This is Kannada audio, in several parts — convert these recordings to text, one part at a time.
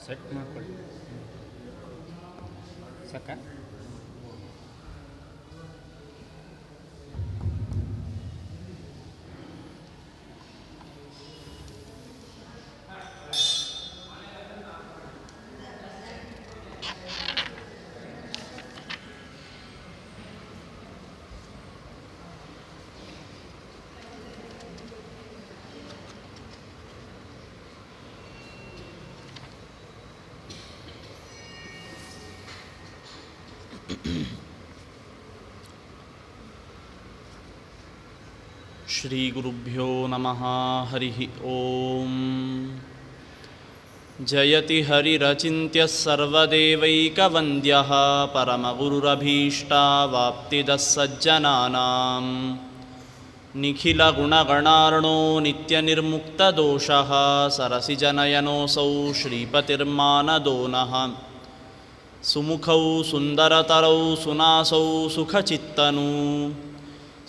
ಸೆಟ್ ಮಾಡ್ಕೊಳ್ಳಿ ಸಾಕ. ಶ್ರೀ ಗುರುಭ್ಯೋ ನಮಃ. ಹರಿ ಓಂ. ಜಯತಿ ಹರಿರಚಿಂತ್ಯ ಸರ್ವದೇವೈಕವಂದ್ಯಃ ಪರಮಗುರುರಭೀಷ್ಟಾವಾಪ್ತಿದಃ ಸಜ್ಜನಾನಾಂ. ನಿಖಿಲಗುಣಗಣಾರ್ಣೋ ನಿತ್ಯನಿರ್ಮುಕ್ತದೋಷಃ ಸರಸಿಜನಯನೋऽಸೌ ಶ್ರೀಪತಿರ್ಮಾನದೋ ನಃ. ಸುಮುಖೌ ಸುಂದರತರೌ ಸುನಾಸೌ ಸುಖಚಿತ್ತನೂ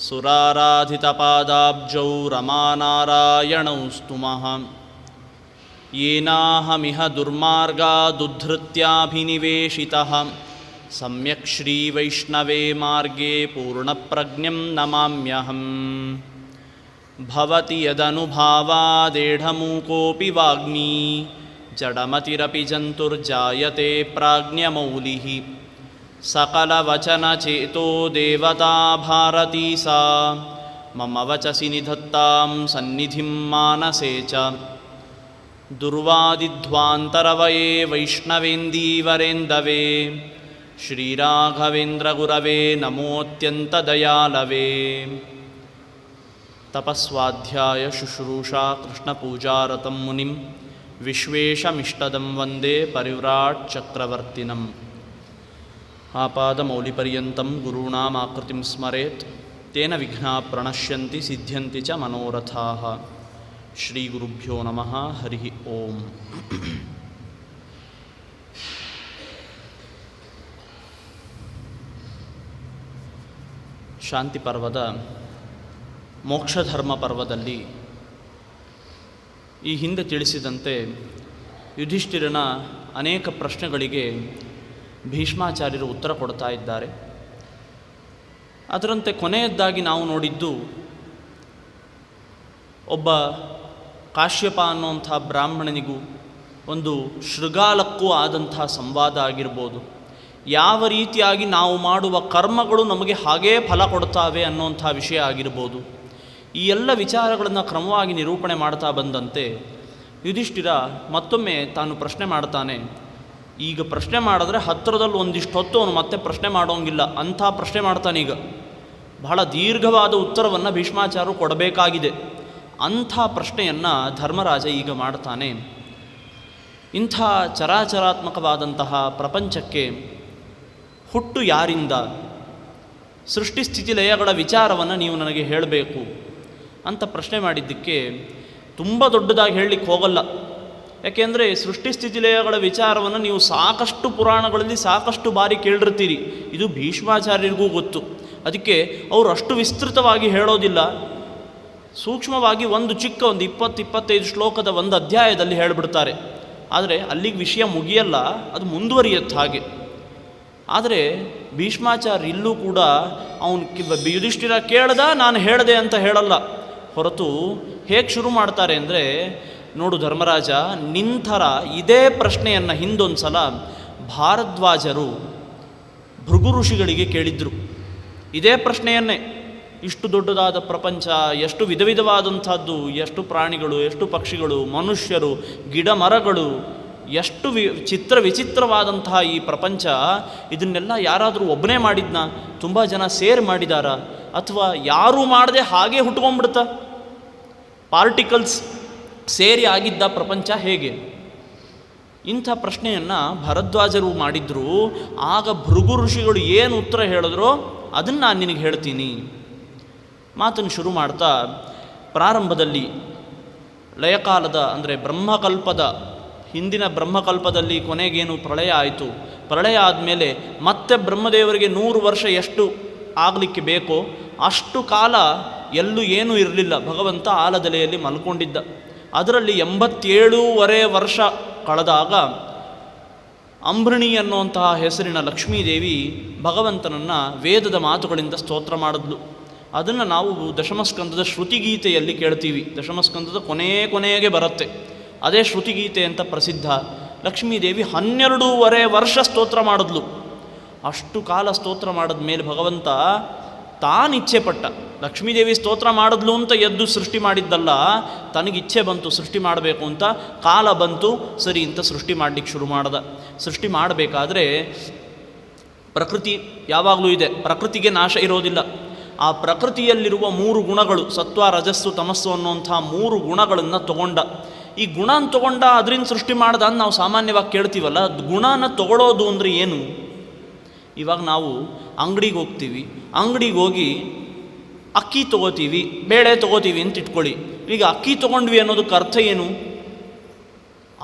ಸುರಾರಾಧಿತಪಾದಾಬ್ಜೌ ರಮಾನಾರಾಯಣೌ ಸ್ತುಮಃ. ಯೇನಾಹಮಿಹ ದುರ್ಮಾರ್ಗಾದುದ್ಧೃತ್ಯಾಭಿನಿವೇಶಿತಃ ಸಮ್ಯಕ್ ಶ್ರೀವೈಷ್ಣವೇ ಮಾರ್ಗೇ ಪೂರ್ಣಪ್ರಜ್ಞಂ ನಮಾಮ್ಯಹಂ. ಭವತಿ ಯದನುಭಾವಾದೇಢಮೂಕೋऽಪಿ ವಾಗ್ಮೀ ಜಡಮತಿರಪಿ ಜಂತುರ್ಜಾಯತೆ ಪ್ರಾಜ್ಞಮೌಲಿಃ. ಸಕಲವಚನಚೇತೋ ದೇವತಾ ಭಾರತೀ ಸಾ ಮಮ ವಚಸಿ ನಿಧತ್ತಾಂ ಸನ್ನಿಧಿಂ ಮಾನಸೇ ಚ. ದುರ್ವಾದಿಧ್ವಾಂತರವಯೇ ವೈಷ್ಣವೇಂದೀವರೇಂದವೇ ಶ್ರೀರಾಘವೇಂದ್ರಗುರವೇ ನಮೋऽತ್ಯಂತದಯಾಲವೇ. ತಪಸ್ವಾಧ್ಯಾಯ ಶುಶ್ರೂಷಾ ಕೃಷ್ಣಪೂಜಾರತಂ ಮುನಿಂ ವಿಶ್ವೇಶಮಿಷ್ಟದಂ ವಂದೇ ಪರಿವ್ರಾಟ್ ಚಕ್ರವರ್ತಿನಂ. ಆಪಾದಮೌಲಿಪರ್ಯಂತಂ ಗುರುಣಾಮಾಕೃತಿಂ ಸ್ಮರೇತ್ ತೇನ ವಿಘ್ನಾಃ ಪ್ರಣಶ್ಯಂತಿ ಸಿದ್ಧ್ಯಂತಿ ಚ ಮನೋರಥಾಃ. ಶ್ರೀ ಗುರುಭ್ಯೋ ನಮಃ. ಹರಿ ಓಂ. ಶಾಂತಿ ಪರ್ವದ ಮೋಕ್ಷಧರ್ಮ ಪರ್ವದಲ್ಲಿ ಈ ಹಿಂದೆ ತಿಳಿಸಿದಂತೆ ಯುಧಿಷ್ಠಿರನ ಅನೇಕ ಪ್ರಶ್ನೆಗಳಿಗೆ ಭೀಷ್ಮಾಚಾರ್ಯರು ಉತ್ತರ ಕೊಡ್ತಾ ಇದ್ದಾರೆ. ಅದರಂತೆ ಕೊನೆಯದ್ದಾಗಿ ನಾವು ನೋಡಿದ್ದು ಒಬ್ಬ ಕಾಶ್ಯಪ ಅನ್ನುವಂಥ ಬ್ರಾಹ್ಮಣನಿಗೂ ಒಂದು ಶೃಗಾಲಕ್ಕೂ ಆದಂಥ ಸಂವಾದ ಆಗಿರ್ಬೋದು. ಯಾವ ರೀತಿಯಾಗಿ ನಾವು ಮಾಡುವ ಕರ್ಮಗಳು ನಮಗೆ ಹಾಗೇ ಫಲ ಕೊಡ್ತಾವೆ ಅನ್ನುವಂಥ ವಿಷಯ ಆಗಿರ್ಬೋದು. ಈ ಎಲ್ಲ ವಿಚಾರಗಳನ್ನು ಕ್ರಮವಾಗಿ ನಿರೂಪಣೆ ಮಾಡ್ತಾ ಬಂದಂತೆ ಯುಧಿಷ್ಠಿರ ಮತ್ತೊಮ್ಮೆ ತಾನು ಪ್ರಶ್ನೆ ಮಾಡ್ತಾನೆ. ಈಗ ಪ್ರಶ್ನೆ ಮಾಡಿದ್ರೆ ಹತ್ತಿರದಲ್ಲಿ ಒಂದಿಷ್ಟು ಹೊತ್ತು ಅವನು ಮತ್ತೆ ಪ್ರಶ್ನೆ ಮಾಡೋಂಗಿಲ್ಲ, ಅಂಥ ಪ್ರಶ್ನೆ ಮಾಡ್ತಾನೀಗ. ಬಹಳ ದೀರ್ಘವಾದ ಉತ್ತರವನ್ನು ಭೀಷ್ಮಾಚಾರ್ಯರು ಕೊಡಬೇಕಾಗಿದೆ. ಅಂಥ ಪ್ರಶ್ನೆಯನ್ನು ಧರ್ಮರಾಜ ಈಗ ಮಾಡ್ತಾನೆ. ಇಂಥ ಚರಾಚರಾತ್ಮಕವಾದಂತಹ ಪ್ರಪಂಚಕ್ಕೆ ಹುಟ್ಟು ಯಾರಿಂದ, ಸೃಷ್ಟಿಸ್ಥಿತಿ ಲಯಗಳ ವಿಚಾರವನ್ನು ನೀವು ನನಗೆ ಹೇಳಬೇಕು ಅಂತ ಪ್ರಶ್ನೆ ಮಾಡಿದ್ದಕ್ಕೆ ತುಂಬ ದೊಡ್ಡದಾಗಿ ಹೇಳಲಿಕ್ಕೆ ಹೋಗಲ್ಲ. ಯಾಕೆಂದರೆ ಸೃಷ್ಟಿಸ್ಥಿತಿ ಲಯಗಳ ವಿಚಾರವನ್ನು ನೀವು ಸಾಕಷ್ಟು ಪುರಾಣಗಳಲ್ಲಿ ಸಾಕಷ್ಟು ಬಾರಿ ಕೇಳಿರ್ತೀರಿ. ಇದು ಭೀಷ್ಮಾಚಾರ್ಯರಿಗೂ ಗೊತ್ತು. ಅದಕ್ಕೆ ಅವರು ಅಷ್ಟು ವಿಸ್ತೃತವಾಗಿ ಹೇಳೋದಿಲ್ಲ. ಸೂಕ್ಷ್ಮವಾಗಿ ಒಂದು ಚಿಕ್ಕ ಒಂದು 20-25 ಶ್ಲೋಕದ ಒಂದು ಅಧ್ಯಾಯದಲ್ಲಿ ಹೇಳಿಬಿಡ್ತಾರೆ. ಆದರೆ ಅಲ್ಲಿಗೆ ವಿಷಯ ಮುಗಿಯಲ್ಲ, ಅದು ಮುಂದುವರಿಯುತ್ತೆ ಹಾಗೆ. ಆದರೆ ಭೀಷ್ಮಾಚಾರ್ಯ ಇಲ್ಲೂ ಕೂಡ ಅವನು ಯುಧಿಷ್ಠಿರ ಕೇಳ್ದ ನಾನು ಹೇಳಿದೆ ಅಂತ ಹೇಳಲ್ಲ. ಹೊರತು ಹೇಗೆ ಶುರು ಮಾಡ್ತಾರೆ ಅಂದರೆ, ನೋಡು ಧರ್ಮರಾಜ, ನಿಂಥರ ಇದೇ ಪ್ರಶ್ನೆಯನ್ನು ಹಿಂದೊಂದು ಸಲ ಭಾರದ್ವಾಜರು ಭೃಗು ಋಷಿಗಳಿಗೆ ಕೇಳಿದ್ರು. ಇದೇ ಪ್ರಶ್ನೆಯನ್ನೇ, ಇಷ್ಟು ದೊಡ್ಡದಾದ ಪ್ರಪಂಚ, ಎಷ್ಟು ವಿಧ ವಿಧವಾದಂಥದ್ದು, ಎಷ್ಟು ಪ್ರಾಣಿಗಳು, ಎಷ್ಟು ಪಕ್ಷಿಗಳು, ಮನುಷ್ಯರು, ಗಿಡ ಮರಗಳು, ಎಷ್ಟು ವಿಚಿತ್ರವಾದಂತಹ ಈ ಪ್ರಪಂಚ, ಇದನ್ನೆಲ್ಲ ಯಾರಾದರೂ ಒಬ್ಬನೇ ಮಾಡಿದ್ನ, ತುಂಬ ಜನ ಸೇರಿ ಮಾಡಿದಾರ, ಅಥವಾ ಯಾರೂ ಮಾಡದೆ ಹಾಗೇ ಹುಟ್ಕೊಂಡ್ಬಿಡ್ತಾ, ಪಾರ್ಟಿಕಲ್ಸ್ ಸೇರಿ ಆಗಿದ್ದ ಪ್ರಪಂಚ ಹೇಗೆ? ಇಂಥ ಪ್ರಶ್ನೆಯನ್ನು ಭರದ್ವಾಜರು ಮಾಡಿದ್ರು. ಆಗ ಭೃಗು ಋಷಿಗಳು ಏನು ಉತ್ತರ ಹೇಳಿದ್ರೋ ಅದನ್ನು ನಾನು ನಿನಗೆ ಹೇಳ್ತೀನಿ. ಮಾತನ್ನು ಶುರು ಮಾಡ್ತಾ ಪ್ರಾರಂಭದಲ್ಲಿ ಲಯಕಾಲದ ಅಂದರೆ ಬ್ರಹ್ಮಕಲ್ಪದ ಹಿಂದಿನ ಬ್ರಹ್ಮಕಲ್ಪದಲ್ಲಿ ಕೊನೆಗೇನು ಪ್ರಳಯ ಆಯಿತು, ಪ್ರಳಯ ಆದಮೇಲೆ ಮತ್ತೆ ಬ್ರಹ್ಮದೇವರಿಗೆ 100 ವರ್ಷ ಎಷ್ಟು ಆಗಲಿಕ್ಕೆ ಬೇಕೋ ಅಷ್ಟು ಕಾಲ ಎಲ್ಲೂ ಏನೂ ಇರಲಿಲ್ಲ. ಭಗವಂತ ಆಲದೆಲೆಯಲ್ಲಿ ಮಲ್ಕೊಂಡಿದ್ದ. ಅದರಲ್ಲಿ 87.5 ವರ್ಷ ಕಳೆದಾಗ ಅಂಬೃಣಿ ಅನ್ನುವಂತಹ ಹೆಸರಿನ ಲಕ್ಷ್ಮೀದೇವಿ ಭಗವಂತನನ್ನು ವೇದದ ಮಾತುಗಳಿಂದ ಸ್ತೋತ್ರ ಮಾಡಿದ್ಲು. ಅದನ್ನು ನಾವು ದಶಮಸ್ಕಂದದ ಶ್ರುತಿಗೀತೆಯಲ್ಲಿ ಕೇಳ್ತೀವಿ. ದಶಮಸ್ಕಂದದ ಕೊನೆಗೆ ಬರುತ್ತೆ, ಅದೇ ಶ್ರುತಿಗೀತೆ ಅಂತ ಪ್ರಸಿದ್ಧ. ಲಕ್ಷ್ಮೀದೇವಿ 12.5 ವರ್ಷ ಸ್ತೋತ್ರ ಮಾಡಿದ್ಲು. ಅಷ್ಟು ಕಾಲ ಸ್ತೋತ್ರ ಮಾಡಿದ ಮೇಲೆ ಭಗವಂತ ತಾನಿಚ್ಛೆ ಪಟ್ಟ. ಲಕ್ಷ್ಮೀದೇವಿ ಸ್ತೋತ್ರ ಮಾಡಿದ್ಲು ಅಂತ ಎದ್ದು ಸೃಷ್ಟಿ ಮಾಡಿದ್ದಲ್ಲ, ತನಗಿಚ್ಛೆ ಬಂತು ಸೃಷ್ಟಿ ಮಾಡಬೇಕು ಅಂತ. ಕಾಲ ಬಂತು, ಸರಿ ಅಂತ ಸೃಷ್ಟಿ ಮಾಡಲಿಕ್ಕೆ ಶುರು ಮಾಡ್ದ. ಸೃಷ್ಟಿ ಮಾಡಬೇಕಾದ್ರೆ ಪ್ರಕೃತಿ ಯಾವಾಗಲೂ ಇದೆ, ಪ್ರಕೃತಿಗೆ ನಾಶ ಇರೋದಿಲ್ಲ. ಆ ಪ್ರಕೃತಿಯಲ್ಲಿರುವ 3 ಗುಣಗಳು, ಸತ್ವ ರಜಸ್ಸು ತಮಸ್ಸು ಅನ್ನುವಂಥ 3 ಗುಣಗಳನ್ನು ತಗೊಂಡ. ಈ ಗುಣನ ತಗೊಂಡ ಅದರಿಂದ ಸೃಷ್ಟಿ ಮಾಡ್ದ ಅಂತ ನಾವು ಸಾಮಾನ್ಯವಾಗಿ ಕೇಳ್ತೀವಲ್ಲ. ಗುಣನ ತಗೊಳ್ಳೋದು ಅಂದರೆ ಏನು? ಇವಾಗ ನಾವು ಅಂಗಡಿಗೆ ಹೋಗ್ತೀವಿ, ಅಂಗಡಿಗೆ ಹೋಗಿ ಅಕ್ಕಿ ತೊಗೋತೀವಿ, ಬೇಳೆ ತೊಗೋತೀವಿ ಅಂತ ಇಟ್ಕೊಳ್ಳಿ. ಈಗ ಅಕ್ಕಿ ತೊಗೊಂಡ್ವಿ ಅನ್ನೋದಕ್ಕೆ ಅರ್ಥ ಏನು?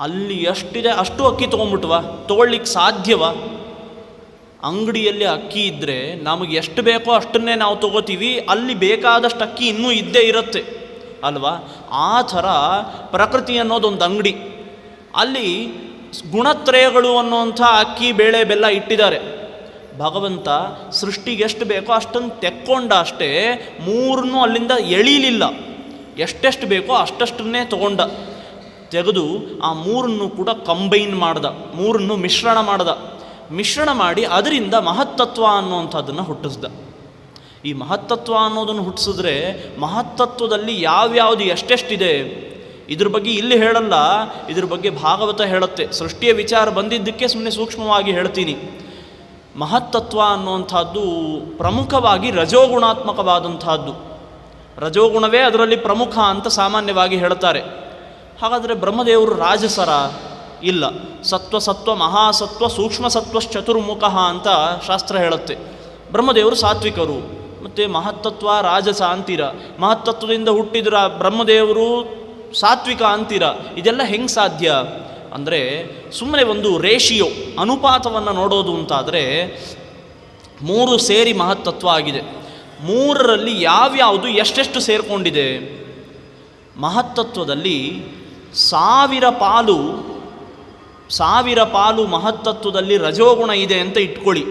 ಅಲ್ಲಿ ಎಷ್ಟಿದೆ ಅಷ್ಟು ಅಕ್ಕಿ ತೊಗೊಂಡ್ಬಿಟ್ವಾ? ತೊಗೊಳ್ಲಿಕ್ಕೆ ಸಾಧ್ಯವಾ? ಅಂಗಡಿಯಲ್ಲಿ ಅಕ್ಕಿ ಇದ್ದರೆ ನಮಗೆ ಎಷ್ಟು ಬೇಕೋ ಅಷ್ಟನ್ನೇ ನಾವು ತೊಗೋತೀವಿ, ಅಲ್ಲಿ ಬೇಕಾದಷ್ಟು ಅಕ್ಕಿ ಇನ್ನೂ ಇದ್ದೇ ಇರುತ್ತೆ ಅಲ್ವಾ? ಆ ಥರ ಪ್ರಕೃತಿ ಅನ್ನೋದೊಂದು ಅಂಗಡಿ, ಅಲ್ಲಿ ಗುಣತ್ರಯಗಳು ಅನ್ನುವಂಥ ಅಕ್ಕಿ ಬೇಳೆ ಬೆಲ್ಲ ಇಟ್ಟಿದ್ದಾರೆ. ಭಗವಂತ ಸೃಷ್ಟಿಗೆ ಎಷ್ಟು ಬೇಕೋ ಅಷ್ಟನ್ನು ತೆಕ್ಕೊಂಡ ಅಷ್ಟೇ, 3 ಅಲ್ಲಿಂದ ಎಳೀಲಿಲ್ಲ. ಎಷ್ಟೆಷ್ಟು ಬೇಕೋ ಅಷ್ಟಷ್ಟನ್ನೇ ತಗೊಂಡ. ತೆಗೆದು ಆ 3 ಕೂಡ ಕಂಬೈನ್ ಮಾಡ್ದ, 3 ಮಿಶ್ರಣ ಮಾಡ್ದ. ಮಿಶ್ರಣ ಮಾಡಿ ಅದರಿಂದ ಮಹತ್ತತ್ವ ಅನ್ನುವಂಥದ್ದನ್ನು ಹುಟ್ಟಿಸ್ದ. ಈ ಮಹತ್ತತ್ವ ಅನ್ನೋದನ್ನು ಹುಟ್ಟಿಸಿದ್ರೆ ಮಹತ್ತತ್ವದಲ್ಲಿ ಯಾವ್ಯಾವುದು ಎಷ್ಟೆಷ್ಟಿದೆ ಇದ್ರ ಬಗ್ಗೆ ಇಲ್ಲಿ ಹೇಳಲ್ಲ, ಇದ್ರ ಬಗ್ಗೆ ಭಾಗವತ ಹೇಳುತ್ತೆ. ಸೃಷ್ಟಿಯ ವಿಚಾರ ಬಂದಿದ್ದಕ್ಕೆ ಸುಮ್ಮನೆ ಸೂಕ್ಷ್ಮವಾಗಿ ಹೇಳ್ತೀನಿ. ಮಹತ್ತತ್ವ ಅನ್ನುವಂಥದ್ದು ಪ್ರಮುಖವಾಗಿ ರಜೋಗುಣಾತ್ಮಕವಾದಂಥದ್ದು. ರಜೋಗುಣವೇ ಅದರಲ್ಲಿ ಪ್ರಮುಖ ಅಂತ ಸಾಮಾನ್ಯವಾಗಿ ಹೇಳ್ತಾರೆ. ಹಾಗಾದರೆ ಬ್ರಹ್ಮದೇವರು ರಾಜಸರ? ಇಲ್ಲ. ಸತ್ವ ಮಹಾಸತ್ವ ಸೂಕ್ಷ್ಮ ಸತ್ವಶ್ಚತುರ್ಮುಖ ಅಂತ ಶಾಸ್ತ್ರ ಹೇಳುತ್ತೆ. ಬ್ರಹ್ಮದೇವರು ಸಾತ್ವಿಕರು, ಮತ್ತು ಮಹತ್ತತ್ವ ರಾಜಸ ಅಂತೀರ. ಮಹತ್ತತ್ವದಿಂದ ಹುಟ್ಟಿದ್ರ ಬ್ರಹ್ಮದೇವರು ಸಾತ್ವಿಕ ಅಂತೀರ. ಇದೆಲ್ಲ ಹೆಂಗೆ ಸಾಧ್ಯ ಅಂದರೆ, ಸುಮ್ಮನೆ ಒಂದು ರೇಷಿಯೋ ಅನುಪಾತವನ್ನು ನೋಡೋದು ಅಂತಾದರೆ 3 ಸೇರಿ ಮಹತ್ತತ್ವ ಆಗಿದೆ. 3ರಲ್ಲಿ ಯಾವ್ಯಾವುದು ಎಷ್ಟೆಷ್ಟು ಸೇರಿಕೊಂಡಿದೆ? ಮಹತ್ತತ್ವದಲ್ಲಿ 1000 ಪಾಲು ಮಹತ್ತತ್ವದಲ್ಲಿ ರಜೋಗುಣ ಇದೆ ಅಂತ ಇಟ್ಕೊಳ್ಳಿ.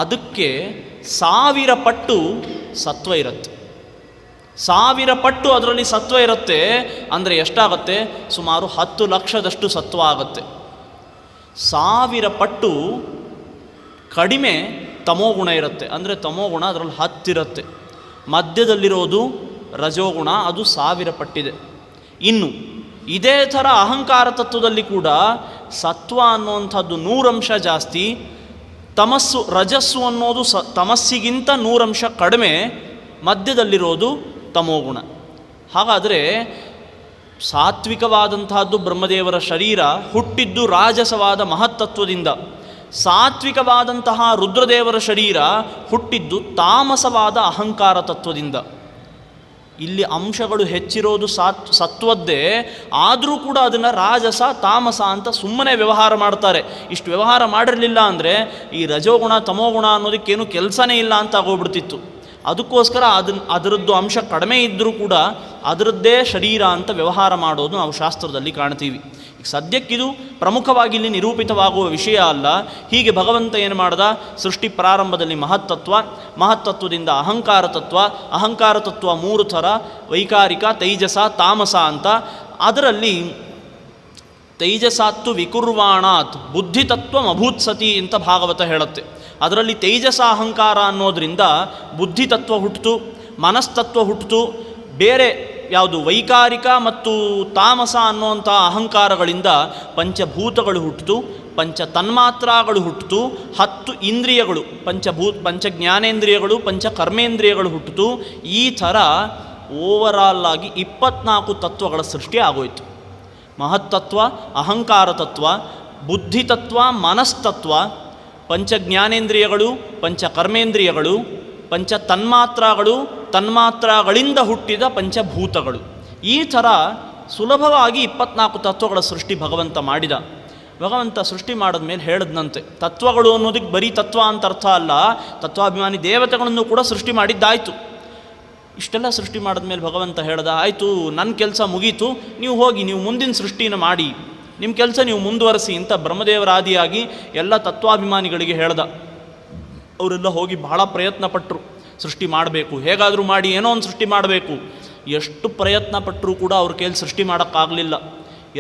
ಅದಕ್ಕೆ 1000 ಪಟ್ಟು ಸತ್ವ ಇರುತ್ತೆ. 1000 ಪಟ್ಟು ಅದರಲ್ಲಿ ಸತ್ವ ಇರುತ್ತೆ ಅಂದರೆ ಎಷ್ಟಾಗುತ್ತೆ? ಸುಮಾರು 10 ಲಕ್ಷದಷ್ಟು ಸತ್ವ ಆಗುತ್ತೆ. 1000 ಪಟ್ಟು ಕಡಿಮೆ ತಮೋಗುಣ ಇರುತ್ತೆ, ಅಂದರೆ ತಮೋಗುಣ ಅದರಲ್ಲಿ 10 ಇರುತ್ತೆ. ಮಧ್ಯದಲ್ಲಿರೋದು ರಜೋಗುಣ, ಅದು 1000 ಪಟ್ಟಿದೆ. ಇನ್ನು ಇದೇ ಥರ ಅಹಂಕಾರ ತತ್ವದಲ್ಲಿ ಕೂಡ ಸತ್ವ ಅನ್ನುವಂಥದ್ದು 100 ಅಂಶ ಜಾಸ್ತಿ, ರಜಸ್ಸು ಅನ್ನೋದು ತಮಸ್ಸಿಗಿಂತ 100 ಅಂಶ ಕಡಿಮೆ, ಮಧ್ಯದಲ್ಲಿರೋದು ತಮೋಗುಣ. ಹಾಗಾದರೆ ಸಾತ್ವಿಕವಾದಂತಹದ್ದು ಬ್ರಹ್ಮದೇವರ ಶರೀರ ಹುಟ್ಟಿದ್ದು ರಾಜಸವಾದ ಮಹತ್ತತ್ವದಿಂದ, ಸಾತ್ವಿಕವಾದಂತಹ ರುದ್ರದೇವರ ಶರೀರ ಹುಟ್ಟಿದ್ದು ತಾಮಸವಾದ ಅಹಂಕಾರ ತತ್ವದಿಂದ. ಇಲ್ಲಿ ಅಂಶಗಳು ಹೆಚ್ಚಿರೋದು ಸತ್ವದ್ದೇ, ಆದರೂ ಕೂಡ ಅದನ್ನು ರಾಜಸ ತಾಮಸ ಅಂತ ಸುಮ್ಮನೆ ವ್ಯವಹಾರ ಮಾಡ್ತಾರೆ. ಇಷ್ಟು ವ್ಯವಹಾರ ಮಾಡಿರಲಿಲ್ಲ ಅಂದರೆ ಈ ರಜೋಗುಣ ತಮೋಗುಣ ಅನ್ನೋದಕ್ಕೇನು ಕೆಲಸನೇ ಇಲ್ಲ ಅಂತ ಆಗೋಗ್ಬಿಡ್ತಿತ್ತು. ಅದಕ್ಕೋಸ್ಕರ ಅದರದ್ದು ಅಂಶ ಕಡಿಮೆ ಇದ್ದರೂ ಕೂಡ ಅದರದ್ದೇ ಶರೀರ ಅಂತ ವ್ಯವಹಾರ ಮಾಡೋದು ನಾವು ಶಾಸ್ತ್ರದಲ್ಲಿ ಕಾಣ್ತೀವಿ. ಈಗ ಸದ್ಯಕ್ಕಿದು ಪ್ರಮುಖವಾಗಿ ಇಲ್ಲಿ ನಿರೂಪಿತವಾಗುವ ವಿಷಯ ಅಲ್ಲ. ಹೀಗೆ ಭಗವಂತ ಏನು ಮಾಡ್ದ? ಸೃಷ್ಟಿ ಪ್ರಾರಂಭದಲ್ಲಿ ಮಹತ್ತತ್ವದಿಂದ ಅಹಂಕಾರ ತತ್ವ 3 ಥರ, ವೈಕಾರಿಕ, ತೈಜಸ, ತಾಮಸ ಅಂತ. ಅದರಲ್ಲಿ ತೈಜಸಾತ್ತು ವಿಕುರ್ವಾಣಾತ್ ಬುದ್ಧಿತತ್ವ ಅಭೂತ್ಸತಿ ಅಂತ ಭಾಗವತ ಹೇಳುತ್ತೆ. ಅದರಲ್ಲಿ ತೈಜಸ ಅಹಂಕಾರ ಅನ್ನೋದರಿಂದ ಬುದ್ಧಿತತ್ವ ಹುಟ್ಟಿತು, ಮನಸ್ತತ್ವ ಹುಟ್ಟಿತು. ಬೇರೆ ಯಾವುದು ವೈಕಾರಿಕ ಮತ್ತು ತಾಮಸ ಅನ್ನುವಂಥ ಅಹಂಕಾರಗಳಿಂದ ಪಂಚಭೂತಗಳು ಹುಟ್ಟಿತು, ಪಂಚ ತನ್ಮಾತ್ರಾಗಳು ಹುಟ್ಟಿತು, 10 ಇಂದ್ರಿಯಗಳು, ಪಂಚ ಜ್ಞಾನೇಂದ್ರಿಯಗಳು, ಪಂಚ ಕರ್ಮೇಂದ್ರಿಯಗಳು ಹುಟ್ಟಿತು. ಈ ಥರ ಓವರಾಲ್ ಆಗಿ 24 ತತ್ವಗಳ ಸೃಷ್ಟಿ ಆಗೋಯಿತು. ಮಹತ್ತತ್ವ, ಅಹಂಕಾರ ತತ್ವ, ಬುದ್ಧಿತತ್ವ, ಮನಸ್ತತ್ವ, ಪಂಚ ಜ್ಞಾನೇಂದ್ರಿಯಗಳು, ಪಂಚ ಕರ್ಮೇಂದ್ರಿಯಗಳು, ಪಂಚ ತನ್ಮಾತ್ರಾಗಳಿಂದ ಹುಟ್ಟಿದ ಪಂಚಭೂತಗಳು. ಈ ಥರ ಸುಲಭವಾಗಿ 24 ತತ್ವಗಳ ಸೃಷ್ಟಿ ಭಗವಂತ ಮಾಡಿದ. ಭಗವಂತ ಸೃಷ್ಟಿ ಮಾಡಿದ ಮೇಲೆ ಹೇಳಿದ್ನಂತೆ, ತತ್ವಗಳು ಅನ್ನೋದಕ್ಕೆ ಬರೀ ತತ್ವ ಅಂತ ಅರ್ಥ ಅಲ್ಲ, ತತ್ವಾಭಿಮಾನಿ ದೇವತೆಗಳನ್ನು ಕೂಡ ಸೃಷ್ಟಿ ಮಾಡಿದ್ದಾಯಿತು. ಇಷ್ಟೆಲ್ಲ ಸೃಷ್ಟಿ ಮಾಡಿದ ಮೇಲೆ ಭಗವಂತ ಹೇಳ್ದ, ಆಯಿತು ನನ್ನ ಕೆಲಸ ಮುಗೀತು, ನೀವು ಹೋಗಿ ನೀವು ಮುಂದಿನ ಸೃಷ್ಟಿನ ಮಾಡಿ ನಿಮ್ಮ ಕೆಲಸ ನೀವು ಮುಂದುವರಿಸಿ ಅಂತ ಬ್ರಹ್ಮದೇವರಾದಿಯಾಗಿ ಎಲ್ಲ ತತ್ವಾಭಿಮಾನಿಗಳಿಗೆ ಹೇಳ್ದ. ಅವರೆಲ್ಲ ಹೋಗಿ ಬಹಳ ಪ್ರಯತ್ನ ಪಟ್ಟರು, ಸೃಷ್ಟಿ ಮಾಡಬೇಕು, ಹೇಗಾದರೂ ಮಾಡಿ ಏನೋ ಒಂದು ಸೃಷ್ಟಿ ಮಾಡಬೇಕು. ಎಷ್ಟು ಪ್ರಯತ್ನ ಪಟ್ಟರೂ ಕೂಡ ಅವ್ರ ಕೈಯಲ್ಲಿ ಸೃಷ್ಟಿ ಮಾಡೋಕ್ಕಾಗಲಿಲ್ಲ.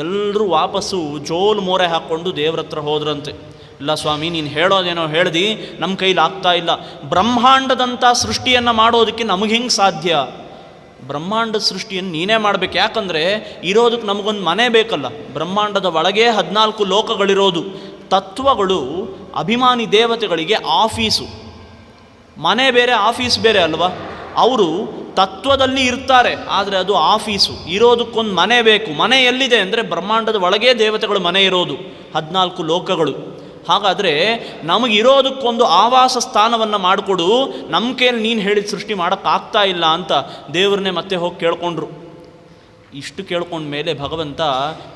ಎಲ್ಲರೂ ವಾಪಸ್ಸು ಜೋಲು ಮೋರೆ ಹಾಕ್ಕೊಂಡು ದೇವ್ರ ಹತ್ರ ಹೋದ್ರಂತೆ. ಇಲ್ಲ ಸ್ವಾಮಿ, ನೀನು ಹೇಳೋದೇನೋ ಹೇಳ್ದು, ನಮ್ಮ ಕೈಲಿ ಆಗ್ತಾ ಇಲ್ಲ. ಬ್ರಹ್ಮಾಂಡದಂಥ ಸೃಷ್ಟಿಯನ್ನು ಮಾಡೋದಕ್ಕೆ ನಮಗೆ ಹೆಂಗೆ ಸಾಧ್ಯ? ಬ್ರಹ್ಮಾಂಡದ ಸೃಷ್ಟಿಯನ್ನು ನೀನೇ ಮಾಡಬೇಕು. ಯಾಕಂದರೆ ಇರೋದಕ್ಕೆ ನಮಗೊಂದು ಮನೆ ಬೇಕಲ್ಲ. ಬ್ರಹ್ಮಾಂಡದ ಒಳಗೆ 14 ಲೋಕಗಳಿರೋದು. ತತ್ವಗಳು ಅಭಿಮಾನಿ ದೇವತೆಗಳಿಗೆ ಆಫೀಸು. ಮನೆ ಬೇರೆ, ಆಫೀಸ್ ಬೇರೆ ಅಲ್ವಾ? ಅವರು ತತ್ವದಲ್ಲಿ ಇರ್ತಾರೆ, ಆದರೆ ಅದು ಆಫೀಸು. ಇರೋದಕ್ಕೊಂದು ಮನೆ ಬೇಕು. ಮನೆ ಎಲ್ಲಿದೆ ಅಂದರೆ ಬ್ರಹ್ಮಾಂಡದ ಒಳಗೆ ದೇವತೆಗಳು ಮನೆ ಇರೋದು, 14 ಲೋಕಗಳು. ಹಾಗಾದರೆ ನಮಗಿರೋದಕ್ಕೊಂದು ಆವಾಸ ಸ್ಥಾನವನ್ನು ಮಾಡಿಕೊಡು, ನಮ್ಮ ಕೈಯಲ್ಲಿ ನೀನು ಹೇಳಿದ ಸೃಷ್ಟಿ ಮಾಡೋಕ್ಕಾಗ್ತಾ ಇಲ್ಲ ಅಂತ ದೇವ್ರನ್ನೇ ಮತ್ತೆ ಹೋಗಿ ಕೇಳ್ಕೊಂಡ್ರು. ಇಷ್ಟು ಕೇಳ್ಕೊಂಡ್ಮೇಲೆ ಭಗವಂತ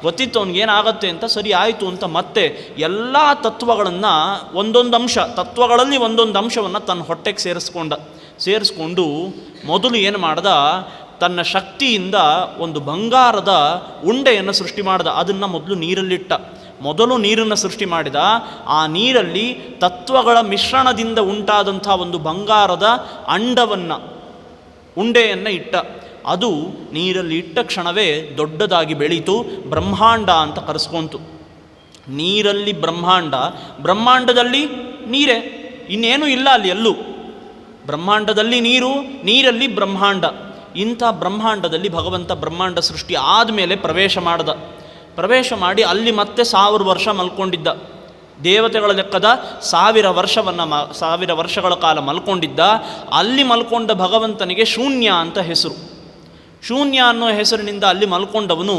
ಗೊತ್ತಿತ್ತು ಅವ್ನಿಗೇನಾಗತ್ತೆ ಅಂತ, ಸರಿ ಆಯಿತು ಅಂತ ಮತ್ತೆ ಎಲ್ಲ ತತ್ವಗಳನ್ನು ಒಂದೊಂದು ಅಂಶ, ತತ್ವಗಳಲ್ಲಿ ಒಂದೊಂದು ಅಂಶವನ್ನು ತನ್ನ ಹೊಟ್ಟೆಗೆ ಸೇರಿಸ್ಕೊಂಡು ಮೊದಲು ಏನು ಮಾಡ್ದ, ತನ್ನ ಶಕ್ತಿಯಿಂದ ಒಂದು ಬಂಗಾರದ ಉಂಡೆಯನ್ನು ಸೃಷ್ಟಿ ಮಾಡ್ದ. ಅದನ್ನು ಮೊದಲು ನೀರಲ್ಲಿಟ್ಟ. ಮೊದಲು ನೀರನ್ನು ಸೃಷ್ಟಿ ಮಾಡಿದ. ಆ ನೀರಲ್ಲಿ ತತ್ವಗಳ ಮಿಶ್ರಣದಿಂದ ಉಂಟಾದಂಥ ಒಂದು ಬಂಗಾರದ ಉಂಡೆಯನ್ನು ಇಟ್ಟ. ಅದು ನೀರಲ್ಲಿ ಇಟ್ಟ ಕ್ಷಣವೇ ದೊಡ್ಡದಾಗಿ ಬೆಳೀತು, ಬ್ರಹ್ಮಾಂಡ ಅಂತ ಕರೆಸ್ಕೊಂತು. ನೀರಲ್ಲಿ ಬ್ರಹ್ಮಾಂಡ, ಬ್ರಹ್ಮಾಂಡದಲ್ಲಿ ನೀರೇ, ಇನ್ನೇನೂ ಇಲ್ಲ ಅಲ್ಲಿ ಎಲ್ಲೂ. ಬ್ರಹ್ಮಾಂಡದಲ್ಲಿ ನೀರು, ನೀರಲ್ಲಿ ಬ್ರಹ್ಮಾಂಡ. ಇಂಥ ಬ್ರಹ್ಮಾಂಡದಲ್ಲಿ ಭಗವಂತ ಬ್ರಹ್ಮಾಂಡ ಸೃಷ್ಟಿ ಆದಮೇಲೆ ಪ್ರವೇಶ ಮಾಡಿ ಅಲ್ಲಿ ಮತ್ತೆ 1000 ವರ್ಷ ಮಲ್ಕೊಂಡಿದ್ದ. ದೇವತೆಗಳ ಲೆಕ್ಕದ 1000 ವರ್ಷಗಳ ಕಾಲ ಮಲ್ಕೊಂಡಿದ್ದ. ಅಲ್ಲಿ ಮಲ್ಕೊಂಡ ಭಗವಂತನಿಗೆ ಶೂನ್ಯ ಅಂತ ಹೆಸರು. ಶೂನ್ಯ ಅನ್ನೋ ಹೆಸರಿನಿಂದ ಅಲ್ಲಿ ಮಲ್ಕೊಂಡವನು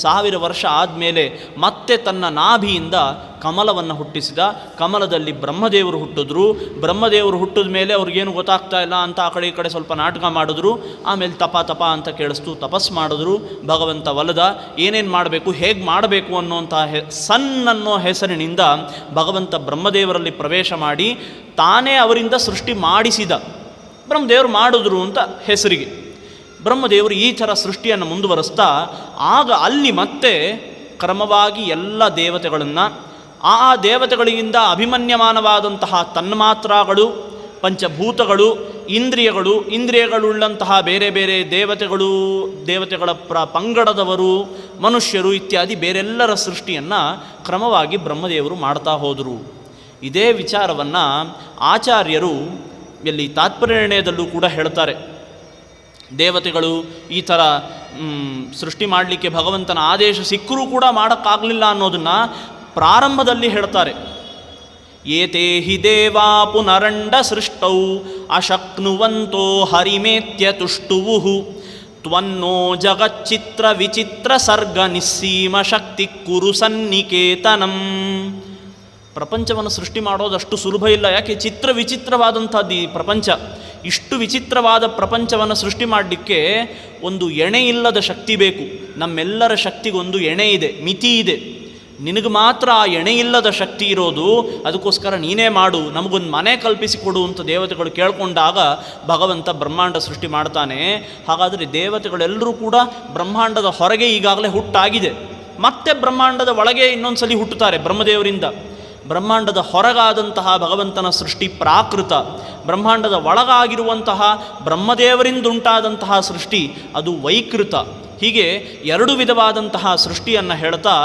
1000 ವರ್ಷ ಆದಮೇಲೆ ಮತ್ತೆ ತನ್ನ ನಾಭಿಯಿಂದ ಕಮಲವನ್ನು ಹುಟ್ಟಿಸಿದ. ಕಮಲದಲ್ಲಿ ಬ್ರಹ್ಮದೇವರು ಹುಟ್ಟಿದ್ರು. ಬ್ರಹ್ಮದೇವರು ಹುಟ್ಟಿದ ಮೇಲೆ ಅವ್ರಿಗೇನು ಗೊತ್ತಾಗ್ತಾ ಇಲ್ಲ ಅಂತ ಆ ಕಡೆ ಈ ಕಡೆ ಸ್ವಲ್ಪ ನಾಟಕ ಮಾಡಿದ್ರು. ಆಮೇಲೆ ತಪ ಅಂತ ಕೇಳಿಸ್ತು, ತಪಸ್ ಮಾಡಿದ್ರು. ಭಗವಂತ ಒಲದ ಏನೇನು ಮಾಡಬೇಕು, ಹೇಗೆ ಮಾಡಬೇಕು ಅನ್ನೋಂಥ ಸನ್ ಅನ್ನೋ ಹೆಸರಿನಿಂದ ಭಗವಂತ ಬ್ರಹ್ಮದೇವರಲ್ಲಿ ಪ್ರವೇಶ ಮಾಡಿ ತಾನೇ ಅವರಿಂದ ಸೃಷ್ಟಿ ಮಾಡಿಸಿದ. ಬ್ರಹ್ಮದೇವರು ಮಾಡಿದ್ರು ಅಂತ ಹೆಸರಿಗೆ. ಬ್ರಹ್ಮದೇವರು ಈ ಥರ ಸೃಷ್ಟಿಯನ್ನು ಮುಂದುವರಿಸ್ತಾ ಆಗ ಅಲ್ಲಿ ಮತ್ತೆ ಕ್ರಮವಾಗಿ ಎಲ್ಲ ದೇವತೆಗಳನ್ನು, ಆ ದೇವತೆಗಳಿಂದ ಅಭಿಮನ್ಯಮಾನವಾದಂತಹ ತನ್ಮಾತ್ರಗಳು, ಪಂಚಭೂತಗಳು, ಇಂದ್ರಿಯಗಳುಳ್ಳಂತಹ ಬೇರೆ ಬೇರೆ ದೇವತೆಗಳ ಪಂಗಡದವರು, ಮನುಷ್ಯರು ಇತ್ಯಾದಿ ಬೇರೆಲ್ಲರ ಸೃಷ್ಟಿಯನ್ನು ಕ್ರಮವಾಗಿ ಬ್ರಹ್ಮದೇವರು ಮಾಡ್ತಾ ಹೋದರು. ಇದೇ ವಿಚಾರವನ್ನು ಆಚಾರ್ಯರು ಎಲ್ಲಿ ತಾತ್ಪರ್ಯನಿರ್ಣಯದಲ್ಲೂ ಕೂಡ ಹೇಳ್ತಾರೆ. ದೇವತೆಗಳು ಈ ಥರ ಸೃಷ್ಟಿ ಮಾಡಲಿಕ್ಕೆ ಭಗವಂತನ ಆದೇಶ ಸಿಕ್ಕರೂ ಕೂಡ ಮಾಡೋಕ್ಕಾಗಲಿಲ್ಲ ಅನ್ನೋದನ್ನು ಪ್ರಾರಂಭದಲ್ಲಿ ಹೇಳ್ತಾರೆ. ಏತೇ ಹಿ ದೇವಾ ಪುನರಂಡ ಸೃಷ್ಟೌ ಅಶಕ್ನುವಂತೋ ಹರಿಮೇತ್ಯ ತುಷ್ಟುವು ತ್ವನ್ನೋ ಜಗಚ್ಚಿತ್ರ ವಿಚಿತ್ರ ಸರ್ಗ ನಿಸ್ಸೀಮ ಶಕ್ತಿ ಕುರು ಸನ್ನಿಕೇತನಂ. ಪ್ರಪಂಚವನ್ನು ಸೃಷ್ಟಿ ಮಾಡೋದಷ್ಟು ಸುಲಭ ಇಲ್ಲ. ಯಾಕೆ? ವಿಚಿತ್ರವಾದಂಥದ್ದು ಈ ಪ್ರಪಂಚ. ಇಷ್ಟು ವಿಚಿತ್ರವಾದ ಪ್ರಪಂಚವನ್ನು ಸೃಷ್ಟಿ ಮಾಡಲಿಕ್ಕೆ ಒಂದು ಎಣೆ ಇಲ್ಲದ ಶಕ್ತಿ ಬೇಕು. ನಮ್ಮೆಲ್ಲರ ಶಕ್ತಿಗೊಂದು ಎಣೆ ಇದೆ, ಮಿತಿ ಇದೆ. ನಿನಗೆ ಮಾತ್ರ ಆ ಎಣೆ ಇಲ್ಲದ ಶಕ್ತಿ ಇರೋದು. ಅದಕ್ಕೋಸ್ಕರ ನೀನೇ ಮಾಡು, ನಮಗೊಂದು ಮನೆ ಕಲ್ಪಿಸಿಕೊಡು ಅಂತ ದೇವತೆಗಳು ಕೇಳ್ಕೊಂಡಾಗ ಭಗವಂತ ಬ್ರಹ್ಮಾಂಡ ಸೃಷ್ಟಿ ಮಾಡ್ತಾನೆ. ಹಾಗಾದರೆ ದೇವತೆಗಳೆಲ್ಲರೂ ಕೂಡ ಬ್ರಹ್ಮಾಂಡದ ಹೊರಗೆ ಈಗಾಗಲೇ ಹುಟ್ಟಾಗಿದೆ. ಮತ್ತೆ ಬ್ರಹ್ಮಾಂಡದ ಒಳಗೆ ಇನ್ನೊಂದು ಸಲ ಹುಟ್ಟುತ್ತಾರೆ ಬ್ರಹ್ಮದೇವರಿಂದ. ಬ್ರಹ್ಮಾಂಡದ ಹೊರಗಾದಂತಹ ಭಗವಂತನ ಸೃಷ್ಟಿ ಪ್ರಾಕೃತ. ಬ್ರಹ್ಮಾಂಡದ ಒಳಗಾಗಿರುವಂತಹ ಬ್ರಹ್ಮದೇವರಿಂದುಂಟಾದಂತಹ ಸೃಷ್ಟಿ ಅದು ವೈಕೃತ. ಹೀಗೆ 2 ವಿಧವಾದಂತಹ ಸೃಷ್ಟಿಯನ್ನು ಹೇಳ್ತಾ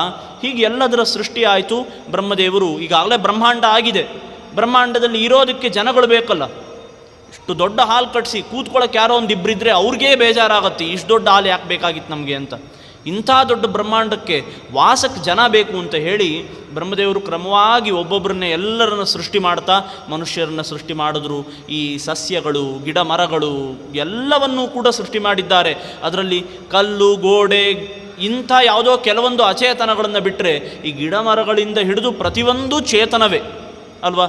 ಹೀಗೆ ಎಲ್ಲದರ ಸೃಷ್ಟಿ ಆಯಿತು. ಬ್ರಹ್ಮದೇವರು ಈಗಾಗಲೇ ಬ್ರಹ್ಮಾಂಡ ಆಗಿದೆ. ಬ್ರಹ್ಮಾಂಡದಲ್ಲಿ ಇರೋದಕ್ಕೆ ಜನಗಳು ಬೇಕಲ್ಲ. ಇಷ್ಟು ದೊಡ್ಡ ಹಾಲ್ ಕಟ್ಟಿಸಿ ಕೂತ್ಕೊಳ್ಳೋಕೆ ಯಾರೋ ಒಂದಿಬ್ಬರಿದ್ದರೆ ಅವ್ರಿಗೇ ಬೇಜಾರಾಗತ್ತೆ, ಇಷ್ಟು ದೊಡ್ಡ ಹಾಲು ಯಾಕೆ ಬೇಕಾಗಿತ್ತು ನಮಗೆ ಅಂತ. ಇಂಥ ದೊಡ್ಡ ಬ್ರಹ್ಮಾಂಡಕ್ಕೆ ವಾಸಕ್ಕೆ ಜನ ಬೇಕು ಅಂತ ಹೇಳಿ ಬ್ರಹ್ಮದೇವರು ಕ್ರಮವಾಗಿ ಒಬ್ಬೊಬ್ಬರನ್ನೇ ಎಲ್ಲರನ್ನು ಸೃಷ್ಟಿ ಮಾಡ್ತಾ ಮನುಷ್ಯರನ್ನು ಸೃಷ್ಟಿ ಮಾಡಿದ್ರು. ಈ ಸಸ್ಯಗಳು, ಗಿಡ ಮರಗಳು ಎಲ್ಲವನ್ನೂ ಕೂಡ ಸೃಷ್ಟಿ ಮಾಡಿದ್ದಾರೆ. ಅದರಲ್ಲಿ ಕಲ್ಲು, ಗೋಡೆ ಇಂಥ ಯಾವುದೋ ಕೆಲವೊಂದು ಅಚೇತನಗಳನ್ನು ಬಿಟ್ಟರೆ ಈ ಗಿಡ ಮರಗಳಿಂದ ಹಿಡಿದು ಪ್ರತಿಯೊಂದು ಚೇತನವೇ ಅಲ್ವಾ.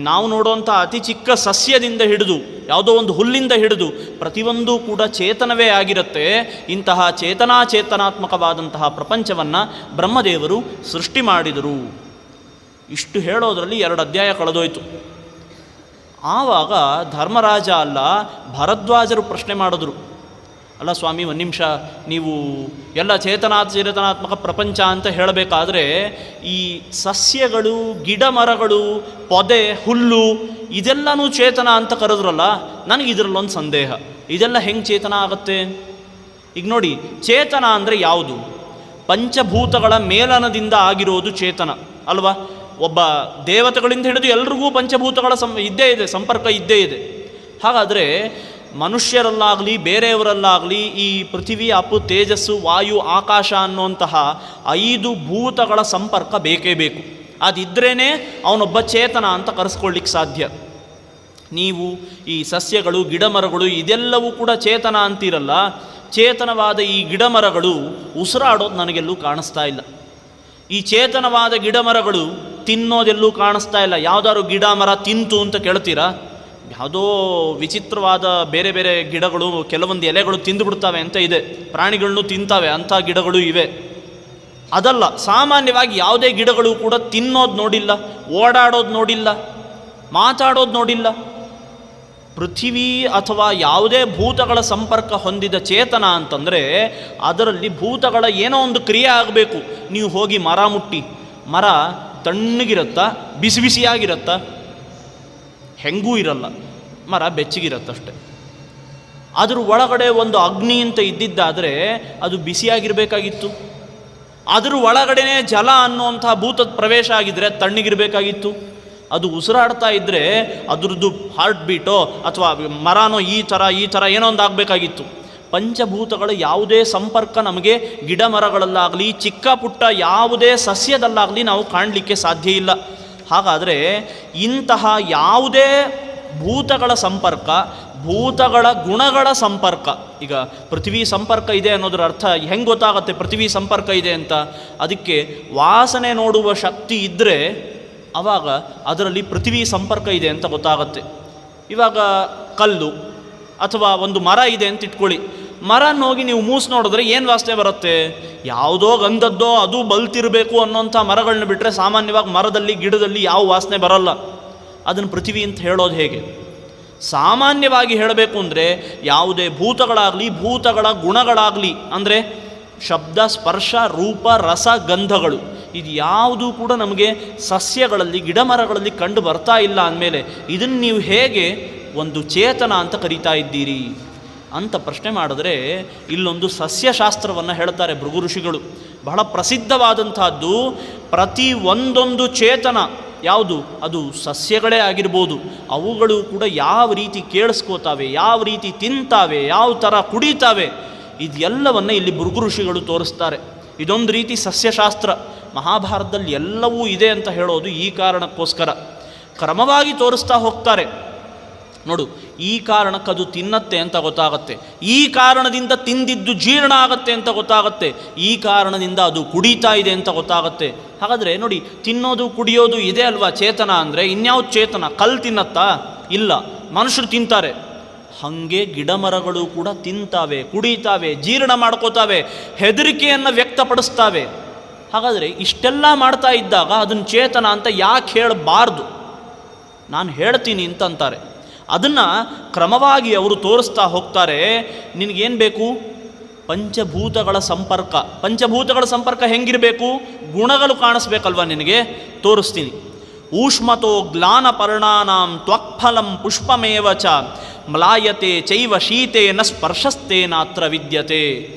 ನಾವು ನೋಡುವಂಥ ಅತಿ ಚಿಕ್ಕ ಸಸ್ಯದಿಂದ ಹಿಡಿದು ಯಾವುದೋ ಒಂದು ಹುಲ್ಲಿಂದ ಹಿಡಿದು ಪ್ರತಿಯೊಂದೂ ಕೂಡ ಚೇತನವೇ ಆಗಿರುತ್ತೆ. ಇಂತಹ ಚೇತನಾತ್ಮಕವಾದಂತಹ ಪ್ರಪಂಚವನ್ನು ಬ್ರಹ್ಮದೇವರು ಸೃಷ್ಟಿ ಮಾಡಿದರು. ಇಷ್ಟು ಹೇಳೋದರಲ್ಲಿ 2 ಅಧ್ಯಾಯ ಕಳೆದೋಯ್ತು. ಆವಾಗ ಧರ್ಮರಾಜ ಅಲ್ಲ ಭರದ್ವಾಜರು ಪ್ರಶ್ನೆ ಮಾಡಿದ್ರು. ಅಲ್ಲ ಸ್ವಾಮಿ, ಒಂದು ನಿಮಿಷ, ನೀವು ಎಲ್ಲ ಚೇತನಾತ್ಮಕ ಪ್ರಪಂಚ ಅಂತ ಹೇಳಬೇಕಾದ್ರೆ ಈ ಸಸ್ಯಗಳು, ಗಿಡ ಮರಗಳು, ಪೊದೆ, ಹುಲ್ಲು ಇದೆಲ್ಲನೂ ಚೇತನ ಅಂತ ಕರೆದ್ರಲ್ಲ, ನನಗೆ ಇದರಲ್ಲೊಂದು ಸಂದೇಹ, ಇದೆಲ್ಲ ಹೆಂಗೆ ಚೇತನ ಆಗುತ್ತೆ? ಈಗ ನೋಡಿ, ಚೇತನ ಅಂದರೆ ಯಾವುದು? ಪಂಚಭೂತಗಳ ಮೇಲನದಿಂದ ಆಗಿರೋದು ಚೇತನ ಅಲ್ವಾ? ಒಬ್ಬ ದೇವತೆಗಳಿಂದ ಹಿಡಿದು ಎಲ್ರಿಗೂ ಪಂಚಭೂತಗಳ ಇದ್ದೇ ಇದೆ, ಸಂಪರ್ಕ ಇದ್ದೇ ಇದೆ. ಹಾಗಾದರೆ ಮನುಷ್ಯರಲ್ಲಾಗಲಿ ಬೇರೆಯವರಲ್ಲಾಗಲಿ ಈ ಪೃಥಿವಿ, ಅಪ್ಪು, ತೇಜಸ್ಸು, ವಾಯು, ಆಕಾಶ ಅನ್ನುವಂತಹ 5 ಭೂತಗಳ ಸಂಪರ್ಕ ಬೇಕೇ ಬೇಕು. ಅದಿದ್ರೇ ಅವನೊಬ್ಬ ಚೇತನ ಅಂತ ಕರೆಸ್ಕೊಳ್ಳಿಕ್ಕೆ ಸಾಧ್ಯ. ನೀವು ಈ ಸಸ್ಯಗಳು, ಗಿಡಮರಗಳು ಇದೆಲ್ಲವೂ ಕೂಡ ಚೇತನ ಅಂತೀರಲ್ಲ, ಚೇತನವಾದ ಈ ಗಿಡಮರಗಳು ಉಸಿರಾಡೋದು ನನಗೆಲ್ಲೂ ಕಾಣಿಸ್ತಾ ಇಲ್ಲ. ಈ ಚೇತನವಾದ ಗಿಡಮರಗಳು ತಿನ್ನೋದೆಲ್ಲೂ ಕಾಣಿಸ್ತಾ ಇಲ್ಲ. ಯಾವುದಾದ್ರು ಗಿಡ ಮರ ತಿಂತು ಅಂತ ಕೇಳ್ತೀರಾ? ಯಾವುದೋ ವಿಚಿತ್ರವಾದ ಬೇರೆ ಬೇರೆ ಗಿಡಗಳು, ಕೆಲವೊಂದು ಎಲೆಗಳು ತಿಂದುಬಿಡ್ತವೆ ಅಂತ ಇದೆ, ಪ್ರಾಣಿಗಳನ್ನು ತಿಂತಾವೆ, ಅಂಥ ಗಿಡಗಳು ಇವೆ. ಅದಲ್ಲ, ಸಾಮಾನ್ಯವಾಗಿ ಯಾವುದೇ ಗಿಡಗಳು ಕೂಡ ತಿನ್ನೋದು ನೋಡಿಲ್ಲ, ಓಡಾಡೋದು ನೋಡಿಲ್ಲ, ಮಾತಾಡೋದು ನೋಡಿಲ್ಲ. ಪೃಥಿವಿ ಅಥವಾ ಯಾವುದೇ ಭೂತಗಳ ಸಂಪರ್ಕ ಹೊಂದಿದ ಚೇತನ ಅಂತಂದರೆ ಅದರಲ್ಲಿ ಭೂತಗಳ ಏನೋ ಒಂದು ಕ್ರಿಯೆ ಆಗಬೇಕು. ನೀವು ಹೋಗಿ ಮರ ಮುಟ್ಟಿ, ಮರ ತಣ್ಣಗಿರುತ್ತಾ, ಬಿಸಿ ಬಿಸಿಯಾಗಿರುತ್ತಾ? ಹೆಂಗೂ ಇರಲ್ಲ, ಮರ ಬೆಚ್ಚಗಿರತ್ತಷ್ಟೆ. ಅದ್ರ ಒಳಗಡೆ ಒಂದು ಅಗ್ನಿ ಅಂತ ಇದ್ದಿದ್ದಾದರೆ ಅದು ಬಿಸಿಯಾಗಿರಬೇಕಾಗಿತ್ತು. ಅದ್ರ ಒಳಗಡೆನೇ ಜಲ ಅನ್ನುವಂಥ ಭೂತದ ಪ್ರವೇಶ ಆಗಿದ್ದರೆ ತಣ್ಣಗಿರಬೇಕಾಗಿತ್ತು. ಅದು ಉಸಿರಾಡ್ತಾ ಇದ್ದರೆ ಅದ್ರದ್ದು ಹಾರ್ಟ್ ಬೀಟೋ ಅಥವಾ ಮರನೋ ಈ ಥರ ಏನೋ ಒಂದು ಆಗಬೇಕಾಗಿತ್ತು. ಪಂಚಭೂತಗಳ ಯಾವುದೇ ಸಂಪರ್ಕ ನಮಗೆ ಗಿಡ ಮರಗಳಲ್ಲಾಗಲಿ, ಚಿಕ್ಕ ಪುಟ್ಟ ಯಾವುದೇ ಸಸ್ಯದಲ್ಲಾಗಲಿ ನಾವು ಕಾಣಲಿಕ್ಕೆ ಸಾಧ್ಯ ಇಲ್ಲ. ಹಾಗಾದರೆ ಇಂತಹ ಯಾವುದೇ ಭೂತಗಳ ಸಂಪರ್ಕ, ಭೂತಗಳ ಗುಣಗಳ ಸಂಪರ್ಕ, ಈಗ ಪೃಥ್ವಿ ಸಂಪರ್ಕ ಇದೆ ಅನ್ನೋದ್ರ ಅರ್ಥ ಹೆಂಗೆ ಗೊತ್ತಾಗುತ್ತೆ ಪೃಥ್ವಿ ಸಂಪರ್ಕ ಇದೆ ಅಂತ? ಅದಕ್ಕೆ ವಾಸನೆ ನೋಡುವ ಶಕ್ತಿ ಇದ್ದರೆ ಆವಾಗ ಅದರಲ್ಲಿ ಪೃಥ್ವಿ ಸಂಪರ್ಕ ಇದೆ ಅಂತ ಗೊತ್ತಾಗುತ್ತೆ. ಇವಾಗ ಕಲ್ಲು ಅಥವಾ ಒಂದು ಮರ ಇದೆ ಅಂತ ಇಟ್ಕೊಳ್ಳಿ, ಮರನ ಹೋಗಿ ನೀವು ಮೂಸು ನೋಡಿದ್ರೆ ಏನು ವಾಸನೆ ಬರುತ್ತೆ? ಯಾವುದೋ ಗಂಧದ್ದೋ, ಅದು ಬಲ್ತಿರಬೇಕು ಅನ್ನೋಂಥ ಮರಗಳನ್ನ ಬಿಟ್ಟರೆ ಸಾಮಾನ್ಯವಾಗಿ ಮರದಲ್ಲಿ, ಗಿಡದಲ್ಲಿ ಯಾವ ವಾಸನೆ ಬರಲ್ಲ. ಅದನ್ನು ಪೃಥ್ವಿ ಅಂತ ಹೇಳೋದು ಹೇಗೆ? ಸಾಮಾನ್ಯವಾಗಿ ಹೇಳಬೇಕು ಅಂದರೆ ಯಾವುದೇ ಭೂತಗಳಾಗಲಿ, ಭೂತಗಳ ಗುಣಗಳಾಗಲಿ, ಅಂದರೆ ಶಬ್ದ, ಸ್ಪರ್ಶ, ರೂಪ, ರಸ, ಗಂಧಗಳು, ಇದು ಯಾವುದೂ ಕೂಡ ನಮಗೆ ಸಸ್ಯಗಳಲ್ಲಿ, ಗಿಡಮರಗಳಲ್ಲಿ ಕಂಡು ಬರ್ತಾ ಇಲ್ಲ ಅಂದಮೇಲೆ ಇದನ್ನು ನೀವು ಹೇಗೆ ಒಂದು ಚೇತನ ಅಂತ ಕರೀತಾ ಇದ್ದೀರಿ ಅಂತ ಪ್ರಶ್ನೆ ಮಾಡಿದ್ರೆ ಇಲ್ಲೊಂದು ಸಸ್ಯಶಾಸ್ತ್ರವನ್ನು ಹೇಳ್ತಾರೆ ಭೃಗು ಋಷಿಗಳು. ಬಹಳ ಪ್ರಸಿದ್ಧವಾದಂಥದ್ದು. ಪ್ರತಿ ಒಂದೊಂದು ಚೇತನ ಯಾವುದು, ಅದು ಸಸ್ಯಗಳೇ ಆಗಿರ್ಬೋದು, ಅವುಗಳು ಕೂಡ ಯಾವ ರೀತಿ ಕೇಳಿಸ್ಕೋತಾವೆ, ಯಾವ ರೀತಿ ತಿಂತಾವೆ, ಯಾವ ಥರ ಕುಡಿತಾವೆ, ಇದೆಲ್ಲವನ್ನು ಇಲ್ಲಿ ಭೃಗು ಋಷಿಗಳು ತೋರಿಸ್ತಾರೆ. ಇದೊಂದು ರೀತಿ ಸಸ್ಯಶಾಸ್ತ್ರ. ಮಹಾಭಾರತದಲ್ಲಿ ಎಲ್ಲವೂ ಇದೆ ಅಂತ ಹೇಳೋದು ಈ ಕಾರಣಕ್ಕೋಸ್ಕರ. ಕ್ರಮವಾಗಿ ತೋರಿಸ್ತಾ ಹೋಗ್ತಾರೆ. ನೋಡು, ಈ ಕಾರಣಕ್ಕೆ ಅದು ತಿನ್ನತ್ತೆ ಅಂತ ಗೊತ್ತಾಗತ್ತೆ, ಈ ಕಾರಣದಿಂದ ತಿಂದಿದ್ದು ಜೀರ್ಣ ಆಗತ್ತೆ ಅಂತ ಗೊತ್ತಾಗತ್ತೆ, ಈ ಕಾರಣದಿಂದ ಅದು ಕುಡಿತಾ ಇದೆ ಅಂತ ಗೊತ್ತಾಗತ್ತೆ. ಹಾಗಾದರೆ ನೋಡಿ, ತಿನ್ನೋದು ಕುಡಿಯೋದು ಇದೆ ಅಲ್ವಾ ಚೇತನ ಅಂದರೆ? ಇನ್ಯಾವುದು ಚೇತನ? ಕಲ್ಲು ತಿನ್ನತ್ತಾ? ಇಲ್ಲ, ಮನುಷ್ಯರು ತಿಂತಾರೆ. ಹಾಗೆ ಗಿಡಮರಗಳು ಕೂಡ ತಿಂತಾವೆ, ಕುಡಿತಾವೆ, ಜೀರ್ಣ ಮಾಡ್ಕೋತಾವೆ, ಹೆದರಿಕೆಯನ್ನು ವ್ಯಕ್ತಪಡಿಸ್ತಾವೆ. ಹಾಗಾದರೆ ಇಷ್ಟೆಲ್ಲ ಮಾಡ್ತಾ ಇದ್ದಾಗ ಅದನ್ನು ಚೇತನ ಅಂತ ಯಾಕೆ ಹೇಳಬಾರ್ದು? ನಾನು ಹೇಳ್ತೀನಿ ಅಂತಂತಾರೆ. ಅದನ್ನು ಕ್ರಮವಾಗಿ ಅವರು ತೋರಿಸ್ತಾ ಹೋಗ್ತಾರೆ. ನಿನಗೇನು ಬೇಕು? ಪಂಚಭೂತಗಳ ಸಂಪರ್ಕ. ಪಂಚಭೂತಗಳ ಸಂಪರ್ಕ ಹೆಂಗಿರಬೇಕು? ಗುಣಗಳು ಕಾಣಿಸ್ಬೇಕಲ್ವ ನಿನಗೆ? ತೋರಿಸ್ತೀನಿ. ಊಷ್ಮತೋ ಗ್ಲಾನ ಪರ್ಣಾನಾಂ ತ್ವಕ್ಫಲಂ ಪುಷ್ಪಮೇವ ಚ ಮ್ಲಾಯತೆ ಚೈವ ಶೀತೇನ ಸ್ಪರ್ಶಸ್ತೇನಾತ್ರ ವಿದ್ಯತೆ.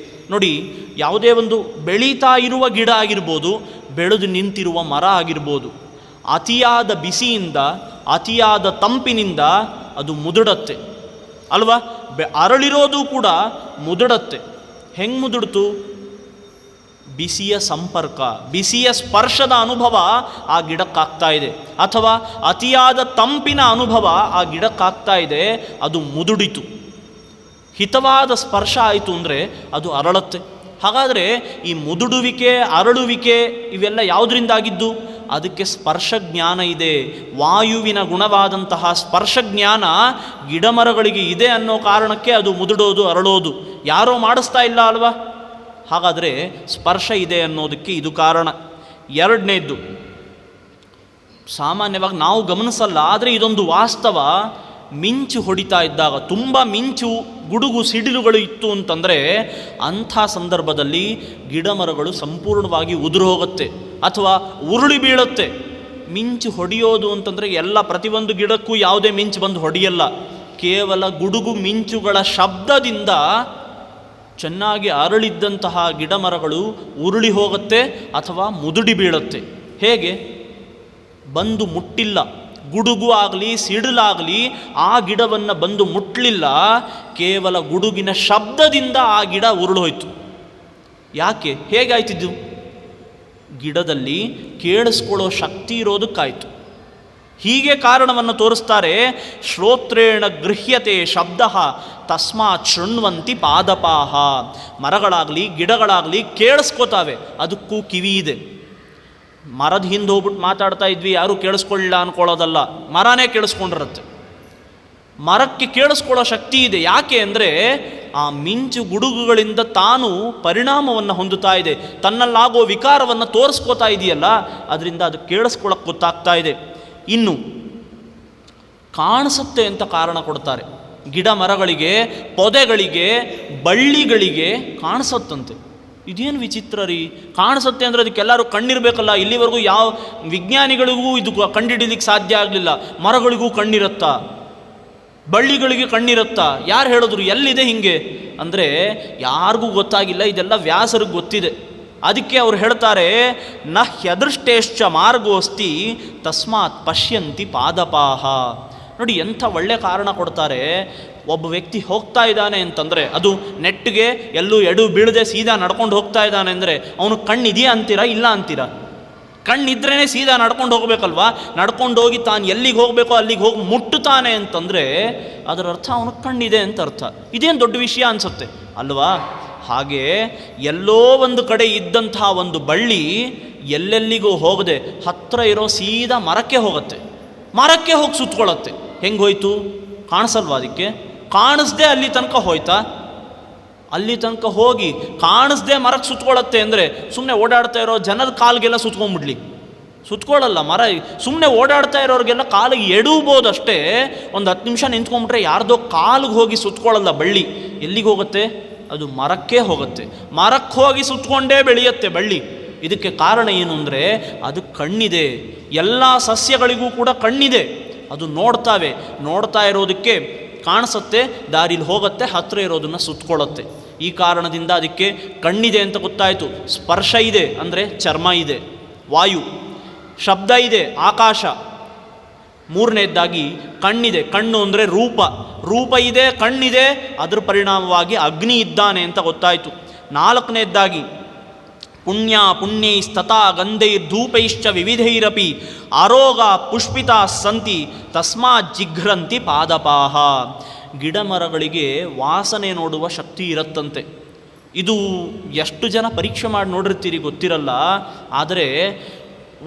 ನೋಡಿ, ಯಾವುದೇ ಒಂದು ಬೆಳೀತಾ ಇರುವ ಗಿಡ ಆಗಿರ್ಬೋದು, ಬೆಳೆದು ನಿಂತಿರುವ ಮರ ಆಗಿರ್ಬೋದು, ಅತಿಯಾದ ಬಿಸಿಯಿಂದ, ಅತಿಯಾದ ತಂಪಿನಿಂದ ಅದು ಮುದುಡತ್ತೆ ಅಲ್ವಾ? ಅರಳಿರೋದು ಕೂಡ ಮುದುಡತ್ತೆ. ಹೆಂಗೆ ಮುದುಡ್ತು? ಬಿಸಿಯ ಸಂಪರ್ಕ, ಬಿಸಿಯ ಸ್ಪರ್ಶದ ಅನುಭವ ಆ ಗಿಡಕ್ಕಾಗ್ತಾ ಇದೆ, ಅಥವಾ ಅತಿಯಾದ ತಂಪಿನ ಅನುಭವ ಆ ಗಿಡಕ್ಕಾಗ್ತಾ ಇದೆ, ಅದು ಮುದುಡಿತು. ಹಿತವಾದ ಸ್ಪರ್ಶ ಆಯಿತು ಅಂದರೆ ಅದು ಅರಳತ್ತೆ. ಹಾಗಾದರೆ ಈ ಮುದುಡುವಿಕೆ, ಅರಳುವಿಕೆ ಇವೆಲ್ಲ ಯಾವುದರಿಂದಾಗಿದ್ದು? ಅದಕ್ಕೆ ಸ್ಪರ್ಶಜ್ಞಾನ ಇದೆ. ವಾಯುವಿನ ಗುಣವಾದಂತಹ ಸ್ಪರ್ಶಜ್ಞಾನ ಗಿಡಮರಗಳಿಗೆ ಇದೆ ಅನ್ನೋ ಕಾರಣಕ್ಕೆ ಅದು ಮುದುಡೋದು, ಅರಳೋದು. ಯಾರೋ ಮಾಡಿಸ್ತಾ ಇಲ್ಲ ಅಲ್ವಾ? ಹಾಗಾದರೆ ಸ್ಪರ್ಶ ಇದೆ ಅನ್ನೋದಕ್ಕೆ ಇದು ಕಾರಣ. ಎರಡನೇದ್ದು, ಸಾಮಾನ್ಯವಾಗಿ ನಾವು ಗಮನಿಸಲ್ಲ, ಆದರೆ ಇದೊಂದು ವಾಸ್ತವ. ಮಿಂಚು ಹೊಡಿತಾ ಇದ್ದಾಗ, ತುಂಬ ಮಿಂಚು ಗುಡುಗು ಸಿಡಿಲುಗಳು ಇತ್ತು ಅಂತಂದರೆ ಅಂಥ ಸಂದರ್ಭದಲ್ಲಿ ಗಿಡ ಮರಗಳು ಸಂಪೂರ್ಣವಾಗಿ ಉದುರು ಹೋಗುತ್ತೆ ಅಥವಾ ಉರುಳಿ ಬೀಳುತ್ತೆ. ಮಿಂಚು ಹೊಡೆಯೋದು ಅಂತಂದರೆ ಎಲ್ಲ ಪ್ರತಿಯೊಂದು ಗಿಡಕ್ಕೂ ಯಾವುದೇ ಮಿಂಚು ಬಂದು ಹೊಡೆಯಲ್ಲ. ಕೇವಲ ಗುಡುಗು ಮಿಂಚುಗಳ ಶಬ್ದದಿಂದ ಚೆನ್ನಾಗಿ ಅರಳಿದ್ದಂತಹ ಗಿಡ ಮರಗಳು ಉರುಳಿ ಹೋಗುತ್ತೆ ಅಥವಾ ಮುದುಡಿ ಬೀಳುತ್ತೆ. ಹೇಗೆ? ಬಂದು ಮುಟ್ಟಿಲ್ಲ, ಗುಡುಗು ಆಗಲಿ ಸಿಡಿಲಾಗಲಿ ಆ ಗಿಡವನ್ನು ಬಂದು ಮುಟ್ಟಲಿಲ್ಲ, ಕೇವಲ ಗುಡುಗಿನ ಶಬ್ದದಿಂದ ಆ ಗಿಡ ಉರುಳೋಯ್ತು. ಯಾಕೆ? ಹೇಗಾಯ್ತಿದ್ದು? ಗಿಡದಲ್ಲಿ ಕೇಳಿಸ್ಕೊಳ್ಳೋ ಶಕ್ತಿ ಇರೋದಕ್ಕಾಯಿತು. ಹೀಗೆ ಕಾರಣವನ್ನು ತೋರಿಸ್ತಾರೆ. ಶ್ರೋತ್ರೇಣ ಗೃಹ್ಯತೆ ಶಬ್ದ ತಸ್ಮಾತ್ ಶೃಣ್ವಂತಿ ಪಾದಪಾಹ. ಮರಗಳಾಗಲಿ ಗಿಡಗಳಾಗಲಿ ಕೇಳಿಸ್ಕೋತಾವೆ, ಅದಕ್ಕೂ ಕಿವಿ ಇದೆ. ಮರದ ಹಿಂದೆ ಹೋಗ್ಬಿಟ್ಟು ಮಾತಾಡ್ತಾ ಇದ್ವಿ, ಯಾರೂ ಕೇಳಿಸ್ಕೊಳ್ಳಿಲ್ಲ ಅಂದ್ಕೊಳ್ಳೋದಲ್ಲ, ಮರನೇ ಕೇಳಿಸ್ಕೊಂಡಿರುತ್ತೆ. ಮರಕ್ಕೆ ಕೇಳಿಸ್ಕೊಳ್ಳೋ ಶಕ್ತಿ ಇದೆ. ಯಾಕೆ ಅಂದರೆ ಆ ಮಿಂಚು ಗುಡುಗುಗಳಿಂದ ತಾನು ಪರಿಣಾಮವನ್ನು ಹೊಂದುತ್ತಾ ಇದೆ, ತನ್ನಲ್ಲಾಗೋ ವಿಕಾರವನ್ನು ತೋರಿಸ್ಕೋತಾ ಇದೆಯಲ್ಲ, ಅದರಿಂದ ಅದು ಕೇಳಿಸ್ಕೊಳ್ಳೋಕ್ಕೆ ಗೊತ್ತಾಗ್ತಾ ಇದೆ. ಇನ್ನು ಕಾಣಿಸುತ್ತೆ ಅಂತ ಕಾರಣ ಕೊಡ್ತಾರೆ. ಗಿಡ ಮರಗಳಿಗೆ, ಪೊದೆಗಳಿಗೆ, ಬಳ್ಳಿಗಳಿಗೆ ಕಾಣಿಸುತ್ತಂತೆ. ಇದೇನು ವಿಚಿತ್ರ ರೀ! ಕಾಣಿಸುತ್ತೆ ಅಂದರೆ ಅದಕ್ಕೆಲ್ಲರೂ ಕಣ್ಣಿರಬೇಕಲ್ಲ. ಇಲ್ಲಿವರೆಗೂ ಯಾವ ವಿಜ್ಞಾನಿಗಳಿಗೂ ಇದು ಕಂಡುಹಿಡಿಲಿಕ್ಕೆ ಸಾಧ್ಯ ಆಗಲಿಲ್ಲ. ಮರಗಳಿಗೂ ಕಣ್ಣಿರುತ್ತಾ? ಬಳ್ಳಿಗಳಿಗೆ ಕಣ್ಣಿರುತ್ತಾ? ಯಾರು ಹೇಳಿದ್ರು? ಎಲ್ಲಿದೆ ಹಿಂಗೆ ಅಂದರೆ ಯಾರಿಗೂ ಗೊತ್ತಾಗಿಲ್ಲ. ಇದೆಲ್ಲ ವ್ಯಾಸರಿಗೆ ಗೊತ್ತಿದೆ. ಅದಕ್ಕೆ ಅವ್ರು ಹೇಳ್ತಾರೆ, ನ ಹ್ಯದೃಷ್ಟೇಶ್ಚ ಮಾರ್ಗೋಸ್ತಿ ತಸ್ಮಾತ್ ಪಶ್ಯಂತಿ ಪಾದಪಾಹ. ನೋಡಿ ಎಂಥ ಒಳ್ಳೆ ಕಾರಣ ಕೊಡ್ತಾರೆ. ಒಬ್ಬ ವ್ಯಕ್ತಿ ಹೋಗ್ತಾ ಇದ್ದಾನೆ ಅಂತಂದರೆ, ಅದು ನೆಟ್ಟಿಗೆ ಎಲ್ಲೂ ಎಡು ಬೀಳದೆ ಸೀದಾ ನಡ್ಕೊಂಡು ಹೋಗ್ತಾ ಇದ್ದಾನೆ ಅಂದರೆ ಅವನು ಕಣ್ಣಿದೆಯಾ ಅಂತೀರಾ? ಇಲ್ಲ ಅಂತೀರಾ? ಕಣ್ಣಿದ್ರೇ ಸೀದಾ ನಡ್ಕೊಂಡು ಹೋಗಬೇಕಲ್ವಾ? ನಡ್ಕೊಂಡು ಹೋಗಿ ತಾನು ಎಲ್ಲಿಗೆ ಹೋಗಬೇಕೋ ಅಲ್ಲಿಗೆ ಹೋಗಿ ಮುಟ್ಟುತ್ತಾನೆ ಅಂತಂದರೆ ಅದರ ಅರ್ಥ ಅವನಿಗೆ ಕಣ್ಣಿದೆ ಅಂತ ಅರ್ಥ. ಇದೇನು ದೊಡ್ಡ ವಿಷಯ ಅನಿಸುತ್ತೆ ಅಲ್ವಾ? ಹಾಗೆ ಎಲ್ಲೋ ಒಂದು ಕಡೆ ಇದ್ದಂತಹ ಒಂದು ಬಳ್ಳಿ ಎಲ್ಲೆಲ್ಲಿಗೂ ಹೋಗದೆ ಹತ್ತಿರ ಇರೋ ಸೀದಾ ಮರಕ್ಕೆ ಹೋಗುತ್ತೆ. ಮರಕ್ಕೆ ಹೋಗಿ ಸುತ್ಕೊಳ್ಳುತ್ತೆ. ಹೆಂಗೆ ಹೋಯ್ತು? ಕಾಣಿಸಲ್ವಾ ಅದಕ್ಕೆ? ಕಾಣಿಸ್ದೆ ಅಲ್ಲಿ ತನಕ ಹೋಯ್ತಾ? ಅಲ್ಲಿ ತನಕ ಹೋಗಿ ಕಾಣಿಸ್ದೆ ಮರಕ್ಕೆ ಸುತ್ಕೊಳ್ಳುತ್ತೆ ಅಂದರೆ ಸುಮ್ಮನೆ ಓಡಾಡ್ತಾ ಇರೋ ಜನದ ಕಾಲಿಗೆಲ್ಲ ಸುತ್ಕೊಂಡ್ಬಿಡ್ಲಿ? ಸುತ್ಕೊಳ್ಳಲ್ಲ. ಮರ ಸುಮ್ಮನೆ ಓಡಾಡ್ತಾ ಇರೋರಿಗೆಲ್ಲ ಕಾಲಿಗೆ ಎಡೂಬೋದಷ್ಟೇ. ಒಂದು 10 ನಿಮಿಷ ನಿಂತ್ಕೊಂಡ್ಬಿಟ್ರೆ ಯಾರ್ದೋ ಕಾಲಿಗೆ ಹೋಗಿ ಸುತ್ಕೊಳ್ಳಲ್ಲ ಬಳ್ಳಿ. ಎಲ್ಲಿಗೆ ಹೋಗುತ್ತೆ? ಅದು ಮರಕ್ಕೆ ಹೋಗುತ್ತೆ. ಮರಕ್ಕೆ ಹೋಗಿ ಸುತ್ಕೊಂಡೇ ಬೆಳೆಯುತ್ತೆ ಬಳ್ಳಿ. ಇದಕ್ಕೆ ಕಾರಣ ಏನು ಅಂದರೆ ಅದು ಕಣ್ಣಿದೆ. ಎಲ್ಲ ಸಸ್ಯಗಳಿಗೂ ಕೂಡ ಕಣ್ಣಿದೆ. ಅದು ನೋಡ್ತಾವೆ. ನೋಡ್ತಾ ಇರೋದಕ್ಕೆ ಕಾಣಿಸುತ್ತೆ, ದಾರಿಲಿ ಹೋಗುತ್ತೆ, ಹತ್ತಿರ ಇರೋದನ್ನು ಸುತ್ಕೊಳ್ಳುತ್ತೆ. ಈ ಕಾರಣದಿಂದ ಅದಕ್ಕೆ ಕಣ್ಣಿದೆ ಅಂತ ಗೊತ್ತಾಯಿತು. ಸ್ಪರ್ಶ ಇದೆ ಅಂದರೆ ಚರ್ಮ ಇದೆ, ವಾಯು, ಶಬ್ದ ಇದೆ, ಆಕಾಶ. ಮೂರನೇದಾಗಿ ಕಣ್ಣಿದೆ. ಕಣ್ಣು ಅಂದರೆ ರೂಪ. ರೂಪ ಇದೆ, ಕಣ್ಣಿದೆ, ಅದರ ಪರಿಣಾಮವಾಗಿ ಅಗ್ನಿ ಇದ್ದಾನೆ ಅಂತ ಗೊತ್ತಾಯಿತು. ನಾಲ್ಕನೇದಾಗಿ ಪುಣ್ಯ ಪುಣ್ಯೈಸ್ತಥಾ ಗಂಧೈರ್ಧೂಪೈಶ್ಚ ವಿವಿಧೈರಪಿ ಆರೋಗ ಪುಷ್ಪಿತಾ ಸಂತಿ ತಸ್ಮಾತ್ ಜಿಘ್ರಂತಿ ಪಾದಪಾಹ. ಗಿಡ ಮರಗಳಿಗೆ ವಾಸನೆ ನೋಡುವ ಶಕ್ತಿ ಇರುತ್ತಂತೆ. ಇದು ಎಷ್ಟು ಜನ ಪರೀಕ್ಷೆ ಮಾಡಿ ನೋಡಿರ್ತೀರಿ ಗೊತ್ತಿರಲ್ಲ. ಆದರೆ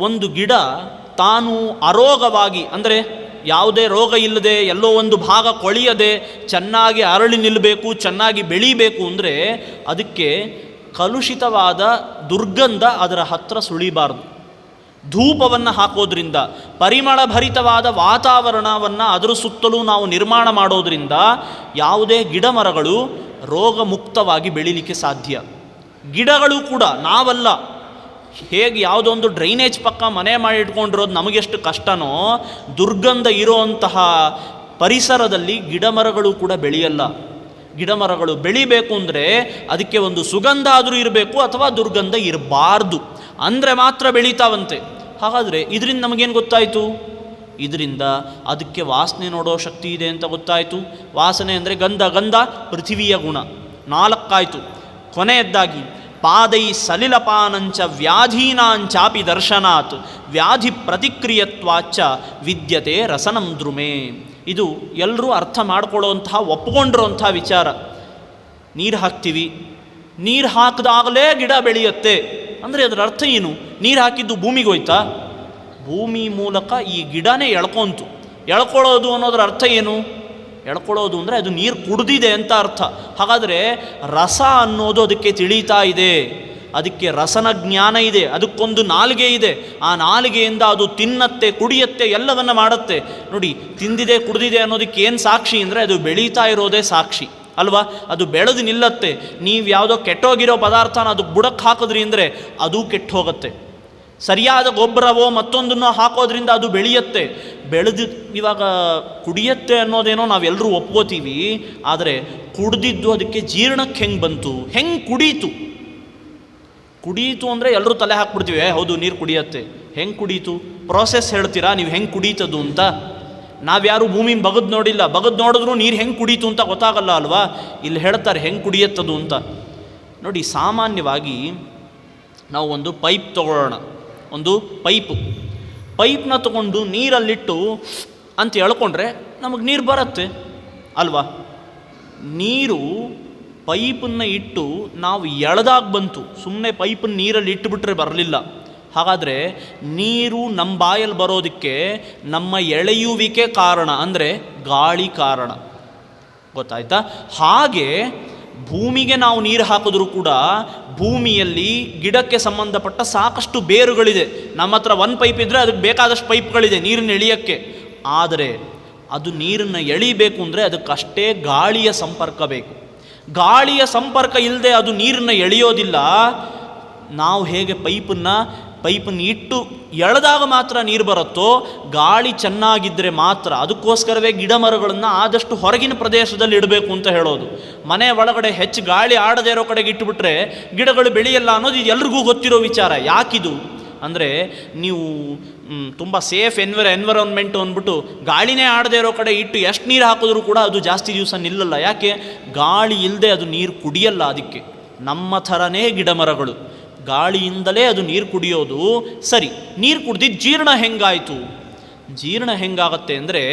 ಒಂದು ಗಿಡ ತಾನು ಅರೋಗವಾಗಿ ಅಂದರೆ ಯಾವುದೇ ರೋಗ ಇಲ್ಲದೆ ಎಲ್ಲೋ ಒಂದು ಭಾಗ ಕೊಳೆಯದೆ ಚೆನ್ನಾಗಿ ಅರಳಿ ನಿಲ್ಲಬೇಕು, ಚೆನ್ನಾಗಿ ಬೆಳೀಬೇಕು ಅಂದರೆ ಅದಕ್ಕೆ ಕಲುಷಿತವಾದ ದುರ್ಗಂಧ ಅದರ ಹತ್ತಿರ ಸುಳಿಬಾರ್ದು. ಧೂಪವನ್ನು ಹಾಕೋದ್ರಿಂದ, ಪರಿಮಳ ಭರಿತವಾದ ವಾತಾವರಣವನ್ನು ಅದರ ಸುತ್ತಲೂ ನಾವು ನಿರ್ಮಾಣ ಮಾಡೋದರಿಂದ ಯಾವುದೇ ಗಿಡ ಮರಗಳು ರೋಗ ಮುಕ್ತವಾಗಿ ಬೆಳೀಲಿಕ್ಕೆ ಸಾಧ್ಯ. ಗಿಡಗಳು ಕೂಡ, ನಾವಲ್ಲ. ಹೇಗೆ ಯಾವುದೋ ಒಂದು ಡ್ರೈನೇಜ್ ಪಕ್ಕ ಮನೆ ಮಾಡಿ ಇಟ್ಕೊಂಡಿರೋದು ನಮಗೆಷ್ಟು ಕಷ್ಟನೋ, ದುರ್ಗಂಧ ಇರೋಂತಹ ಪರಿಸರದಲ್ಲಿ ಗಿಡ ಮರಗಳು ಕೂಡ ಬೆಳೆಯಲ್ಲ. ಗಿಡ ಮರಗಳು ಬೆಳಿಬೇಕು ಅಂದರೆ ಅದಕ್ಕೆ ಒಂದು ಸುಗಂಧ ಆದರೂ ಇರಬೇಕು ಅಥವಾ ದುರ್ಗಂಧ ಇರಬಾರ್ದು, ಅಂದರೆ ಮಾತ್ರ ಬೆಳೀತಾವಂತೆ. ಹಾಗಾದರೆ ಇದರಿಂದ ನಮಗೇನು ಗೊತ್ತಾಯಿತು? ಇದರಿಂದ ಅದಕ್ಕೆ ವಾಸನೆ ನೋಡೋ ಶಕ್ತಿ ಇದೆ ಅಂತ ಗೊತ್ತಾಯಿತು. ವಾಸನೆ ಅಂದರೆ ಗಂಧ. ಗಂಧ ಪೃಥಿವಿಯ ಗುಣ. 4 ಆಯಿತು. ಕೊನೆಯದ್ದಾಗಿ ಪಾದೈ ಸಲಿಲಪಾನಂಚ ವ್ಯಾಧೀನಾಂಚಾಪಿ ದರ್ಶನಾತ್ ವ್ಯಾಧಿ ಪ್ರತಿಕ್ರಿಯತ್ವಾಚ ವಿದ್ಯತೆ ರಸನಂ ದ್ರುಮೆ. ಇದು ಎಲ್ಲರೂ ಅರ್ಥ ಮಾಡ್ಕೊಳ್ಳೋಂತಹ, ಒಪ್ಪಿಕೊಂಡಿರೋಂಥ ವಿಚಾರ. ನೀರು ಹಾಕ್ತೀವಿ, ನೀರು ಹಾಕಿದಾಗಲೇ ಗಿಡ ಬೆಳೆಯುತ್ತೆ ಅಂದರೆ ಅದರ ಅರ್ಥ ಏನು? ನೀರು ಹಾಕಿದ್ದು ಭೂಮಿಗೆ ಹೋಯ್ತಾ? ಭೂಮಿ ಮೂಲಕ ಈ ಗಿಡನೇ ಎಳ್ಕೊಂತು. ಎಳ್ಕೊಳ್ಳೋದು ಅನ್ನೋದ್ರ ಅರ್ಥ ಏನು? ಎಳ್ಕೊಳ್ಳೋದು ಅಂದರೆ ಅದು ನೀರು ಕುಡಿದಿದೆ ಅಂತ ಅರ್ಥ. ಹಾಗಾದರೆ ರಸ ಅನ್ನೋದು ಅದಕ್ಕೆ ತಿಳಿತಾ ಇದೆ. ಅದಕ್ಕೆ ರಸನ ಜ್ಞಾನ ಇದೆ, ಅದಕ್ಕೊಂದು ನಾಲಿಗೆ ಇದೆ. ಆ ನಾಲಿಗೆಯಿಂದ ಅದು ತಿನ್ನತ್ತೆ, ಕುಡಿಯತ್ತೆ, ಎಲ್ಲವನ್ನ ಮಾಡುತ್ತೆ. ನೋಡಿ, ತಿಂದಿದೆ ಕುಡಿದಿದೆ ಅನ್ನೋದಕ್ಕೆ ಏನು ಸಾಕ್ಷಿ ಅಂದರೆ ಅದು ಬೆಳೀತಾ ಇರೋದೇ ಸಾಕ್ಷಿ ಅಲ್ವಾ? ಅದು ಬೆಳೆದು ನಿಲ್ಲತ್ತೆ. ನೀವು ಯಾವುದೋ ಕೆಟ್ಟೋಗಿರೋ ಪದಾರ್ಥನ ಅದಕ್ಕೆ ಬುಡಕ್ಕೆ ಹಾಕಿದ್ರಿ ಅಂದರೆ ಅದು ಕೆಟ್ಟು ಹೋಗುತ್ತೆ. ಸರಿಯಾದ ಗೊಬ್ಬರವೋ ಮತ್ತೊಂದನ್ನು ಹಾಕೋದ್ರಿಂದ ಅದು ಬೆಳೆಯುತ್ತೆ. ಬೆಳೆದು ಇವಾಗ ಕುಡಿಯತ್ತೆ ಅನ್ನೋದೇನೋ ನಾವೆಲ್ಲರೂ ಒಪ್ಕೋತೀವಿ, ಆದರೆ ಕುಡ್ದಿದ್ದು ಅದಕ್ಕೆ ಜೀರ್ಣಕ್ಕೆ ಹೆಂಗೆ ಬಂತು, ಹೆಂಗೆ ಕುಡೀತು ಅಂದರೆ ಎಲ್ಲರೂ ತಲೆ ಹಾಕ್ಬಿಡ್ತೀವಿ, ಹೌದು ನೀರು ಕುಡಿಯತ್ತೆ. ಹೆಂಗೆ ಕುಡೀತು? ಪ್ರೋಸೆಸ್ ಹೇಳ್ತೀರಾ ನೀವು ಹೆಂಗೆ ಕುಡೀತದು ಅಂತ? ನಾವ್ಯಾರು ಭೂಮಿನ ಬಗದು ನೋಡಿಲ್ಲ, ಬಗದು ನೋಡಿದ್ರು ನೀರು ಹೆಂಗೆ ಕುಡೀತು ಅಂತ ಗೊತ್ತಾಗಲ್ಲ ಅಲ್ವಾ? ಇಲ್ಲಿ ಹೇಳ್ತಾರೆ ಹೆಂಗೆ ಕುಡಿಯತ್ತದು ಅಂತ. ನೋಡಿ, ಸಾಮಾನ್ಯವಾಗಿ ನಾವು ಒಂದು ಪೈಪ್ ತಗೊಳ್ಳೋಣ, ಒಂದು ಪೈಪ್ನ ತಗೊಂಡು ನೀರಲ್ಲಿಟ್ಟು ಅಂತ ಹೇಳ್ಕೊಂಡ್ರೆ ನಮಗೆ ನೀರು ಬರುತ್ತೆ ಅಲ್ವಾ? ನೀರು ಪೈಪನ್ನು ಇಟ್ಟು ನಾವು ಎಳೆದಾಗ ಬಂತು, ಸುಮ್ಮನೆ ಪೈಪನ್ನು ನೀರಲ್ಲಿ ಇಟ್ಟುಬಿಟ್ರೆ ಬರಲಿಲ್ಲ. ಹಾಗಾದರೆ ನೀರು ನಮ್ಮ ಬಾಯಲ್ಲಿ ಬರೋದಕ್ಕೆ ನಮ್ಮ ಎಳೆಯುವಿಕೆ ಕಾರಣ, ಅಂದರೆ ಗಾಳಿ ಕಾರಣ. ಗೊತ್ತಾಯ್ತಾ? ಹಾಗೆ ಭೂಮಿಗೆ ನಾವು ನೀರು ಹಾಕಿದ್ರೂ ಕೂಡ ಭೂಮಿಯಲ್ಲಿ ಗಿಡಕ್ಕೆ ಸಂಬಂಧಪಟ್ಟ ಸಾಕಷ್ಟು ಬೇರುಗಳಿದೆ. ನಮ್ಮ ಹತ್ರ ಒಂದು ಪೈಪ್ ಇದ್ದರೆ ಅದಕ್ಕೆ ಬೇಕಾದಷ್ಟು ಪೈಪ್ಗಳಿದೆ ನೀರನ್ನು ಎಳೆಯೋಕ್ಕೆ. ಆದರೆ ಅದು ನೀರನ್ನು ಎಳಿಬೇಕು ಅಂದರೆ ಅದಕ್ಕಷ್ಟೇ ಗಾಳಿಯ ಸಂಪರ್ಕ ಬೇಕು. ಗಾಳಿಯ ಸಂಪರ್ಕ ಇಲ್ಲದೆ ಅದು ನೀರನ್ನು ಎಳೆಯೋದಿಲ್ಲ. ನಾವು ಹೇಗೆ ಪೈಪನ್ನು ಇಟ್ಟು ಎಳೆದಾಗ ಮಾತ್ರ ನೀರು ಬರುತ್ತೋ, ಗಾಳಿ ಚೆನ್ನಾಗಿದ್ದರೆ ಮಾತ್ರ. ಅದಕ್ಕೋಸ್ಕರವೇ ಗಿಡ ಮರಗಳನ್ನು ಆದಷ್ಟು ಹೊರಗಿನ ಪ್ರದೇಶದಲ್ಲಿ ಇಡಬೇಕು ಅಂತ ಹೇಳೋದು. ಮನೆ ಒಳಗಡೆ ಹೆಚ್ಚು ಗಾಳಿ ಆಡದೇ ಇರೋ ಕಡೆಗೆ ಇಟ್ಟುಬಿಟ್ರೆ ಗಿಡಗಳು ಬೆಳೆಯಲ್ಲ ಅನ್ನೋದು ಇದು ಎಲ್ರಿಗೂ ಗೊತ್ತಿರೋ ವಿಚಾರ. ಯಾಕಿದು ಅಂದರೆ, ನೀವು ತುಂಬ ಸೇಫ್ ಎನ್ವಿರಾನ್ಮೆಂಟು ಅಂದ್ಬಿಟ್ಟು ಗಾಳಿನೇ ಆಡದೇ ಇರೋ ಕಡೆ ಇಟ್ಟು ಎಷ್ಟು ನೀರು ಹಾಕಿದ್ರೂ ಕೂಡ ಅದು ಜಾಸ್ತಿ ದಿವಸ ನಿಲ್ಲಲ್ಲ. ಯಾಕೆ? ಗಾಳಿ ಇಲ್ಲದೆ ಅದು ನೀರು ಕುಡಿಯಲ್ಲ. ಅದಕ್ಕೆ ನಮ್ಮ ಥರನೇ ಗಿಡ ಮರಗಳು, ಗಾಳಿಯಿಂದಲೇ ಅದು ನೀರು ಕುಡಿಯೋದು. ಸರಿ, ನೀರು ಕುಡ್ದಿದ್ದು ಜೀರ್ಣ ಹೆಂಗಾಯಿತು? ಜೀರ್ಣ ಹೆಂಗಾಗತ್ತೆ ಅಂದರೆ,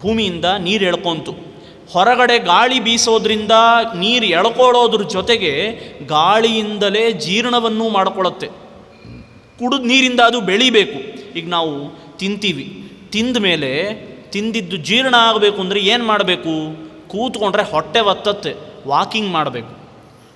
ಭೂಮಿಯಿಂದ ನೀರು ಎಳ್ಕೊಂತು, ಹೊರಗಡೆ ಗಾಳಿ ಬೀಸೋದ್ರಿಂದ ನೀರು ಎಳ್ಕೊಳ್ಳೋದ್ರ ಜೊತೆಗೆ ಗಾಳಿಯಿಂದಲೇ ಜೀರ್ಣವನ್ನು ಮಾಡಿಕೊಳ್ಳುತ್ತೆ. ಕುಡಿದ ನೀರಿಂದ ಅದು ಬೆಳಿಬೇಕು. ಈಗ ನಾವು ತಿಂತೀವಿ, ತಿಂದ ಮೇಲೆ ತಿಂದಿದ್ದು ಜೀರ್ಣ ಆಗಬೇಕು ಅಂದರೆ ಏನು ಮಾಡಬೇಕು? ಕೂತ್ಕೊಂಡ್ರೆ ಹೊಟ್ಟೆ ಒತ್ತತ್ತೆ, ವಾಕಿಂಗ್ ಮಾಡಬೇಕು,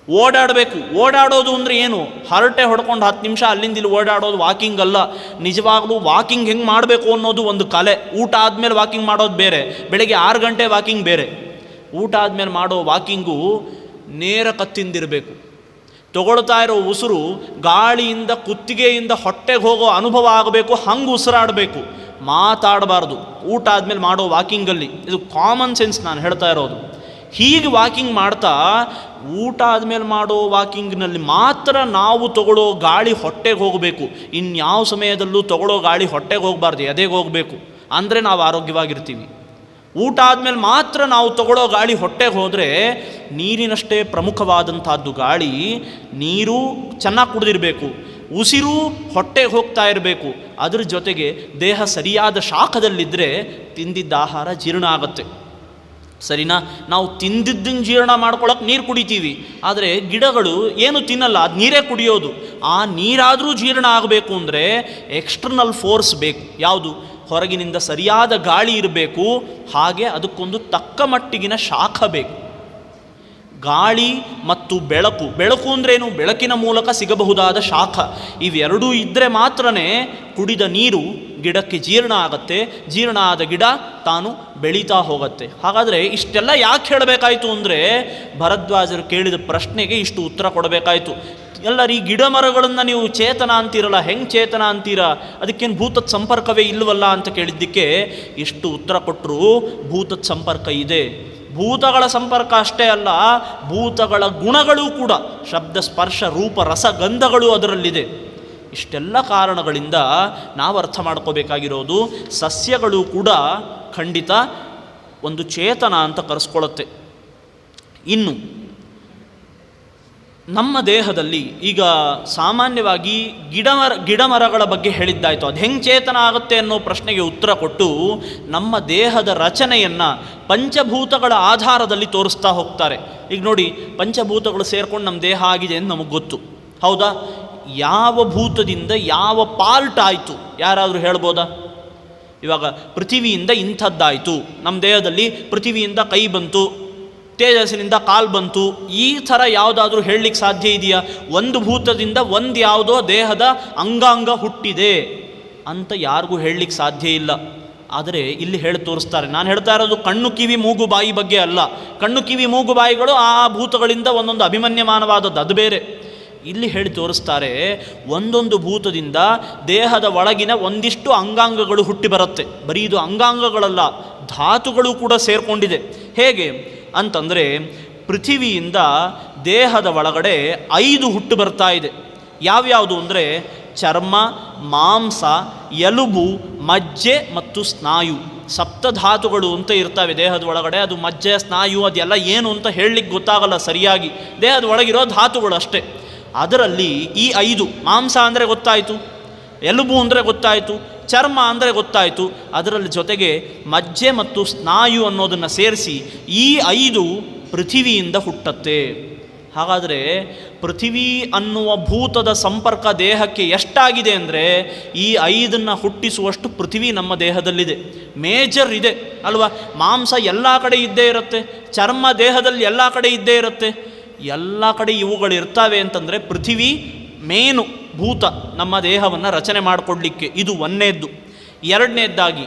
ಓಡಾಡಬೇಕು. ಓಡಾಡೋದು ಅಂದರೆ ಏನು? ಹರಟೆ ಹೊಡ್ಕೊಂಡು 10 ನಿಮಿಷ ಅಲ್ಲಿಂದ ಇಲ್ಲಿ ಓಡಾಡೋದು ವಾಕಿಂಗ್ ಅಲ್ಲ. ನಿಜವಾಗ್ಲೂ ವಾಕಿಂಗ್ ಹೆಂಗೆ ಮಾಡಬೇಕು ಅನ್ನೋದು ಒಂದು ಕಲೆ. ಊಟ ಆದಮೇಲೆ ವಾಕಿಂಗ್ ಮಾಡೋದು ಬೇರೆ, ಬೆಳಗ್ಗೆ 6 ಗಂಟೆ ವಾಕಿಂಗ್ ಬೇರೆ. ಊಟ ಆದಮೇಲೆ ಮಾಡೋ ವಾಕಿಂಗು ನೇರ ಕತ್ತಿಂದಿರಬೇಕು. ತಗೊಳ್ತಾ ಇರೋ ಉಸಿರು ಗಾಳಿಯಿಂದ ಕುತ್ತಿಗೆಯಿಂದ ಹೊಟ್ಟೆಗೆ ಹೋಗೋ ಅನುಭವ ಆಗಬೇಕು, ಹಂಗೆ ಉಸಿರಾಡಬೇಕು, ಮಾತಾಡಬಾರ್ದು ಊಟ ಆದಮೇಲೆ ಮಾಡೋ ವಾಕಿಂಗಲ್ಲಿ. ಇದು ಕಾಮನ್ ಸೆನ್ಸ್ ನಾನು ಹೇಳ್ತಾ ಇರೋದು. ಹೀಗೆ ವಾಕಿಂಗ್ ಮಾಡ್ತಾ ಊಟ ಆದಮೇಲೆ ಮಾಡೋ ವಾಕಿಂಗ್ನಲ್ಲಿ ಮಾತ್ರ ನಾವು ತಗೊಳ್ಳೋ ಗಾಳಿ ಹೊಟ್ಟೆಗೆ ಹೋಗಬೇಕು. ಇನ್ಯಾವ ಸಮಯದಲ್ಲೂ ತಗೊಳ್ಳೋ ಗಾಳಿ ಹೊಟ್ಟೆಗೆ ಹೋಗಬಾರ್ದು, ಎದೆಗೆ ಹೋಗಬೇಕು. ಅಂದರೆ ನಾವು ಆರೋಗ್ಯವಾಗಿರ್ತೀವಿ. ಊಟ ಆದಮೇಲೆ ಮಾತ್ರ ನಾವು ತಗೊಳ್ಳೋ ಗಾಳಿ ಹೊಟ್ಟೆಗೆ ಹೋದರೆ, ನೀರಿನಷ್ಟೇ ಪ್ರಮುಖವಾದಂಥದ್ದು ಗಾಳಿ. ನೀರು ಚೆನ್ನಾಗಿ ಕುಡಿದಿರಬೇಕು, ಉಸಿರು ಹೊಟ್ಟೆಗೆ ಹೋಗ್ತಾ ಇರಬೇಕು. ಅದ್ರ ಜೊತೆಗೆ ದೇಹ ಸರಿಯಾದ ಶಾಖದಲ್ಲಿದ್ದರೆ ತಿಂದಿದ್ದ ಆಹಾರ ಜೀರ್ಣ ಆಗುತ್ತೆ. ಸರಿನಾ? ನಾವು ತಿಂದಿದ್ದನ್ನು ಜೀರ್ಣ ಮಾಡ್ಕೊಳಕ್ಕೆ ನೀರು ಕುಡಿತೀವಿ, ಆದರೆ ಗಿಡಗಳು ಏನು ತಿನ್ನಲ್ಲ, ಅದು ನೀರೇ ಕುಡಿಯೋದು. ಆ ನೀರಾದರೂ ಜೀರ್ಣ ಆಗಬೇಕು ಅಂದರೆ ಎಕ್ಸ್ಟರ್ನಲ್ ಫೋರ್ಸ್ ಬೇಕು. ಯಾವುದು? ಹೊರಗಿನಿಂದ ಸರಿಯಾದ ಗಾಳಿ ಇರಬೇಕು, ಹಾಗೆ ಅದಕ್ಕೊಂದು ತಕ್ಕ ಮಟ್ಟಿಗಿನ ಶಾಖ ಬೇಕು. ಗಾಳಿ ಮತ್ತು ಬೆಳಕು. ಬೆಳಕು ಅಂದ್ರೇನು? ಬೆಳಕಿನ ಮೂಲಕ ಸಿಗಬಹುದಾದ ಶಾಖ. ಇವೆರಡೂ ಇದ್ದರೆ ಮಾತ್ರನೇ ಕುಡಿದ ನೀರು ಗಿಡಕ್ಕೆ ಜೀರ್ಣ ಆಗತ್ತೆ. ಜೀರ್ಣ ಆದ ಗಿಡ ತಾನು ಬೆಳೀತಾ ಹೋಗುತ್ತೆ. ಹಾಗಾದರೆ ಇಷ್ಟೆಲ್ಲ ಯಾಕೆ ಹೇಳಬೇಕಾಯಿತು ಅಂದರೆ, ಭರದ್ವಾಜರು ಕೇಳಿದ ಪ್ರಶ್ನೆಗೆ ಇಷ್ಟು ಉತ್ತರ ಕೊಡಬೇಕಾಯಿತು. ಎಲ್ಲರೂ ಈ ಗಿಡ ಮರಗಳನ್ನು ನೀವು ಚೇತನ ಅಂತೀರಲ್ಲ, ಹೆಂಗೆ ಚೇತನ ಅಂತೀರಾ? ಅದಕ್ಕೇನು ಭೂತದ ಸಂಪರ್ಕವೇ ಇಲ್ಲವಲ್ಲ ಅಂತ ಕೇಳಿದ್ದಕ್ಕೆ ಇಷ್ಟು ಉತ್ತರ ಕೊಟ್ಟರು. ಭೂತದ ಸಂಪರ್ಕ ಇದೆ. ಭೂತಗಳ ಸಂಪರ್ಕ ಅಷ್ಟೇ ಅಲ್ಲ, ಭೂತಗಳ ಗುಣಗಳು ಕೂಡ, ಶಬ್ದ ಸ್ಪರ್ಶ ರೂಪ ರಸ ಗಂಧಗಳು ಅದರಲ್ಲಿದೆ. ಇಷ್ಟೆಲ್ಲ ಕಾರಣಗಳಿಂದ ನಾವು ಅರ್ಥ ಮಾಡ್ಕೋಬೇಕಾಗಿರೋದು, ಸಸ್ಯಗಳು ಕೂಡ ಖಂಡಿತ ಒಂದು ಚೇತನ ಅಂತ ಕರೆಸ್ಕೊಳ್ಳುತ್ತೆ. ಇನ್ನು ನಮ್ಮ ದೇಹದಲ್ಲಿ ಈಗ ಸಾಮಾನ್ಯವಾಗಿ ಗಿಡ ಮರಗಳ ಬಗ್ಗೆ ಹೇಳಿದ್ದಾಯಿತು. ಅದು ಹೆಂಗೆ ಚೇತನ ಆಗುತ್ತೆ ಅನ್ನೋ ಪ್ರಶ್ನೆಗೆ ಉತ್ತರ ಕೊಟ್ಟು ನಮ್ಮ ದೇಹದ ರಚನೆಯನ್ನು ಪಂಚಭೂತಗಳ ಆಧಾರದಲ್ಲಿ ತೋರಿಸ್ತಾ ಹೋಗ್ತಾರೆ. ಈಗ ನೋಡಿ, ಪಂಚಭೂತಗಳು ಸೇರ್ಕೊಂಡು ನಮ್ಮ ದೇಹ ಆಗಿದೆ ಅಂತ ನಮಗೆ ಗೊತ್ತು, ಹೌದಾ? ಯಾವ ಭೂತದಿಂದ ಯಾವ ಪಾರ್ಟ್ ಆಯಿತು ಯಾರಾದರೂ ಹೇಳ್ಬೋದಾ? ಇವಾಗ ಪೃಥಿವಿಯಿಂದ ಇಂಥದ್ದಾಯಿತು, ನಮ್ಮ ದೇಹದಲ್ಲಿ ಪೃಥಿವಿಯಿಂದ ಕೈ ಬಂತು, ತೇಜಸ್ಸಿನಿಂದ ಕಾಲು ಬಂತು, ಈ ಥರ ಯಾವುದಾದ್ರೂ ಹೇಳಲಿಕ್ಕೆ ಸಾಧ್ಯ ಇದೆಯಾ? ಒಂದು ಭೂತದಿಂದ ಒಂದು ಯಾವುದೋ ದೇಹದ ಅಂಗಾಂಗ ಹುಟ್ಟಿದೆ ಅಂತ ಯಾರಿಗೂ ಹೇಳಲಿಕ್ಕೆ ಸಾಧ್ಯ ಇಲ್ಲ. ಆದರೆ ಇಲ್ಲಿ ಹೇಳಿ ತೋರಿಸ್ತಾರೆ. ನಾನು ಹೇಳ್ತಾ ಇರೋದು ಕಣ್ಣು ಕಿವಿ ಮೂಗು ಬಾಯಿ ಬಗ್ಗೆ ಅಲ್ಲ. ಕಣ್ಣು ಕಿವಿ ಮೂಗು ಬಾಯಿಗಳು ಆ ಭೂತಗಳಿಂದ ಒಂದೊಂದು ಅಭಿಮನ್ಯಮಾನವಾದದ್ದು, ಅದು ಬೇರೆ. ಇಲ್ಲಿ ಹೇಳಿ ತೋರಿಸ್ತಾರೆ, ಒಂದೊಂದು ಭೂತದಿಂದ ದೇಹದ ಒಳಗಿನ ಒಂದಿಷ್ಟು ಅಂಗಾಂಗಗಳು ಹುಟ್ಟಿ ಬರುತ್ತೆ. ಬರೀ ಇದು ಅಂಗಾಂಗಗಳಲ್ಲ, ಧಾತುಗಳು ಕೂಡ ಸೇರಿಕೊಂಡಿದೆ. ಹೇಗೆ ಅಂತಂದರೆ, ಪೃಥಿವಿಯಿಂದ ದೇಹದ ಒಳಗಡೆ 5 ಹುಟ್ಟು ಬರ್ತಾ ಇದೆ. ಯಾವ್ಯಾವುದು ಅಂದರೆ ಚರ್ಮ, ಮಾಂಸ, ಎಲುಬು, ಮಜ್ಜೆ ಮತ್ತು ಸ್ನಾಯು. ಸಪ್ತಧಾತುಗಳು ಅಂತ ಇರ್ತವೆ ದೇಹದ ಒಳಗಡೆ. ಅದು ಮಜ್ಜೆ, ಸ್ನಾಯು ಅದೆಲ್ಲ ಏನು ಅಂತ ಹೇಳಲಿಕ್ಕೆ ಗೊತ್ತಾಗಲ್ಲ ಸರಿಯಾಗಿ, ದೇಹದ ಒಳಗಿರೋ ಧಾತುಗಳು ಅಷ್ಟೇ. ಅದರಲ್ಲಿ ಈ 5, ಮಾಂಸ ಅಂದರೆ ಗೊತ್ತಾಯಿತು, ಎಲುಬು ಅಂದರೆ ಗೊತ್ತಾಯಿತು, ಚರ್ಮ ಅಂದರೆ ಗೊತ್ತಾಯಿತು, ಅದರಲ್ಲಿ ಜೊತೆಗೆ ಮಜ್ಜೆ ಮತ್ತು ಸ್ನಾಯು ಅನ್ನೋದನ್ನು ಸೇರಿಸಿ ಈ 5 ಪೃಥಿವಿಯಿಂದ ಹುಟ್ಟತ್ತೆ. ಹಾಗಾದರೆ ಪೃಥಿವಿ ಅನ್ನುವ ಭೂತದ ಸಂಪರ್ಕ ದೇಹಕ್ಕೆ ಎಷ್ಟಾಗಿದೆ ಅಂದರೆ, ಈ 5 ಹುಟ್ಟಿಸುವಷ್ಟು ಪೃಥಿವಿ ನಮ್ಮ ದೇಹದಲ್ಲಿದೆ. ಮೇಜರ್ ಇದೆ ಅಲ್ವಾ? ಮಾಂಸ ಎಲ್ಲ ಕಡೆ ಇದ್ದೇ ಇರುತ್ತೆ, ಚರ್ಮ ದೇಹದಲ್ಲಿ ಎಲ್ಲ ಕಡೆ ಇದ್ದೇ ಇರುತ್ತೆ, ಎಲ್ಲ ಕಡೆ ಇವುಗಳಿರ್ತವೆ ಅಂತಂದರೆ ಪೃಥಿವಿ ಮೇನು ಭೂತ ನಮ್ಮ ದೇಹವನ್ನು ರಚನೆ ಮಾಡಿಕೊಡ್ಲಿಕ್ಕೆ. ಇದು ಒಂದನೇದ್ದು. ಎರಡನೇದ್ದಾಗಿ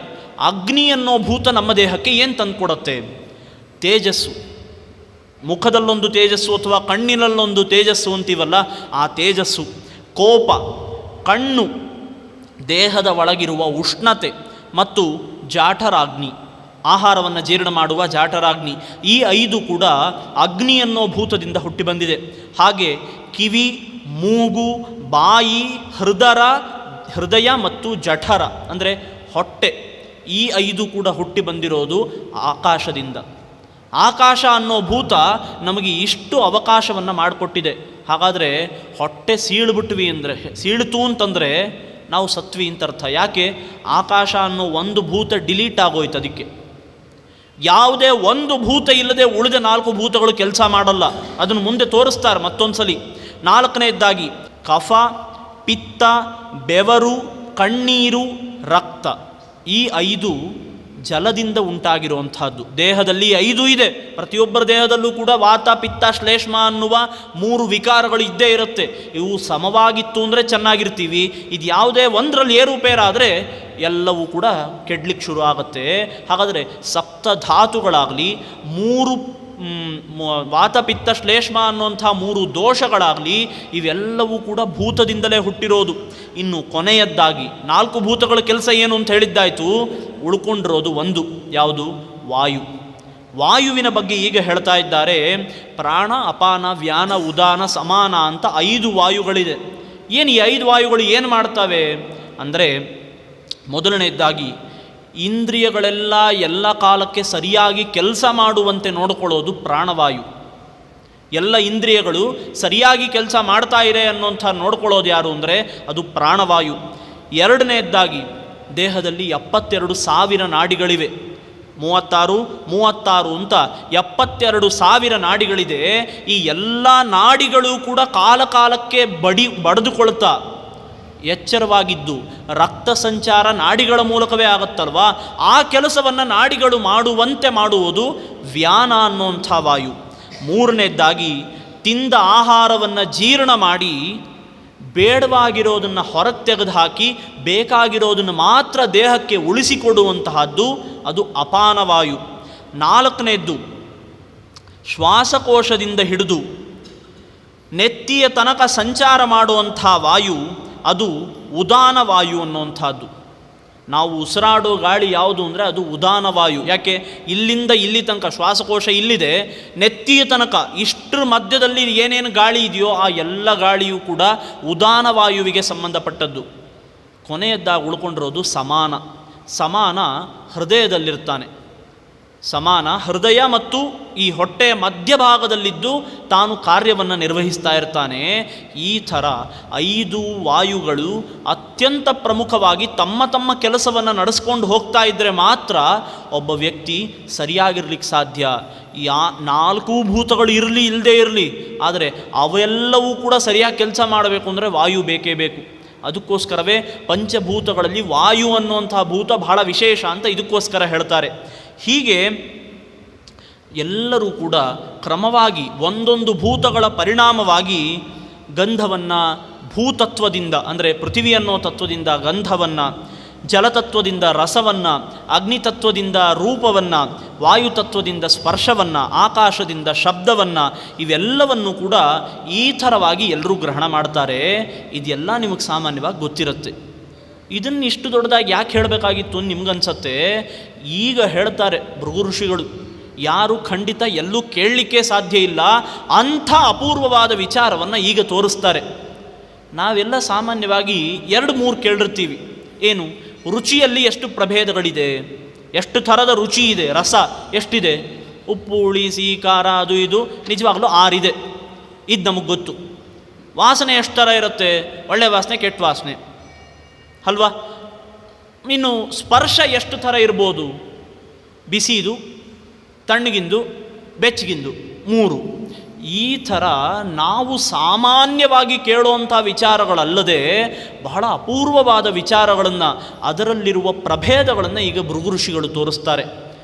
ಅಗ್ನಿ ಅನ್ನೋ ಭೂತ ನಮ್ಮ ದೇಹಕ್ಕೆ ಏನು ತಂದುಕೊಡುತ್ತೆ? ತೇಜಸ್ಸು. ಮುಖದಲ್ಲೊಂದು ತೇಜಸ್ಸು ಅಥವಾ ಕಣ್ಣಿನಲ್ಲೊಂದು ತೇಜಸ್ಸು ಅಂತೀವಲ್ಲ, ಆ ತೇಜಸ್ಸು. ಕೋಪ, ಕಣ್ಣು, ದೇಹದ ಒಳಗಿರುವ ಉಷ್ಣತೆ ಮತ್ತು ಜಾಠರಾಗ್ನಿ, ಆಹಾರವನ್ನು ಜೀರ್ಣ ಮಾಡುವ ಜಾಠರಾಗ್ನಿ. ಈ 5 ಕೂಡ ಅಗ್ನಿ ಅನ್ನೋ ಭೂತದಿಂದ ಹುಟ್ಟಿ ಬಂದಿದೆ. ಹಾಗೆ ಕಿವಿ, ಮೂಗು, ಬಾಯಿ, ಹೃದಯ ಮತ್ತು ಜಠರ ಅಂದರೆ ಹೊಟ್ಟೆ, ಈ 5 ಕೂಡ ಹುಟ್ಟಿ ಬಂದಿರೋದು ಆಕಾಶದಿಂದ. ಆಕಾಶ ಅನ್ನೋ ಭೂತ ನಮಗೆ ಇಷ್ಟು ಅವಕಾಶವನ್ನು ಮಾಡಿಕೊಟ್ಟಿದೆ. ಹಾಗಾದರೆ ಹೊಟ್ಟೆ ಸೀಳ್ಬಿಟ್ವಿ ಅಂದರೆ, ಸೀಳ್ತು ಅಂತಂದರೆ ನಾವು ಸತ್ವಿ ಅಂತ ಅರ್ಥ. ಯಾಕೆ? ಆಕಾಶ ಅನ್ನೋ ಒಂದು ಭೂತ ಡಿಲೀಟ್ ಆಗೋಯ್ತು. ಅದಕ್ಕೆ ಯಾವುದೇ ಒಂದು ಭೂತ ಇಲ್ಲದೆ ಉಳಿದ 4 ಭೂತಗಳು ಕೆಲಸ ಮಾಡಲ್ಲ. ಅದನ್ನು ಮುಂದೆ ತೋರಿಸ್ತಾರೆ ಮತ್ತೊಂದ್ಸಲಿ. 4ನೇದ್ದಾಗಿ ಕಫ, ಪಿತ್ತ, ಬೆವರು, ಕಣ್ಣೀರು, ರಕ್ತ, ಈ 5 ಜಲದಿಂದ ಉಂಟಾಗಿರುವಂತಹದ್ದು. ದೇಹದಲ್ಲಿ 5 ಇದೆ. ಪ್ರತಿಯೊಬ್ಬರ ದೇಹದಲ್ಲೂ ಕೂಡ ವಾತ, ಪಿತ್ತ, ಶ್ಲೇಷ್ಮ ಅನ್ನುವ 3 ವಿಕಾರಗಳು ಇದ್ದೇ ಇರುತ್ತೆ. ಇವು ಸಮವಾಗಿತ್ತು ಅಂದರೆ ಚೆನ್ನಾಗಿರ್ತೀವಿ. ಇದು ಯಾವುದೇ ಒಂದರಲ್ಲಿ ಏರುಪೇರಾದರೆ ಎಲ್ಲವೂ ಕೂಡ ಕೆಡ್ಲಿಕ್ಕೆ ಶುರು ಆಗುತ್ತೆ. ಹಾಗಾದರೆ ಸಪ್ತಧಾತುಗಳಾಗಲಿ, 3 ವಾತ, ಪಿತ್ತ, ಶ್ಲೇಷ್ಮ ಅನ್ನುವಂಥ 3 ದೋಷಗಳಾಗಲಿ, ಇವೆಲ್ಲವೂ ಕೂಡ ಭೂತದಿಂದಲೇ ಹುಟ್ಟಿರೋದು. ಇನ್ನು ಕೊನೆಯದ್ದಾಗಿ 4 ಭೂತಗಳ ಕೆಲಸ ಏನು ಅಂತ ಹೇಳಿದ್ದಾಯಿತು. ಉಳ್ಕೊಂಡಿರೋದು ಒಂದು, ಯಾವುದು? ವಾಯು. ವಾಯುವಿನ ಬಗ್ಗೆ ಈಗ ಹೇಳ್ತಾ ಇದ್ದಾರೆ. ಪ್ರಾಣ, ಅಪಾನ, ವ್ಯಾನ, ಉದಾನ, ಸಮಾನ ಅಂತ 5 ವಾಯುಗಳಿದೆ. ಏನು ಈ 5 ವಾಯುಗಳು ಏನು ಮಾಡ್ತವೆ ಅಂದರೆ, ಮೊದಲನೇದಾಗಿ ಇಂದ್ರಿಯಗಳೆಲ್ಲ ಎಲ್ಲ ಕಾಲಕ್ಕೆ ಸರಿಯಾಗಿ ಕೆಲಸ ಮಾಡುವಂತೆ ನೋಡಿಕೊಳ್ಳೋದು ಪ್ರಾಣವಾಯು. ಎಲ್ಲ ಇಂದ್ರಿಯಗಳು ಸರಿಯಾಗಿ ಕೆಲಸ ಮಾಡ್ತಾ ಇರೆ ಅನ್ನೋಂಥ ನೋಡ್ಕೊಳ್ಳೋದು ಯಾರು ಅಂದರೆ ಅದು ಪ್ರಾಣವಾಯು. ಎರಡನೇದ್ದಾಗಿ ದೇಹದಲ್ಲಿ 72,000 ನಾಡಿಗಳಿವೆ. 36 ಅಂತ 72,000 ನಾಡಿಗಳಿದೆ. ಈ ಎಲ್ಲ ನಾಡಿಗಳು ಕೂಡ ಕಾಲಕ್ಕೆ ಬಡಿದುಕೊಳ್ತಾ ಎಚ್ಚರವಾಗಿದ್ದು ರಕ್ತ ಸಂಚಾರ ನಾಡಿಗಳ ಮೂಲಕವೇ ಆಗುತ್ತಲ್ವಾ, ಆ ಕೆಲಸವನ್ನು ನಾಡಿಗಳು ಮಾಡುವಂತೆ ಮಾಡುವುದು ವ್ಯಾನ ಅನ್ನೋಂಥ ವಾಯು. 3ನೇದ್ದಾಗಿ ತಿಂದ ಆಹಾರವನ್ನು ಜೀರ್ಣ ಮಾಡಿ ಬೇಡವಾಗಿರೋದನ್ನು ಹೊರಗೆ ತೆಗೆದು ಹಾಕಿ ಬೇಕಾಗಿರೋದನ್ನು ಮಾತ್ರ ದೇಹಕ್ಕೆ ಉಳಿಸಿಕೊಡುವಂತಹದ್ದು ಅದು ಅಪಾನವಾಯು. 4ನೇದ್ದು ಶ್ವಾಸಕೋಶದಿಂದ ಹಿಡಿದು ನೆತ್ತಿಯ ತನಕ ಸಂಚಾರ ಮಾಡುವಂಥ ವಾಯು ಅದು ಉದಾನ ವಾಯು ಅನ್ನುವಂಥದ್ದು. ನಾವು ಉಸಿರಾಡೋ ಗಾಳಿ ಯಾವುದು ಅಂದರೆ ಅದು ಉದಾನ ವಾಯು. ಯಾಕೆ? ಇಲ್ಲಿಂದ ಇಲ್ಲಿ ತನಕ ಶ್ವಾಸಕೋಶ ಇಲ್ಲಿದೆ, ನೆತ್ತಿಯ ತನಕ ಇಷ್ಟರ ಮಧ್ಯದಲ್ಲಿ ಏನೇನು ಗಾಳಿ ಇದೆಯೋ ಆ ಎಲ್ಲ ಗಾಳಿಯೂ ಕೂಡ ಉದಾನ ವಾಯುವಿಗೆ ಸಂಬಂಧಪಟ್ಟದ್ದು. ಕೊನೆಯದ್ದಾಗಿ ಉಳ್ಕೊಂಡಿರೋದು ಸಮಾನ. ಸಮಾನ ಹೃದಯದಲ್ಲಿರ್ತಾನೆ. ಸಮಾನ ಹೃದಯ ಮತ್ತು ಈ ಹೊಟ್ಟೆಯ ಮಧ್ಯಭಾಗದಲ್ಲಿದ್ದು ತಾನು ಕಾರ್ಯವನ್ನು ನಿರ್ವಹಿಸ್ತಾ ಇರ್ತಾನೆ. ಈ ಥರ 5 ವಾಯುಗಳು ಅತ್ಯಂತ ಪ್ರಮುಖವಾಗಿ ತಮ್ಮ ತಮ್ಮ ಕೆಲಸವನ್ನು ನಡೆಸ್ಕೊಂಡು ಹೋಗ್ತಾ ಇದ್ದರೆ ಮಾತ್ರ ಒಬ್ಬ ವ್ಯಕ್ತಿ ಸರಿಯಾಗಿರ್ಲಿಕ್ಕೆ ಸಾಧ್ಯ. 4 ಭೂತಗಳು ಇರಲಿ ಇಲ್ಲದೇ ಇರಲಿ, ಆದರೆ ಅವೆಲ್ಲವೂ ಕೂಡ ಸರಿಯಾಗಿ ಕೆಲಸ ಮಾಡಬೇಕು ಅಂದರೆ ವಾಯು ಬೇಕೇ ಬೇಕು. ಅದಕ್ಕೋಸ್ಕರವೇ ಪಂಚಭೂತಗಳಲ್ಲಿ ವಾಯು ಅನ್ನುವಂಥ ಭೂತ ಬಹಳ ವಿಶೇಷ ಅಂತ ಇದಕ್ಕೋಸ್ಕರ ಹೇಳ್ತಾರೆ. ಹೀಗೆ ಎಲ್ಲರೂ ಕೂಡ ಕ್ರಮವಾಗಿ ಒಂದೊಂದು ಭೂತಗಳ ಪರಿಣಾಮವಾಗಿ ಗಂಧವನ್ನು ಭೂತತ್ವದಿಂದ ಅಂದರೆ ಪೃಥಿವಿ ಅನ್ನೋ ತತ್ವದಿಂದ ಗಂಧವನ್ನು, ಜಲತತ್ವದಿಂದ ರಸವನ್ನು, ಅಗ್ನಿತತ್ವದಿಂದ ರೂಪವನ್ನು, ವಾಯುತತ್ವದಿಂದ ಸ್ಪರ್ಶವನ್ನು, ಆಕಾಶದಿಂದ ಶಬ್ದವನ್ನು, ಇವೆಲ್ಲವನ್ನು ಕೂಡ ಈ ಥರವಾಗಿ ಎಲ್ಲರೂ ಗ್ರಹಣ ಮಾಡ್ತಾರೆ. ಇದೆಲ್ಲ ನಿಮಗೆ ಸಾಮಾನ್ಯವಾಗಿ ಗೊತ್ತಿರುತ್ತೆ. ಇದನ್ನು ಇಷ್ಟು ದೊಡ್ಡದಾಗಿ ಯಾಕೆ ಹೇಳಬೇಕಾಗಿತ್ತು ನಿಮ್ಗನ್ಸತ್ತೆ. ಈಗ ಹೇಳ್ತಾರೆ ಭೃಗು ಋಷಿಗಳು, ಯಾರು ಖಂಡಿತ ಎಲ್ಲೂ ಕೇಳಲಿಕ್ಕೆ ಸಾಧ್ಯ ಇಲ್ಲ ಅಂಥ ಅಪೂರ್ವವಾದ ವಿಚಾರವನ್ನು ಈಗ ತೋರಿಸ್ತಾರೆ. ನಾವೆಲ್ಲ ಸಾಮಾನ್ಯವಾಗಿ 2-3 ಕೇಳಿರ್ತೀವಿ. ಏನು? ರುಚಿಯಲ್ಲಿ ಎಷ್ಟು ಪ್ರಭೇದಗಳಿದೆ, ಎಷ್ಟು ಥರದ ರುಚಿ ಇದೆ, ರಸ ಎಷ್ಟಿದೆ, ಉಪ್ಪು, ಹುಳಿ, ಸಿಹಿ, ಖಾರ, ಅದು ಇದು ನಿಜವಾಗ್ಲೂ 6 ಇದೆ. ಇದು ನಮಗೆ ಗೊತ್ತು. ವಾಸನೆ ಎಷ್ಟು ಥರ ಇರುತ್ತೆ, ಒಳ್ಳೆ ವಾಸನೆ, ಕೆಟ್ಟ ವಾಸನೆ ಅಲ್ವಾ? ಇನ್ನು ಸ್ಪರ್ಶ ಎಷ್ಟು ಥರ ಇರ್ಬೋದು, ಬಿಸಿದು, ತಣ್ಣಗಿಂದು, ಬೆಚ್ಚಗಿಂದು, 3. ಈ ಥರ ನಾವು ಸಾಮಾನ್ಯವಾಗಿ ಕೇಳುವಂಥ ವಿಚಾರಗಳಲ್ಲದೆ ಬಹಳ ಅಪೂರ್ವವಾದ ವಿಚಾರಗಳನ್ನು, ಅದರಲ್ಲಿರುವ ಪ್ರಭೇದಗಳನ್ನು ಈಗ ಭೃಗು ಋಷಿಗಳು ತೋರಿಸ್ತಾರೆ.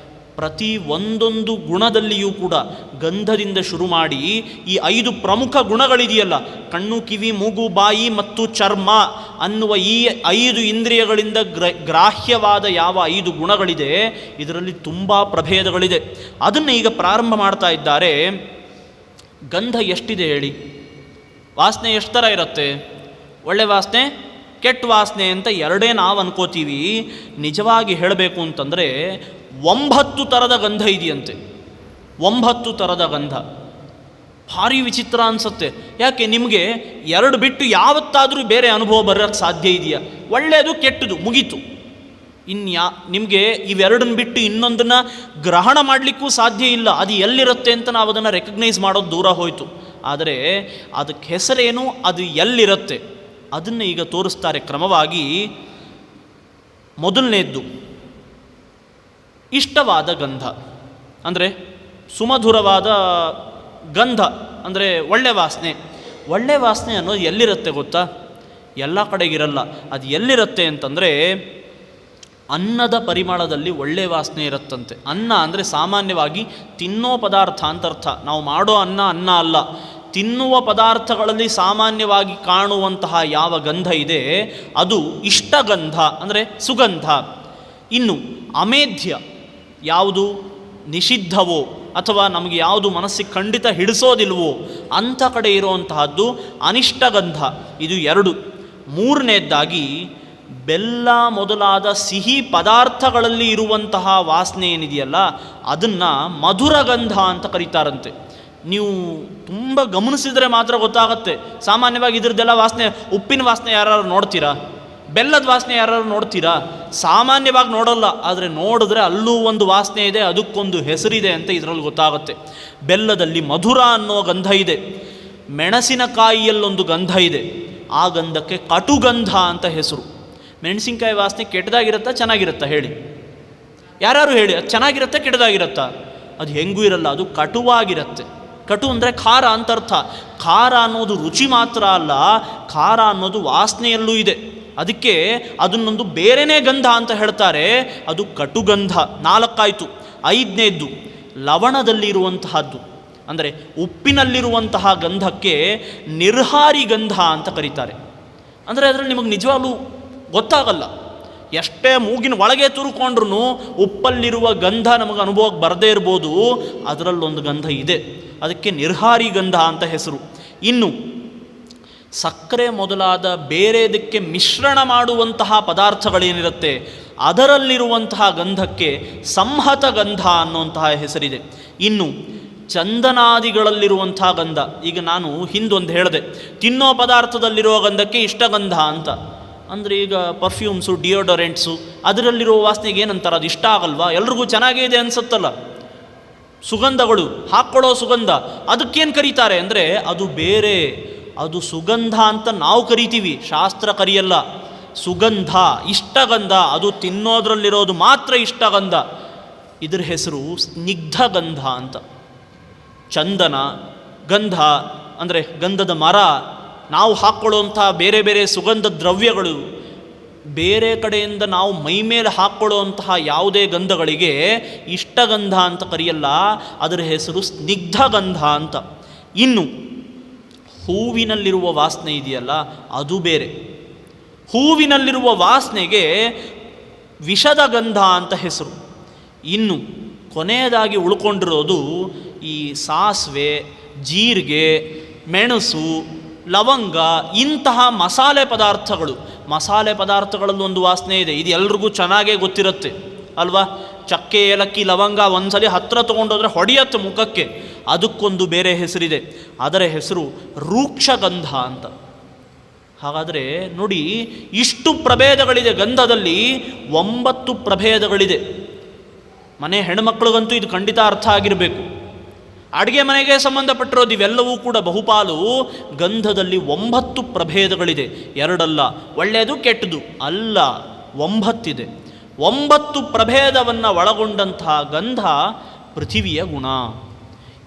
ಪ್ರತಿ ಒಂದೊಂದು ಗುಣದಲ್ಲಿಯೂ ಕೂಡ ಗಂಧದಿಂದ ಶುರು ಮಾಡಿ ಈ 5 ಪ್ರಮುಖ ಗುಣಗಳಿದೆಯಲ್ಲ, ಕಣ್ಣು, ಕಿವಿ, ಮೂಗು, ಬಾಯಿ ಮತ್ತು ಚರ್ಮ ಅನ್ನುವ ಈ 5 ಇಂದ್ರಿಯಗಳಿಂದ ಗ್ರಾಹ್ಯವಾದ ಯಾವ 5 ಗುಣಗಳಿದೆ, ಇದರಲ್ಲಿ ತುಂಬ ಪ್ರಭೇದಗಳಿದೆ. ಅದನ್ನು ಈಗ ಪ್ರಾರಂಭ ಮಾಡ್ತಾ ಇದ್ದಾರೆ. ಗಂಧ ಎಷ್ಟಿದೆ ಹೇಳಿ? ವಾಸನೆ ಎಷ್ಟು ಥರ ಇರುತ್ತೆ? ಒಳ್ಳೆ ವಾಸನೆ, ಕೆಟ್ಟ ವಾಸನೆ ಅಂತ ಎರಡೇ ನಾವು ಅನ್ಕೋತೀವಿ. ನಿಜವಾಗಿ ಹೇಳಬೇಕು ಅಂತಂದರೆ 9 ಥರದ ಗಂಧ ಇದೆಯಂತೆ. 9 ಥರದ ಗಂಧ. ಭಾರಿ ವಿಚಿತ್ರ ಅನಿಸುತ್ತೆ. ಯಾಕೆ? ನಿಮಗೆ 2 ಬಿಟ್ಟು ಯಾವತ್ತಾದರೂ ಬೇರೆ ಅನುಭವ ಬರೋಕ್ಕೆ ಸಾಧ್ಯ ಇದೆಯಾ? ಒಳ್ಳೆಯದು, ಕೆಟ್ಟದು, ಮುಗೀತು. ನಿಮಗೆ ಇವೆರಡನ್ನು ಬಿಟ್ಟು ಇನ್ನೊಂದನ್ನು ಗ್ರಹಣ ಮಾಡಲಿಕ್ಕೂ ಸಾಧ್ಯ ಇಲ್ಲ. ಅದು ಎಲ್ಲಿರುತ್ತೆ ಅಂತ ನಾವು ಅದನ್ನು ರೆಕಗ್ನೈಸ್ ಮಾಡೋದು ದೂರ ಹೋಯಿತು. ಆದರೆ ಅದಕ್ಕೆ ಹೆಸರೇನು, ಅದು ಎಲ್ಲಿರುತ್ತೆ ಅದನ್ನು ಈಗ ತೋರಿಸ್ತಾರೆ ಕ್ರಮವಾಗಿ. ಮೊದಲನೇದ್ದು ಇಷ್ಟವಾದ ಗಂಧ, ಅಂದರೆ ಸುಮಧುರವಾದ ಗಂಧ, ಅಂದರೆ ಒಳ್ಳೆ ವಾಸನೆ. ಒಳ್ಳೆ ವಾಸನೆ ಅನ್ನೋದು ಎಲ್ಲಿರುತ್ತೆ ಗೊತ್ತಾ? ಎಲ್ಲ ಕಡೆಗಿರಲ್ಲ. ಅದು ಎಲ್ಲಿರುತ್ತೆ ಅಂತಂದರೆ ಅನ್ನದ ಪರಿಮಳದಲ್ಲಿ ಒಳ್ಳೆ ವಾಸನೆ ಇರುತ್ತಂತೆ. ಅನ್ನ ಅಂದರೆ ಸಾಮಾನ್ಯವಾಗಿ ತಿನ್ನೋ ಪದಾರ್ಥ ಅಂತ ಅರ್ಥ. ನಾವು ಮಾಡೋ ಅನ್ನ ಅಲ್ಲ, ತಿನ್ನುವ ಪದಾರ್ಥಗಳಲ್ಲಿ ಸಾಮಾನ್ಯವಾಗಿ ಕಾಣುವಂತಹ ಯಾವ ಗಂಧ ಇದೆ ಅದು ಇಷ್ಟಗಂಧ, ಅಂದರೆ ಸುಗಂಧ. ಇನ್ನು ಅಮೇಧ್ಯ, ಯಾವುದು ನಿಷಿದ್ಧವೋ ಅಥವಾ ನಮಗೆ ಯಾವುದು ಮನಸ್ಸಿಗೆ ಖಂಡಿತ ಹಿಡಿಸೋದಿಲ್ವೋ ಅಂಥ ಕಡೆ ಇರುವಂತಹದ್ದು ಅನಿಷ್ಟಗಂಧ. ಇದು 2. ಮೂರನೇದ್ದಾಗಿ ಬೆಲ್ಲ ಮೊದಲಾದ ಸಿಹಿ ಪದಾರ್ಥಗಳಲ್ಲಿ ಇರುವಂತಹ ವಾಸನೆ ಏನಿದೆಯಲ್ಲ ಅದನ್ನು ಮಧುರಗಂಧ ಅಂತ ಕರೀತಾರಂತೆ. ನೀವು ತುಂಬ ಗಮನಿಸಿದರೆ ಮಾತ್ರ ಗೊತ್ತಾಗತ್ತೆ. ಸಾಮಾನ್ಯವಾಗಿ ಇದ್ರದ್ದೆಲ್ಲ ವಾಸನೆ, ಉಪ್ಪಿನ ವಾಸನೆ ಯಾರು ನೋಡ್ತೀರಾ? ಬೆಲ್ಲದ ವಾಸನೆ ಯಾರು ನೋಡ್ತೀರಾ? ಸಾಮಾನ್ಯವಾಗಿ ನೋಡೋಲ್ಲ. ಆದರೆ ನೋಡಿದ್ರೆ ಅಲ್ಲೂ ಒಂದು ವಾಸನೆ ಇದೆ, ಅದಕ್ಕೊಂದು ಹೆಸರಿದೆ ಅಂತ ಇದರಲ್ಲಿ ಗೊತ್ತಾಗುತ್ತೆ. ಬೆಲ್ಲದಲ್ಲಿ ಮಧುರ ಅನ್ನೋ ಗಂಧ ಇದೆ. ಮೆಣಸಿನಕಾಯಿಯಲ್ಲೊಂದು ಗಂಧ ಇದೆ, ಆ ಗಂಧಕ್ಕೆ ಕಟುಗಂಧ ಅಂತ ಹೆಸರು. ಮೆಣಸಿನ್ಕಾಯಿ ವಾಸನೆ ಕೆಟ್ಟದಾಗಿರುತ್ತಾ ಚೆನ್ನಾಗಿರುತ್ತಾ ಹೇಳಿ? ಯಾರು ಹೇಳಿ? ಅದು ಚೆನ್ನಾಗಿರುತ್ತೆ ಕೆಟ್ಟದಾಗಿರುತ್ತಾ? ಅದು ಹೆಂಗೂ ಇರಲ್ಲ, ಅದು ಕಟುವಾಗಿರುತ್ತೆ. ಕಟು ಅಂದರೆ ಖಾರ ಅಂತ ಅರ್ಥ. ಖಾರ ಅನ್ನೋದು ರುಚಿ ಮಾತ್ರ ಅಲ್ಲ, ಖಾರ ಅನ್ನೋದು ವಾಸನೆಯಲ್ಲೂ ಇದೆ. ಅದಕ್ಕೆ ಅದನ್ನೊಂದು ಬೇರೆನೇ ಗಂಧ ಅಂತ ಹೇಳ್ತಾರೆ, ಅದು ಕಟುಗಂಧ. 4 ಆಯಿತು. 5ನೇದ್ದು ಲವಣದಲ್ಲಿ ಇರುವಂತಹದ್ದು, ಅಂದರೆ ಉಪ್ಪಿನಲ್ಲಿರುವಂತಹ ಗಂಧಕ್ಕೆ ನಿರ್ಹಾರಿ ಗಂಧ ಅಂತ ಕರೀತಾರೆ. ಅಂದರೆ ಅದರಲ್ಲಿ ನಿಮಗೆ ನಿಜವಾಗ್ಲೂ ಗೊತ್ತಾಗಲ್ಲ. ಎಷ್ಟೇ ಮೂಗಿನ ಒಳಗೆ ತುರುಕೊಂಡ್ರೂ ಉಪ್ಪಲ್ಲಿರುವ ಗಂಧ ನಮಗೆ ಅನುಭವಕ್ಕೆ ಬರದೇ ಇರ್ಬೋದು, ಅದರಲ್ಲೊಂದು ಗಂಧ ಇದೆ, ಅದಕ್ಕೆ ನಿರ್ಹಾರಿ ಗಂಧ ಅಂತ ಹೆಸರು. ಇನ್ನು ಸಕ್ಕರೆ ಮೊದಲಾದ ಬೇರೆದಕ್ಕೆ ಮಿಶ್ರಣ ಮಾಡುವಂತಹ ಪದಾರ್ಥಗಳೇನಿರುತ್ತೆ ಅದರಲ್ಲಿರುವಂತಹ ಗಂಧಕ್ಕೆ ಸಂಹತ ಗಂಧ ಅನ್ನುವಂತಹ ಹೆಸರಿದೆ. ಇನ್ನು ಚಂದನಾದಿಗಳಲ್ಲಿರುವಂತಹ ಗಂಧ, ಈಗ ನಾನು ಹಿಂದೊಂದು ಹೇಳಿದೆ, ತಿನ್ನೋ ಪದಾರ್ಥದಲ್ಲಿರುವ ಗಂಧಕ್ಕೆ ಇಷ್ಟಗಂಧ ಅಂತ. ಅಂದರೆ ಈಗ ಪರ್ಫ್ಯೂಮ್ಸು, ಡಿಯೋಡರೆಂಟ್ಸು ಅದರಲ್ಲಿರುವ ವಾಸನೆಗೆ ಏನಂತಾರೆ? ಅದು ಇಷ್ಟ ಆಗಲ್ವಾ? ಎಲ್ರಿಗೂ ಚೆನ್ನಾಗೇ ಇದೆ ಅನಿಸುತ್ತಲ್ಲ. ಸುಗಂಧಗಳು, ಹಾಕ್ಕೊಳ್ಳೋ ಸುಗಂಧ, ಅದಕ್ಕೇನು ಕರೀತಾರೆ ಅಂದರೆ ಅದು ಬೇರೆ, ಅದು ಸುಗಂಧ ಅಂತ ನಾವು ಕರಿತೀವಿ, ಶಾಸ್ತ್ರ ಕರಿಯಲ್ಲ. ಸುಗಂಧ, ಇಷ್ಟಗಂಧ, ಅದು ತಿನ್ನೋದ್ರಲ್ಲಿರೋದು ಮಾತ್ರ ಇಷ್ಟಗಂಧ. ಇದ್ರ ಹೆಸರು ಸ್ನಿಗ್ಧಗಂಧ ಅಂತ. ಚಂದನ, ಗಂಧ ಅಂದರೆ ಗಂಧದ ಮರ, ನಾವು ಹಾಕ್ಕೊಳ್ಳುವಂಥ ಬೇರೆ ಬೇರೆ ಸುಗಂಧ ದ್ರವ್ಯಗಳು, ಬೇರೆ ಕಡೆಯಿಂದ ನಾವು ಮೈಮೇಲೆ ಹಾಕ್ಕೊಳ್ಳುವಂತಹ ಯಾವುದೇ ಗಂಧಗಳಿಗೆ ಇಷ್ಟಗಂಧ ಅಂತ ಕರೆಯಲ್ಲ, ಅದರ ಹೆಸರು ಸ್ನಿಗ್ಧಗಂಧ ಅಂತ. ಇನ್ನು ಹೂವಿನಲ್ಲಿರುವ ವಾಸನೆ ಇದೆಯಲ್ಲ, ಅದು ಬೇರೆ. ಹೂವಿನಲ್ಲಿರುವ ವಾಸನೆಗೆ ವಿಷದ ಗಂಧ ಅಂತ ಹೆಸರು. ಇನ್ನು ಕೊನೆಯದಾಗಿ ಉಳ್ಕೊಂಡಿರೋದು ಈ ಸಾಸಿವೆ, ಜೀರಿಗೆ, ಮೆಣಸು, ಲವಂಗ ಇಂತಹ ಮಸಾಲೆ ಪದಾರ್ಥಗಳು. ಮಸಾಲೆ ಪದಾರ್ಥಗಳಲ್ಲಿ ಒಂದು ವಾಸನೆ ಇದೆ, ಇದು ಎಲ್ರಿಗೂ ಚೆನ್ನಾಗೇ ಗೊತ್ತಿರುತ್ತೆ ಅಲ್ವಾ. ಚಕ್ಕೆ, ಏಲಕ್ಕಿ, ಲವಂಗ ಒಂದ್ಸಲಿ ಹತ್ತಿರ ತೊಗೊಂಡೋದ್ರೆ ಹೊಡೆಯತ್ತೆ ಮುಖಕ್ಕೆ. ಅದಕ್ಕೊಂದು ಬೇರೆ ಹೆಸರಿದೆ, ಅದರ ಹೆಸರು ರೂಕ್ಷಗಂಧ ಅಂತ. ಹಾಗಾದರೆ ನೋಡಿ, ಇಷ್ಟು ಪ್ರಭೇದಗಳಿದೆ ಗಂಧದಲ್ಲಿ. 9 ಪ್ರಭೇದಗಳಿದೆ. ಮನೆ ಹೆಣ್ಮಕ್ಳಿಗಂತೂ ಇದು ಖಂಡಿತ ಅರ್ಥ ಆಗಿರಬೇಕು. ಅಡುಗೆ ಮನೆಗೆ ಸಂಬಂಧಪಟ್ಟಿರೋದು ಇವೆಲ್ಲವೂ ಕೂಡ ಬಹುಪಾಲು ಗಂಧದಲ್ಲಿ 9 ಪ್ರಭೇದಗಳಿದೆ. 2 ಅಲ್ಲ, ಒಳ್ಳೆಯದು ಕೆಟ್ಟದು ಅಲ್ಲ, 9 ಇದೆ. 9 ಪ್ರಭೇದವನ್ನು ಒಳಗೊಂಡಂತಹ ಗಂಧ ಪೃಥಿವಿಯ ಗುಣ.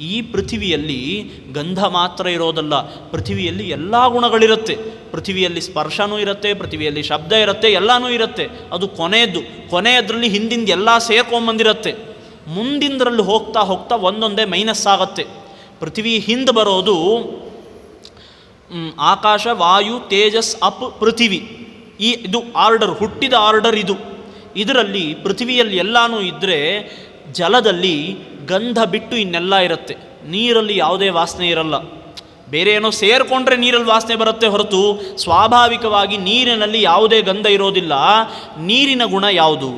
ಈ ಪೃಥಿವಿಯಲ್ಲಿ ಗಂಧ ಮಾತ್ರ ಇರೋದಲ್ಲ, ಪೃಥಿವಿಯಲ್ಲಿ ಎಲ್ಲ ಗುಣಗಳಿರುತ್ತೆ. ಪೃಥಿವಿಯಲ್ಲಿ ಸ್ಪರ್ಶನೂ ಇರುತ್ತೆ, ಪೃಥಿವಿಯಲ್ಲಿ ಶಬ್ದ ಇರುತ್ತೆ, ಎಲ್ಲನೂ ಇರುತ್ತೆ. ಅದು ಕೊನೆಯದ್ರಲ್ಲಿ ಹಿಂದಿಂದ ಎಲ್ಲ ಸೇರ್ಕೊಂಬಂದಿರುತ್ತೆ. ಮುಂದಿಂದರಲ್ಲಿ ಹೋಗ್ತಾ ಹೋಗ್ತಾ ಒಂದೊಂದೇ ಮೈನಸ್ ಆಗುತ್ತೆ. ಪೃಥ್ವಿ ಹಿಂದೆ ಬರೋದು ಆಕಾಶ, ವಾಯು, ತೇಜಸ್, ಅಪ್, ಪೃಥಿವಿ. ಇದು ಆರ್ಡರ್, ಹುಟ್ಟಿದ ಆರ್ಡರ್ ಇದು. ಇದರಲ್ಲಿ ಪೃಥ್ವಿಯಲ್ಲಿ ಎಲ್ಲನೂ ಇದ್ದರೆ ಜಲದಲ್ಲಿ ಗಂಧ ಬಿಟ್ಟು ಇನ್ನೆಲ್ಲ ಇರುತ್ತೆ. ನೀರಲ್ಲಿ ಯಾವುದೇ ವಾಸನೆ ಇರಲ್ಲ. ಬೇರೆ ಏನೋ ಸೇರಿಕೊಂಡ್ರೆ ನೀರಲ್ಲಿ ವಾಸನೆ ಬರುತ್ತೆ ಹೊರತು ಸ್ವಾಭಾವಿಕವಾಗಿ ನೀರಿನಲ್ಲಿ ಯಾವುದೇ ಗಂಧ ಇರೋದಿಲ್ಲ. ನೀರಿನ ಗುಣ ಯಾವುದು?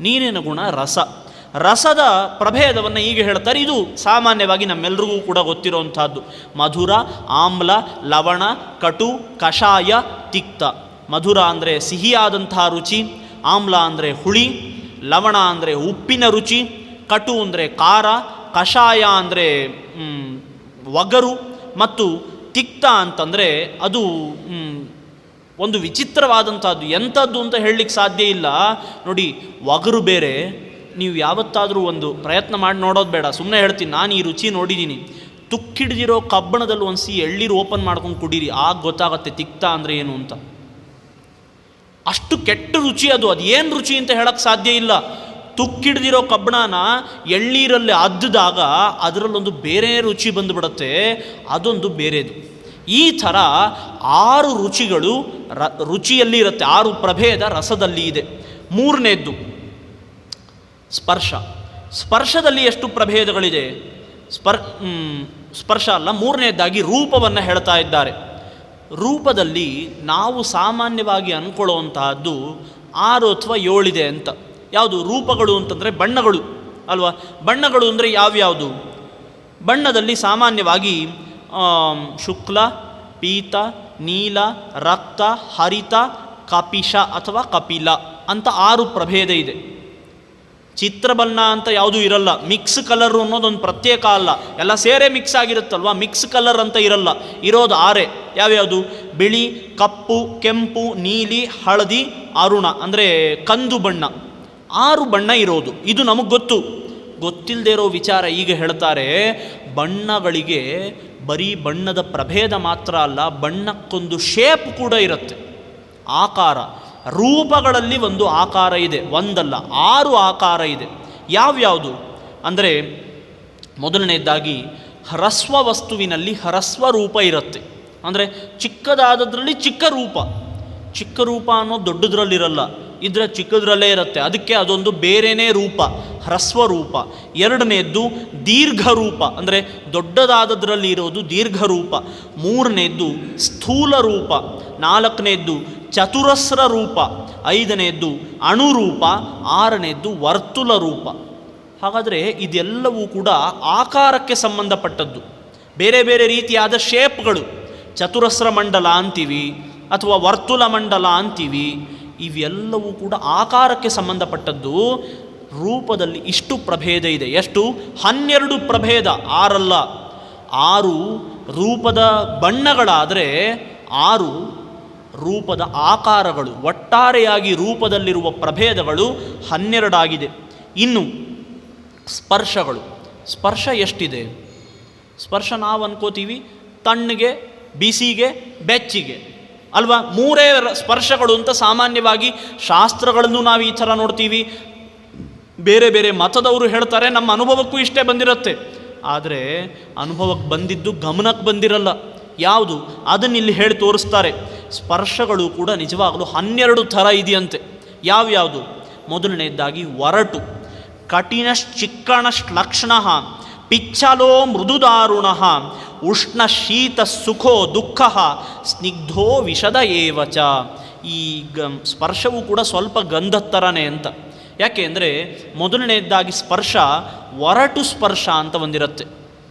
ನೀರಿನ ಗುಣ ರಸ. ರಸದ ಪ್ರಭೇದವನ್ನು ಈಗ ಹೇಳ್ತಾರೆ. ಇದು ಸಾಮಾನ್ಯವಾಗಿ ನಮ್ಮೆಲ್ರಿಗೂ ಕೂಡ ಗೊತ್ತಿರುವಂಥದ್ದು. ಮಧುರ, ಆಮ್ಲ, ಲವಣ, ಕಟು, ಕಷಾಯ, ತಿಕ್ತ. ಮಧುರ ಅಂದರೆ ಸಿಹಿಯಾದಂತಹ ರುಚಿ, ಆಮ್ಲ ಅಂದರೆ ಹುಳಿ, ಲವಣ ಅಂದರೆ ಉಪ್ಪಿನ ರುಚಿ, ಕಟು ಅಂದರೆ ಖಾರ, ಕಷಾಯ ಅಂದರೆ ಒಗರು, ಮತ್ತು ತಿಕ್ತ ಅಂತಂದರೆ ಅದು ಒಂದು ವಿಚಿತ್ರವಾದಂಥದ್ದು. ಎಂಥದ್ದು ಅಂತ ಹೇಳಲಿಕ್ಕೆ ಸಾಧ್ಯ ಇಲ್ಲ. ನೋಡಿ, ಒಗರು ಬೇರೆ. ನೀವು ಯಾವತ್ತಾದರೂ ಒಂದು ಪ್ರಯತ್ನ ಮಾಡಿ ನೋಡೋದು ಬೇಡ, ಸುಮ್ಮನೆ ಹೇಳ್ತೀನಿ, ನಾನು ಈ ರುಚಿ ನೋಡಿದ್ದೀನಿ. ತುಕ್ಕಿಡ್ದಿರೋ ಕಬ್ಬಣದಲ್ಲಿ ಒಂದು ಎಳ್ಳೀರು ಓಪನ್ ಮಾಡ್ಕೊಂಡು ಕುಡೀರಿ, ಆಗ ಗೊತ್ತಾಗುತ್ತೆ ತಿಕ್ತ ಅಂದರೆ ಏನು ಅಂತ. ಅಷ್ಟು ಕೆಟ್ಟ ರುಚಿ ಅದು. ಏನು ರುಚಿ ಅಂತ ಹೇಳಕ್ಕೆ ಸಾಧ್ಯ ಇಲ್ಲ. ತುಕ್ಕಿಡ್ದಿರೋ ಕಬ್ಬಣನ ಎಳ್ಳೀರಲ್ಲಿ ಅದ್ದಿದಾಗ ಅದರಲ್ಲೊಂದು ಬೇರೆ ರುಚಿ ಬಂದುಬಿಡುತ್ತೆ, ಅದೊಂದು ಬೇರೆದು. ಈ ಥರ 6 ರುಚಿಗಳು ರುಚಿಯಲ್ಲಿ ಇರುತ್ತೆ, 6 ಪ್ರಭೇದ ರಸದಲ್ಲಿ ಇದೆ. 3ನೇದ್ದು ಸ್ಪರ್ಶ. ಸ್ಪರ್ಶದಲ್ಲಿ ಎಷ್ಟು ಪ್ರಭೇದಗಳಿದೆ? ಸ್ಪರ್ಶ ಅಲ್ಲ, 3ನೇದಾಗಿ ರೂಪವನ್ನು ಹೇಳ್ತಾ ಇದ್ದಾರೆ. ರೂಪದಲ್ಲಿ ನಾವು ಸಾಮಾನ್ಯವಾಗಿ ಅಂದ್ಕೊಳ್ಳುವಂತಹದ್ದು 6 ಅಥವಾ 7 ಇದೆ ಅಂತ. ಯಾವುದು ರೂಪಗಳು ಅಂತಂದರೆ ಬಣ್ಣಗಳು ಅಲ್ವಾ. ಬಣ್ಣಗಳು ಅಂದರೆ ಯಾವ್ಯಾವುದು? ಬಣ್ಣದಲ್ಲಿ ಸಾಮಾನ್ಯವಾಗಿ ಶುಕ್ಲ, ಪೀತ, ನೀಲ, ರಕ್ತ, ಹರಿತ, ಕಪಿಶ ಅಥವಾ ಕಪಿಲ ಅಂತ 6 ಪ್ರಭೇದ ಇದೆ. ಚಿತ್ರಬಣ್ಣ ಅಂತ ಯಾವುದೂ ಇರಲ್ಲ. ಮಿಕ್ಸ್ ಕಲರ್ ಅನ್ನೋದೊಂದು ಪ್ರತ್ಯೇಕ ಅಲ್ಲ, ಎಲ್ಲ ಸೇರೇ ಮಿಕ್ಸ್ ಆಗಿರುತ್ತಲ್ವ. ಮಿಕ್ಸ್ ಕಲರ್ ಅಂತ ಇರಲ್ಲ, ಇರೋದು 6. ಯಾವ್ಯಾವುದು? ಬಿಳಿ, ಕಪ್ಪು, ಕೆಂಪು, ನೀಲಿ, ಹಳದಿ, ಅರುಣ ಅಂದರೆ ಕಂದು ಬಣ್ಣ. 6 ಬಣ್ಣ ಇರೋದು. ಇದು ನಮಗೆ ಗೊತ್ತಿಲ್ಲದೆ ಇರೋ ವಿಚಾರ ಈಗ ಹೇಳ್ತಾರೆ. ಬಣ್ಣಗಳಿಗೆ ಬರೀ ಬಣ್ಣದ ಪ್ರಭೇದ ಮಾತ್ರ ಅಲ್ಲ, ಬಣ್ಣಕ್ಕೊಂದು ಶೇಪ್ ಕೂಡ ಇರುತ್ತೆ, ಆಕಾರ. ರೂಪಗಳಲ್ಲಿ ಒಂದು ಆಕಾರ ಇದೆ, ಒಂದಲ್ಲ 6 ಆಕಾರ ಇದೆ. ಯಾವ್ಯಾವುದು ಅಂದರೆ, ಮೊದಲನೇದಾಗಿ ಹ್ರಸ್ವ ವಸ್ತುವಿನಲ್ಲಿ ಹ್ರಸ್ವ ರೂಪ ಇರುತ್ತೆ. ಅಂದರೆ ಚಿಕ್ಕದಾದದ್ರಲ್ಲಿ ಚಿಕ್ಕ ರೂಪ. ಚಿಕ್ಕ ರೂಪ ಅನ್ನೋದು ದೊಡ್ಡದ್ರಲ್ಲಿರಲ್ಲ, ಇದ್ರೆ ಚಿಕ್ಕದ್ರಲ್ಲೇ ಇರುತ್ತೆ. ಅದಕ್ಕೆ ಅದೊಂದು ಬೇರೆಯೇ ರೂಪ, ಹ್ರಸ್ವ ರೂಪ. 2ನೇದ್ದು ದೀರ್ಘ ರೂಪ, ಅಂದರೆ ದೊಡ್ಡದಾದದ್ರಲ್ಲಿ ಇರೋದು ದೀರ್ಘ ರೂಪ. 3ನೇದ್ದು ಸ್ಥೂಲ ರೂಪ. 4ನೇದ್ದು ಚತುರಸ್ರ ರೂಪ. 5ನೇದ್ದು ಅಣುರೂಪ. 6ನೇದ್ದು ವರ್ತುಲ ರೂಪ. ಹಾಗಾದರೆ ಇದೆಲ್ಲವೂ ಕೂಡ ಆಕಾರಕ್ಕೆ ಸಂಬಂಧಪಟ್ಟದ್ದು, ಬೇರೆ ಬೇರೆ ರೀತಿಯಾದ ಶೇಪ್ಗಳು. ಚತುರಸ್ರ ಮಂಡಲ ಅಂತೀವಿ ಅಥವಾ ವರ್ತುಲ ಮಂಡಲ ಅಂತೀವಿ. ಇವೆಲ್ಲವೂ ಕೂಡ ಆಕಾರಕ್ಕೆ ಸಂಬಂಧಪಟ್ಟದ್ದು. ರೂಪದಲ್ಲಿ ಇಷ್ಟು ಪ್ರಭೇದ ಇದೆ. ಎಷ್ಟು? 12 ಪ್ರಭೇದ, 6 ಅಲ್ಲ. 6 ರೂಪದ ಬಣ್ಣಗಳಾದರೆ 6 ರೂಪದ ಆಕಾರಗಳು. ಒಟ್ಟಾರೆಯಾಗಿ ರೂಪದಲ್ಲಿರುವ ಪ್ರಭೇದಗಳು 12 ಆಗಿದೆ. ಇನ್ನು ಸ್ಪರ್ಶಗಳು. ಸ್ಪರ್ಶ ಎಷ್ಟಿದೆ? ಸ್ಪರ್ಶ ನಾವು ಅನ್ಕೋತೀವಿ ತಣ್ಣಗೆ, ಬಿಸಿಗೆ, ಬೆಚ್ಚಿಗೆ ಅಲ್ವಾ? ಮೂರೇ ಸ್ಪರ್ಶಗಳು ಅಂತ ಸಾಮಾನ್ಯವಾಗಿ ಶಾಸ್ತ್ರಗಳನ್ನು ನಾವು ಈ ಥರ ನೋಡ್ತೀವಿ. ಬೇರೆ ಬೇರೆ ಮತದವರು ಹೇಳ್ತಾರೆ, ನಮ್ಮ ಅನುಭವಕ್ಕೂ ಇಷ್ಟೇ ಬಂದಿರುತ್ತೆ. ಆದರೆ ಅನುಭವಕ್ಕೆ ಬಂದಿದ್ದು ಗಮನಕ್ಕೆ ಬಂದಿರಲ್ಲ. ಯಾವುದು ಅದನ್ನು ಇಲ್ಲಿ ಹೇಳಿ ತೋರಿಸ್ತಾರೆ. ಸ್ಪರ್ಶಗಳು ಕೂಡ ನಿಜವಾಗಲೂ 12 ಥರ ಇದೆಯಂತೆ. ಯಾವ್ಯಾವುದು? ಮೊದಲನೇದಾಗಿ ಒರಟು, ಕಠಿಣಶ್ಚಿಕ್ಕಣಶ್ಲಕ್ಷಣ, ಪಿಚ್ಚಲೋ ಮೃದುದಾರುಣ, ಉಷ್ಣ ಶೀತ ಸುಖೋ ದುಃಖ, ಸ್ನಿಗ್ಧೋ ವಿಷದ ಏವಚ. ಈ ಸ್ಪರ್ಶವು ಕೂಡ ಸ್ವಲ್ಪ ಗಂಧದ ಥರನೇ ಅಂತ. ಯಾಕೆ ಅಂದರೆ ಮೊದಲನೇದಾಗಿ ಸ್ಪರ್ಶ ಒರಟು ಸ್ಪರ್ಶ ಅಂತ ಬಂದಿರುತ್ತೆ.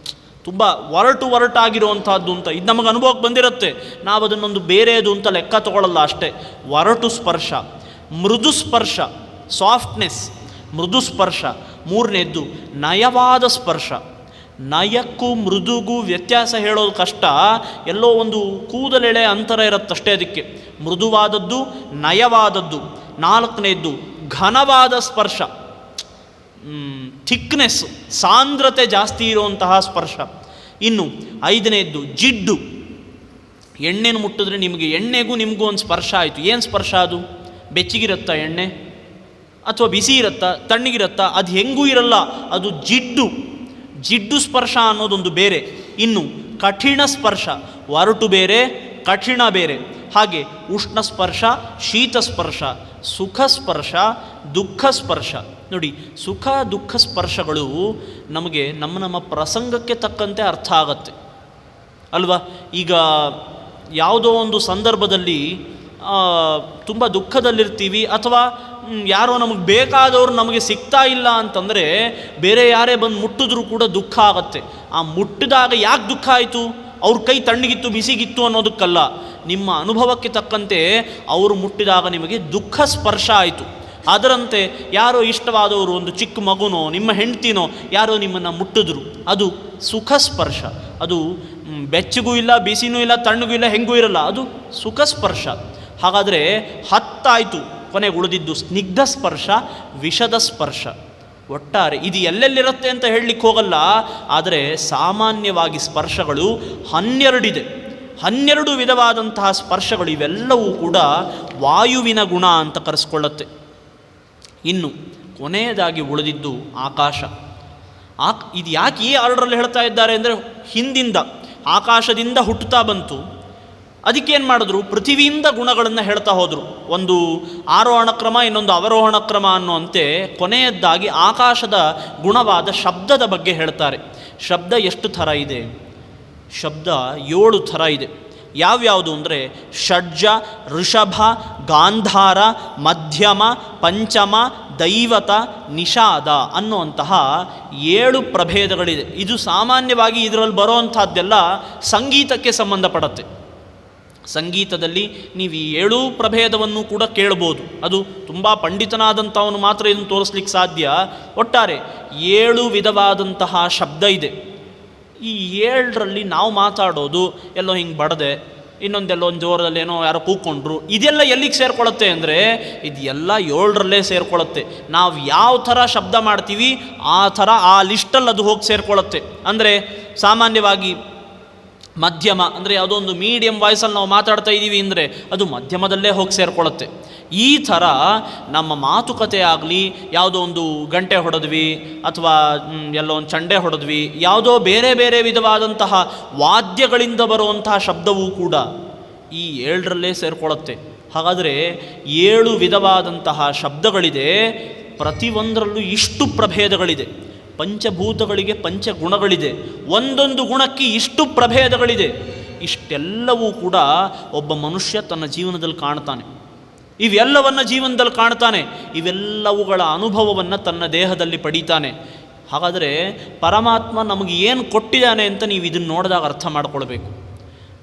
ತುಂಬ ಒರಟಾಗಿರುವಂಥದ್ದು ಅಂತ ಇದು ನಮಗೆ ಅನುಭವಕ್ಕೆ ಬಂದಿರುತ್ತೆ. ನಾವು ಅದನ್ನೊಂದು ಬೇರೆದು ಅಂತ ಲೆಕ್ಕ ತಗೊಳ್ಳಲ್ಲ ಅಷ್ಟೇ. ಒರಟು ಸ್ಪರ್ಶ, ಮೃದು ಸ್ಪರ್ಶ, ಸಾಫ್ಟ್ನೆಸ್, ಮೃದು ಸ್ಪರ್ಶ. ಮೂರನೇದ್ದು ನಯವಾದ ಸ್ಪರ್ಶ. ನಯಕ್ಕೂ ಮೃದುಗೂ ವ್ಯತ್ಯಾಸ ಹೇಳೋದು ಕಷ್ಟ. ಎಲ್ಲೋ ಒಂದು ಕೂದಲೆಳೆ ಅಂತರ ಇರುತ್ತಷ್ಟೇ ಅದಕ್ಕೆ. ಮೃದುವಾದದ್ದು, ನಯವಾದದ್ದು. ನಾಲ್ಕನೇದ್ದು ಘನವಾದ ಸ್ಪರ್ಶ, ಥಿಕ್ನೆಸ್, ಸಾಂದ್ರತೆ ಜಾಸ್ತಿ ಇರುವಂತಹ ಸ್ಪರ್ಶ. ಇನ್ನು ಐದನೇದ್ದು ಜಿಡ್ಡು. ಎಣ್ಣೆನ ಮುಟ್ಟಿದ್ರೆ ನಿಮಗೆ ಎಣ್ಣೆಗೂ ನಿಮಗೂ ಒಂದು ಸ್ಪರ್ಶ ಆಯಿತು. ಏನು ಸ್ಪರ್ಶ ಅದು? ಬೆಚ್ಚಗಿರುತ್ತಾ ಎಣ್ಣೆ? ಅಥವಾ ಬಿಸಿ ಇರುತ್ತಾ? ತಣ್ಣಗಿರುತ್ತಾ? ಅದು ಹೆಂಗೂ ಇರಲ್ಲ, ಅದು ಜಿಡ್ಡು. ಜಿಡ್ಡು ಸ್ಪರ್ಶ ಅನ್ನೋದೊಂದು ಬೇರೆ. ಇನ್ನು ಕಠಿಣ ಸ್ಪರ್ಶ, ಒರಟು ಬೇರೆ, ಕಠಿಣ ಬೇರೆ. ಹಾಗೆ ಉಷ್ಣ ಸ್ಪರ್ಶ, ಶೀತ ಸ್ಪರ್ಶ, ಸುಖ ಸ್ಪರ್ಶ, ದುಃಖ ಸ್ಪರ್ಶ. ನೋಡಿ, ಸುಖ ದುಃಖ ಸ್ಪರ್ಶಗಳು ನಮಗೆ ನಮ್ಮ ಪ್ರಸಂಗಕ್ಕೆ ತಕ್ಕಂತೆ ಅರ್ಥ ಆಗತ್ತೆ ಅಲ್ವಾ? ಈಗ ಯಾವುದೋ ಒಂದು ಸಂದರ್ಭದಲ್ಲಿ ತುಂಬ ದುಃಖದಲ್ಲಿರ್ತೀವಿ, ಅಥವಾ ಯಾರೋ ನಮಗೆ ಬೇಕಾದವರು ನಮಗೆ ಸಿಗ್ತಾ ಇಲ್ಲ ಅಂತಂದರೆ ಬೇರೆ ಯಾರೇ ಬಂದು ಮುಟ್ಟಿದ್ರೂ ಕೂಡ ದುಃಖ ಆಗತ್ತೆ. ಆ ಮುಟ್ಟಿದಾಗ ಯಾಕೆ ದುಃಖ ಆಯಿತು? ಅವ್ರ ಕೈ ತಣ್ಣಗಿತ್ತು ಬಿಸಿಗಿತ್ತು ಅನ್ನೋದಕ್ಕಲ್ಲ, ನಿಮ್ಮ ಅನುಭವಕ್ಕೆ ತಕ್ಕಂತೆ ಅವರು ಮುಟ್ಟಿದಾಗ ನಿಮಗೆ ದುಃಖ ಸ್ಪರ್ಶ ಆಯಿತು. ಅದರಂತೆ ಯಾರೋ ಇಷ್ಟವಾದವರು, ಒಂದು ಚಿಕ್ಕ ಮಗುನೋ ನಿಮ್ಮ ಹೆಂಡ್ತಿನೋ ಯಾರೋ ನಿಮ್ಮನ್ನು ಮುಟ್ಟಿದ್ರು, ಅದು ಸುಖ ಸ್ಪರ್ಶ. ಅದು ಬೆಚ್ಚಗೂ ಇಲ್ಲ, ಬಿಸಿನೂ ಇಲ್ಲ, ತಣ್ಣಗೂ ಇಲ್ಲ, ಹೆಂಗೂ ಇರಲ್ಲ, ಅದು ಸುಖ ಸ್ಪರ್ಶ. ಹಾಗಾದರೆ 10 ಆಯಿತು. ಕೊನೆಗೆ ಉಳಿದಿದ್ದು ಸ್ನಿಗ್ಧ ಸ್ಪರ್ಶ, ವಿಷದ ಸ್ಪರ್ಶ. ಒಟ್ಟಾರೆ ಇದು ಎಲ್ಲೆಲ್ಲಿರುತ್ತೆ ಅಂತ ಹೇಳಲಿಕ್ಕೆ ಹೋಗಲ್ಲ. ಆದರೆ ಸಾಮಾನ್ಯವಾಗಿ ಸ್ಪರ್ಶಗಳು 12 ಇದೆ. 12 ವಿಧವಾದಂತಹ ಸ್ಪರ್ಶಗಳು. ಇವೆಲ್ಲವೂ ಕೂಡ ವಾಯುವಿನ ಗುಣ ಅಂತ ಕರೆಸ್ಕೊಳ್ಳುತ್ತೆ. ಇನ್ನು ಕೊನೆಯದಾಗಿ ಉಳಿದಿದ್ದು ಆಕಾಶ. ಇದು ಯಾಕೆ ಈ ಆರ್ಡ್ರಲ್ಲಿ ಹೇಳ್ತಾ ಇದ್ದಾರೆ ಅಂದರೆ, ಹಿಂದಿಂದ ಆಕಾಶದಿಂದ ಹುಟ್ಟುತ್ತಾ ಬಂತು. ಅದಕ್ಕೇನು ಮಾಡಿದ್ರು? ಪೃಥ್ವಿಯಿಂದ ಗುಣಗಳನ್ನು ಹೇಳ್ತಾ ಹೋದರು. ಒಂದು ಆರೋಹಣ ಕ್ರಮ, ಇನ್ನೊಂದು ಅವರೋಹಣ ಕ್ರಮ ಅನ್ನುವಂತೆ ಕೊನೆಯದ್ದಾಗಿ ಆಕಾಶದ ಗುಣವಾದ ಶಬ್ದದ ಬಗ್ಗೆ ಹೇಳ್ತಾರೆ. ಶಬ್ದ ಎಷ್ಟು ಥರ ಇದೆ? ಶಬ್ದ 7 ಥರ ಇದೆ. ಯಾವ್ಯಾವುದು ಅಂದರೆ ಷಡ್ಜ, ಋಷಭ, ಗಾಂಧಾರ, ಮಧ್ಯಮ, ಪಂಚಮ, ದೈವತ, ನಿಷಾದ ಅನ್ನುವಂತಹ 7 ಪ್ರಭೇದಗಳಿದೆ. ಇದು ಸಾಮಾನ್ಯವಾಗಿ ಇದರಲ್ಲಿ ಬರೋವಂಥದ್ದೆಲ್ಲ ಸಂಗೀತಕ್ಕೆ ಸಂಬಂಧಪಡುತ್ತೆ. ಸಂಗೀತದಲ್ಲಿ ನೀವು ಈ 7 ಪ್ರಭೇದವನ್ನು ಕೂಡ ಕೇಳ್ಬೋದು. ಅದು ತುಂಬ ಪಂಡಿತನಾದಂಥವನು ಮಾತ್ರ ಇದನ್ನು ತೋರಿಸ್ಲಿಕ್ಕೆ ಸಾಧ್ಯ. ಒಟ್ಟಾರೆ 7 ವಿಧವಾದಂತಹ ಶಬ್ದ ಇದೆ. ಈ 7ರಲ್ಲಿ ನಾವು ಮಾತಾಡೋದು ಎಲ್ಲೋ ಹಿಂಗೆ ಬಡದೆ, ಇನ್ನೊಂದೆಲ್ಲೋ ಒಂದು ಜೋರದಲ್ಲಿ ಏನೋ ಯಾರೋ ಕೂತ್ಕೊಂಡ್ರು, ಇದೆಲ್ಲ ಎಲ್ಲಿಗೆ ಸೇರ್ಕೊಳ್ಳುತ್ತೆ ಅಂದರೆ ಇದೆಲ್ಲ 7ರಲ್ಲೇ ಸೇರ್ಕೊಳ್ಳುತ್ತೆ. ನಾವು ಯಾವ ಥರ ಶಬ್ದ ಮಾಡ್ತೀವಿ ಆ ಥರ ಆ ಲಿಸ್ಟಲ್ಲಿ ಅದು ಹೋಗಿ ಸೇರ್ಕೊಳ್ಳುತ್ತೆ. ಅಂದರೆ ಸಾಮಾನ್ಯವಾಗಿ ಮಧ್ಯಮ ಅಂದರೆ ಯಾವುದೋ ಒಂದು ಮೀಡಿಯಮ್ ವಾಯ್ಸಲ್ಲಿ ನಾವು ಮಾತಾಡ್ತಾ ಇದ್ದೀವಿ ಅಂದರೆ ಅದು ಮಧ್ಯಮದಲ್ಲೇ ಹೋಗಿ ಸೇರ್ಕೊಳ್ಳುತ್ತೆ. ಈ ಥರ ನಮ್ಮ ಮಾತುಕತೆ ಆಗಲಿ, ಯಾವುದೋ ಒಂದು ಗಂಟೆ ಹೊಡೆದ್ವಿ ಅಥವಾ ಎಲ್ಲೋ ಒಂದು ಚಂಡೆ ಹೊಡೆದ್ವಿ, ಯಾವುದೋ ಬೇರೆ ಬೇರೆ ವಿಧವಾದಂತಹ ವಾದ್ಯಗಳಿಂದ ಬರುವಂತಹ ಶಬ್ದವೂ ಕೂಡ ಈ 7ರಲ್ಲೇ ಸೇರ್ಕೊಳ್ಳುತ್ತೆ. ಹಾಗಾದರೆ 7 ವಿಧವಾದಂತಹ ಶಬ್ದಗಳಿದೆ. ಪ್ರತಿಯೊಂದರಲ್ಲೂ ಇಷ್ಟು ಪ್ರಭೇದಗಳಿದೆ. ಪಂಚಭೂತಗಳಿಗೆ ಪಂಚಗುಣಗಳಿದೆ. ಒಂದೊಂದು ಗುಣಕ್ಕೆ ಇಷ್ಟು ಪ್ರಭೇದಗಳಿದೆ. ಇಷ್ಟೆಲ್ಲವೂ ಕೂಡ ಒಬ್ಬ ಮನುಷ್ಯ ತನ್ನ ಜೀವನದಲ್ಲಿ ಕಾಣ್ತಾನೆ. ಇವೆಲ್ಲವನ್ನು ಜೀವನದಲ್ಲಿ ಕಾಣ್ತಾನೆ. ಇವೆಲ್ಲವುಗಳ ಅನುಭವವನ್ನು ತನ್ನ ದೇಹದಲ್ಲಿ ಪಡೀತಾನೆ. ಹಾಗಾದರೆ ಪರಮಾತ್ಮ ನಮಗೆ ಏನು ಕೊಟ್ಟಿದ್ದಾನೆ ಅಂತ ನೀವು ಇದನ್ನು ನೋಡಿದಾಗ ಅರ್ಥ ಮಾಡ್ಕೊಳ್ಬೇಕು.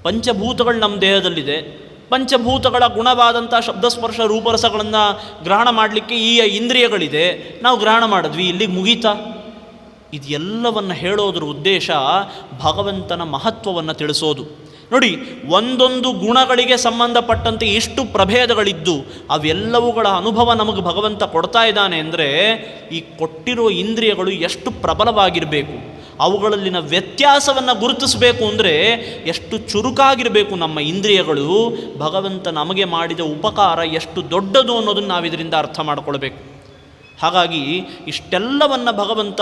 ಪಂಚಭೂತಗಳು ನಮ್ಮ ದೇಹದಲ್ಲಿದೆ. ಪಂಚಭೂತಗಳ ಗುಣವಾದಂಥ ಶಬ್ದಸ್ಪರ್ಶ ರೂಪರಸಗಳನ್ನು ಗ್ರಹಣ ಮಾಡಲಿಕ್ಕೆ ಈ ಇಂದ್ರಿಯಗಳಿದೆ. ನಾವು ಗ್ರಹಣ ಮಾಡಿದ್ವಿ, ಇಲ್ಲಿಗೆ ಮುಗೀತಾ? ಇದೆಲ್ಲವನ್ನು ಹೇಳೋದ್ರ ಉದ್ದೇಶ ಭಗವಂತನ ಮಹತ್ವವನ್ನು ತಿಳಿಸೋದು. ನೋಡಿ, ಒಂದೊಂದು ಗುಣಗಳಿಗೆ ಸಂಬಂಧಪಟ್ಟಂತೆ ಎಷ್ಟು ಪ್ರಭೇದಗಳಿದ್ದು ಅವೆಲ್ಲವುಗಳ ಅನುಭವ ನಮಗೆ ಭಗವಂತ ಕೊಡ್ತಾ ಇದ್ದಾನೆ ಅಂದರೆ ಈ ಕೊಟ್ಟಿರೋ ಇಂದ್ರಿಯಗಳು ಎಷ್ಟು ಪ್ರಬಲವಾಗಿರಬೇಕು. ಅವುಗಳಲ್ಲಿನ ವ್ಯತ್ಯಾಸವನ್ನು ಗುರುತಿಸಬೇಕು ಅಂದರೆ ಎಷ್ಟು ಚುರುಕಾಗಿರಬೇಕು ನಮ್ಮ ಇಂದ್ರಿಯಗಳು, ಭಗವಂತ ನಮಗೆ ಮಾಡಿದ ಉಪಕಾರ ಎಷ್ಟು ದೊಡ್ಡದು ಅನ್ನೋದನ್ನು ನಾವು ಇದರಿಂದ ಅರ್ಥ ಮಾಡಿಕೊಳ್ಬೇಕು. ಹಾಗಾಗಿ ಇಷ್ಟೆಲ್ಲವನ್ನು ಭಗವಂತ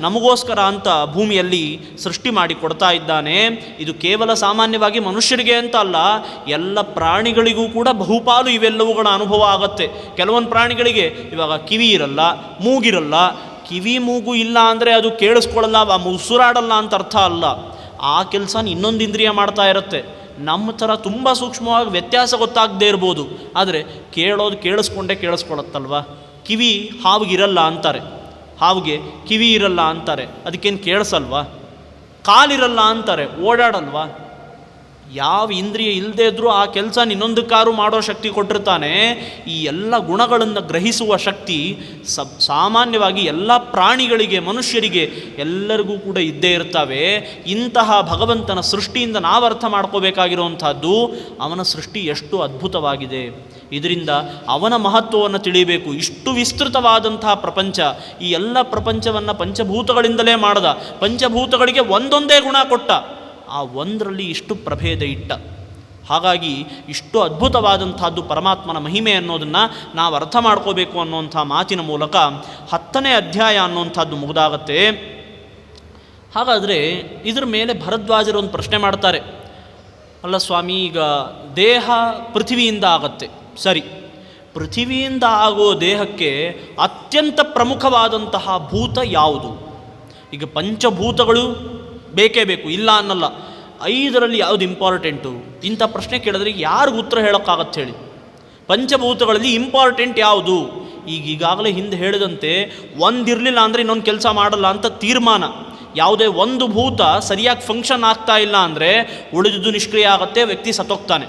ನಮಗೋಸ್ಕರ ಅಂತ ಭೂಮಿಯಲ್ಲಿ ಸೃಷ್ಟಿ ಮಾಡಿ ಕೊಡ್ತಾ ಇದ್ದಾನೆ. ಇದು ಕೇವಲ ಸಾಮಾನ್ಯವಾಗಿ ಮನುಷ್ಯರಿಗೆ ಅಂತ ಅಲ್ಲ, ಎಲ್ಲ ಪ್ರಾಣಿಗಳಿಗೂ ಕೂಡ ಬಹುಪಾಲು ಇವೆಲ್ಲವುಗಳ ಅನುಭವ ಆಗುತ್ತೆ. ಕೆಲವೊಂದು ಪ್ರಾಣಿಗಳಿಗೆ ಇವಾಗ ಕಿವಿ ಇರಲ್ಲ, ಮೂಗಿರಲ್ಲ. ಕಿವಿ ಮೂಗು ಇಲ್ಲ ಅಂದರೆ ಅದು ಕೇಳಿಸ್ಕೊಳ್ಳಲ್ಲ, ಉಸಿರಾಡಲ್ಲ ಅಂತ ಅರ್ಥ ಅಲ್ಲ. ಆ ಕೆಲಸ ಇನ್ನೊಂದು ಇಂದ್ರಿಯ ಮಾಡ್ತಾ ಇರುತ್ತೆ. ನಮ್ಮ ಥರ ತುಂಬ ಸೂಕ್ಷ್ಮವಾಗಿ ವ್ಯತ್ಯಾಸ ಗೊತ್ತಾಗದೇ ಇರ್ಬೋದು, ಆದರೆ ಕೇಳೋದು ಕೇಳಿಸ್ಕೊಳ್ಳುತ್ತಲ್ವ. ಕಿವಿ ಹಾವಿಗಿರಲ್ಲ ಅಂತಾರೆ, ಹಾವಿಗೆ ಕಿವಿ ಇರಲ್ಲ ಅಂತಾರೆ, ಅದಕ್ಕೇನು ಕೇಳಿಸಲ್ವಾ? ಕಾಲಿರಲ್ಲ ಅಂತಾರೆ, ಓಡಾಡಲ್ವಾ? ಯಾವ ಇಂದ್ರಿಯ ಇಲ್ಲದೇ ಇದ್ದರೂ ಆ ಕೆಲಸ ಇನ್ನೊಂದಕ್ಕಾರು ಮಾಡೋ ಶಕ್ತಿ ಕೊಟ್ಟಿರ್ತಾನೆ. ಈ ಎಲ್ಲ ಗುಣಗಳನ್ನು ಗ್ರಹಿಸುವ ಶಕ್ತಿ ಸಾಮಾನ್ಯವಾಗಿ ಎಲ್ಲ ಪ್ರಾಣಿಗಳಿಗೆ, ಮನುಷ್ಯರಿಗೆ ಎಲ್ಲರಿಗೂ ಕೂಡ ಇದ್ದೇ ಇರ್ತವೆ. ಇಂತಹ ಭಗವಂತನ ಸೃಷ್ಟಿಯಿಂದ ನಾವು ಅರ್ಥ ಮಾಡ್ಕೋಬೇಕಾಗಿರುವಂಥದ್ದು ಅವನ ಸೃಷ್ಟಿ ಎಷ್ಟು ಅದ್ಭುತವಾಗಿದೆ, ಇದರಿಂದ ಅವನ ಮಹತ್ವವನ್ನು ತಿಳಿಯಬೇಕು. ಇಷ್ಟು ವಿಸ್ತೃತವಾದಂತಹ ಪ್ರಪಂಚ, ಈ ಎಲ್ಲ ಪ್ರಪಂಚವನ್ನು ಪಂಚಭೂತಗಳಿಂದಲೇ ಮಾಡ್ದ. ಪಂಚಭೂತಗಳಿಗೆ ಒಂದೊಂದೇ ಗುಣ ಕೊಟ್ಟ, ಆ ಒಂದರಲ್ಲಿ ಇಷ್ಟು ಪ್ರಭೇದ ಇಟ್ಟ. ಹಾಗಾಗಿ ಇಷ್ಟು ಅದ್ಭುತವಾದಂಥದ್ದು ಪರಮಾತ್ಮನ ಮಹಿಮೆ ಅನ್ನೋದನ್ನು ನಾವು ಅರ್ಥ ಮಾಡ್ಕೋಬೇಕು ಅನ್ನುವಂಥ ಮಾತಿನ ಮೂಲಕ 10ನೇ ಅಧ್ಯಾಯ ಅನ್ನುವಂಥದ್ದು ಮುಗಿದಾಗತ್ತೆ. ಹಾಗಾದರೆ ಇದ್ರ ಮೇಲೆ ಭರದ್ವಾಜರು ಒಂದು ಪ್ರಶ್ನೆ ಮಾಡ್ತಾರೆ. ಅಲ್ಲ ಸ್ವಾಮಿ, ಈಗ ದೇಹ ಪೃಥ್ವಿಯಿಂದ ಆಗತ್ತೆ, ಸರಿ. ಪೃಥ್ವಿಯಿಂದ ಆಗೋ ದೇಹಕ್ಕೆ ಅತ್ಯಂತ ಪ್ರಮುಖವಾದಂತಹ ಭೂತ ಯಾವುದು? ಈಗ ಪಂಚಭೂತಗಳು ಬೇಕೇ ಬೇಕು, ಇಲ್ಲ ಅನ್ನಲ್ಲ. 5ರಲ್ಲಿ ಯಾವುದು ಇಂಪಾರ್ಟೆಂಟು? ಇಂಥ ಪ್ರಶ್ನೆ ಕೇಳಿದ್ರೆ ಯಾರಿಗೂ ಉತ್ತರ ಹೇಳೋಕ್ಕಾಗತ್ತೆ ಹೇಳಿ? ಪಂಚಭೂತಗಳಲ್ಲಿ ಇಂಪಾರ್ಟೆಂಟ್ ಯಾವುದು? ಈಗಾಗಲೇ ಹಿಂದೆ ಹೇಳಿದಂತೆ ಒಂದಿರಲಿಲ್ಲ ಅಂದರೆ ಇನ್ನೊಂದು ಕೆಲಸ ಮಾಡಲ್ಲ ಅಂತ ತೀರ್ಮಾನ. ಯಾವುದೇ ಒಂದು ಭೂತ ಸರಿಯಾಗಿ ಫಂಕ್ಷನ್ ಆಗ್ತಾ ಇಲ್ಲ ಅಂದರೆ ಉಳಿದುದು ನಿಷ್ಕ್ರಿಯ ಆಗುತ್ತೆ, ವ್ಯಕ್ತಿ ಸತ್ತೋಗ್ತಾನೆ.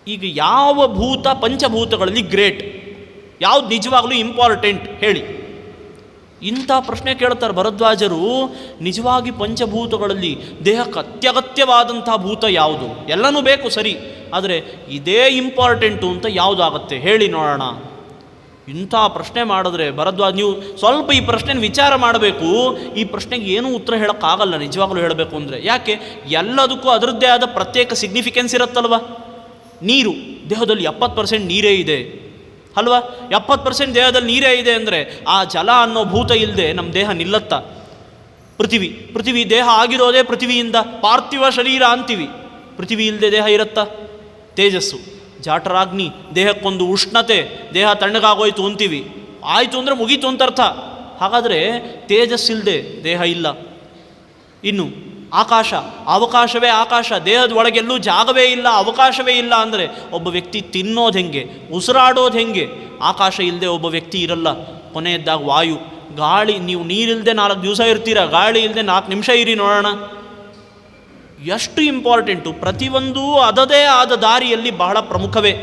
ಈಗ ಯಾವ ಭೂತ ಪಂಚಭೂತಗಳಲ್ಲಿ ಗ್ರೇಟ್, ಯಾವುದು ನಿಜವಾಗಲೂ ಇಂಪಾರ್ಟೆಂಟ್ ಹೇಳಿ? ಇಂಥ ಪ್ರಶ್ನೆ ಕೇಳ್ತಾರೆ ಭರದ್ವಾಜರು. ನಿಜವಾಗಿ ಪಂಚಭೂತಗಳಲ್ಲಿ ದೇಹಕ್ಕೆ ಅತ್ಯಗತ್ಯವಾದಂಥ ಭೂತ ಯಾವುದು? ಎಲ್ಲನೂ ಬೇಕು ಸರಿ, ಆದರೆ ಇದೇ ಇಂಪಾರ್ಟೆಂಟು ಅಂತ ಯಾವುದಾಗತ್ತೆ ಹೇಳಿ ನೋಡೋಣ. ಇಂಥ ಪ್ರಶ್ನೆ ಮಾಡಿದ್ರೆ ಭರದ್ವಾಜ, ನೀವು ಸ್ವಲ್ಪ ಈ ಪ್ರಶ್ನೆನ ವಿಚಾರ ಮಾಡಬೇಕು. ಈ ಪ್ರಶ್ನೆಗೆ ಏನೂ ಉತ್ತರ ಹೇಳೋಕ್ಕಾಗಲ್ಲ ನಿಜವಾಗ್ಲೂ ಹೇಳಬೇಕು ಅಂದರೆ. ಯಾಕೆ? ಎಲ್ಲದಕ್ಕೂ ಅದರದ್ದೇ ಆದ ಪ್ರತ್ಯೇಕ ಸಿಗ್ನಿಫಿಕೆನ್ಸ್ ಇರುತ್ತಲ್ವ. ನೀರು, ದೇಹದಲ್ಲಿ 70% ನೀರೇ ಇದೆ ಅಲ್ವಾ? 70% ದೇಹದಲ್ಲಿ ನೀರೇ ಇದೆ ಅಂದರೆ ಆ ಜಲ ಅನ್ನೋ ಭೂತ ಇಲ್ಲದೆ ನಮ್ಮ ದೇಹ ನಿಲ್ಲತ್ತ? ಪೃಥ್ವಿ ದೇಹ ಆಗಿರೋದೇ ಪೃಥ್ವಿಯಿಂದ, ಪಾರ್ಥಿವ ಶರೀರ ಅಂತೀವಿ. ಪೃಥ್ವಿ ಇಲ್ಲದೆ ದೇಹ ಇರುತ್ತಾ? ತೇಜಸ್ಸು, ಜಾಠರಾಗ್ನಿ, ದೇಹಕ್ಕೊಂದು ಉಷ್ಣತೆ, ದೇಹ ತಣ್ಣಗಾಗೋಯ್ತು ಅಂತೀವಿ. ಆಯಿತು ಅಂದರೆ ಮುಗೀತು ಅಂತ ಅರ್ಥ. ಹಾಗಾದರೆ ತೇಜಸ್ಸಿಲ್ಲದೆ ದೇಹ ಇಲ್ಲ. ಇನ್ನು ಆಕಾಶ, ಅವಕಾಶವೇ ಆಕಾಶ, ದೇಹದ ಒಳಗೆಲ್ಲೂ ಜಾಗವೇ ಇಲ್ಲ, ಅವಕಾಶವೇ ಇಲ್ಲ ಅಂದರೆ ಒಬ್ಬ ವ್ಯಕ್ತಿ ತಿನ್ನೋದು ಹೆಂಗೆ, ಉಸಿರಾಡೋದು ಹೆಂಗೆ? ಆಕಾಶ ಇಲ್ಲದೆ ಒಬ್ಬ ವ್ಯಕ್ತಿ ಇರಲ್ಲ. ಕೊನೆಯದ್ದಾಗ ವಾಯು, ಗಾಳಿ. ನೀವು ನೀರಿಲ್ಲದೆ 4 ದಿವಸ ಇರ್ತೀರ, ಗಾಳಿ ಇಲ್ಲದೆ 4 ನಿಮಿಷ ಇರಿ ನೋಡೋಣ. ಎಷ್ಟು ಇಂಪಾರ್ಟೆಂಟು. ಪ್ರತಿಯೊಂದೂ ಅದದೇ ಆದ ದಾರಿಯಲ್ಲಿ ಬಹಳ ಪ್ರಮುಖವೇ.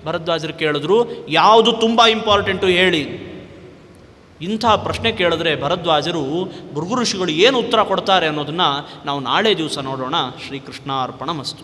ಭರದ್ವಾಜರು ಕೇಳಿದ್ರು, ಯಾವುದು ತುಂಬ ಇಂಪಾರ್ಟೆಂಟು ಹೇಳಿ? ಇಂಥ ಪ್ರಶ್ನೆ ಕೇಳಿದ್ರೆ ಭರದ್ವಾಜರು, ಭೃಗು ಋಷಿಗಳು ಏನು ಉತ್ತರ ಕೊಡ್ತಾರೆ ಅನ್ನೋದನ್ನು ನಾವು ನಾಳೆ ದಿವಸ ನೋಡೋಣ. ಶ್ರೀಕೃಷ್ಣಾರ್ಪಣಮಸ್ತು.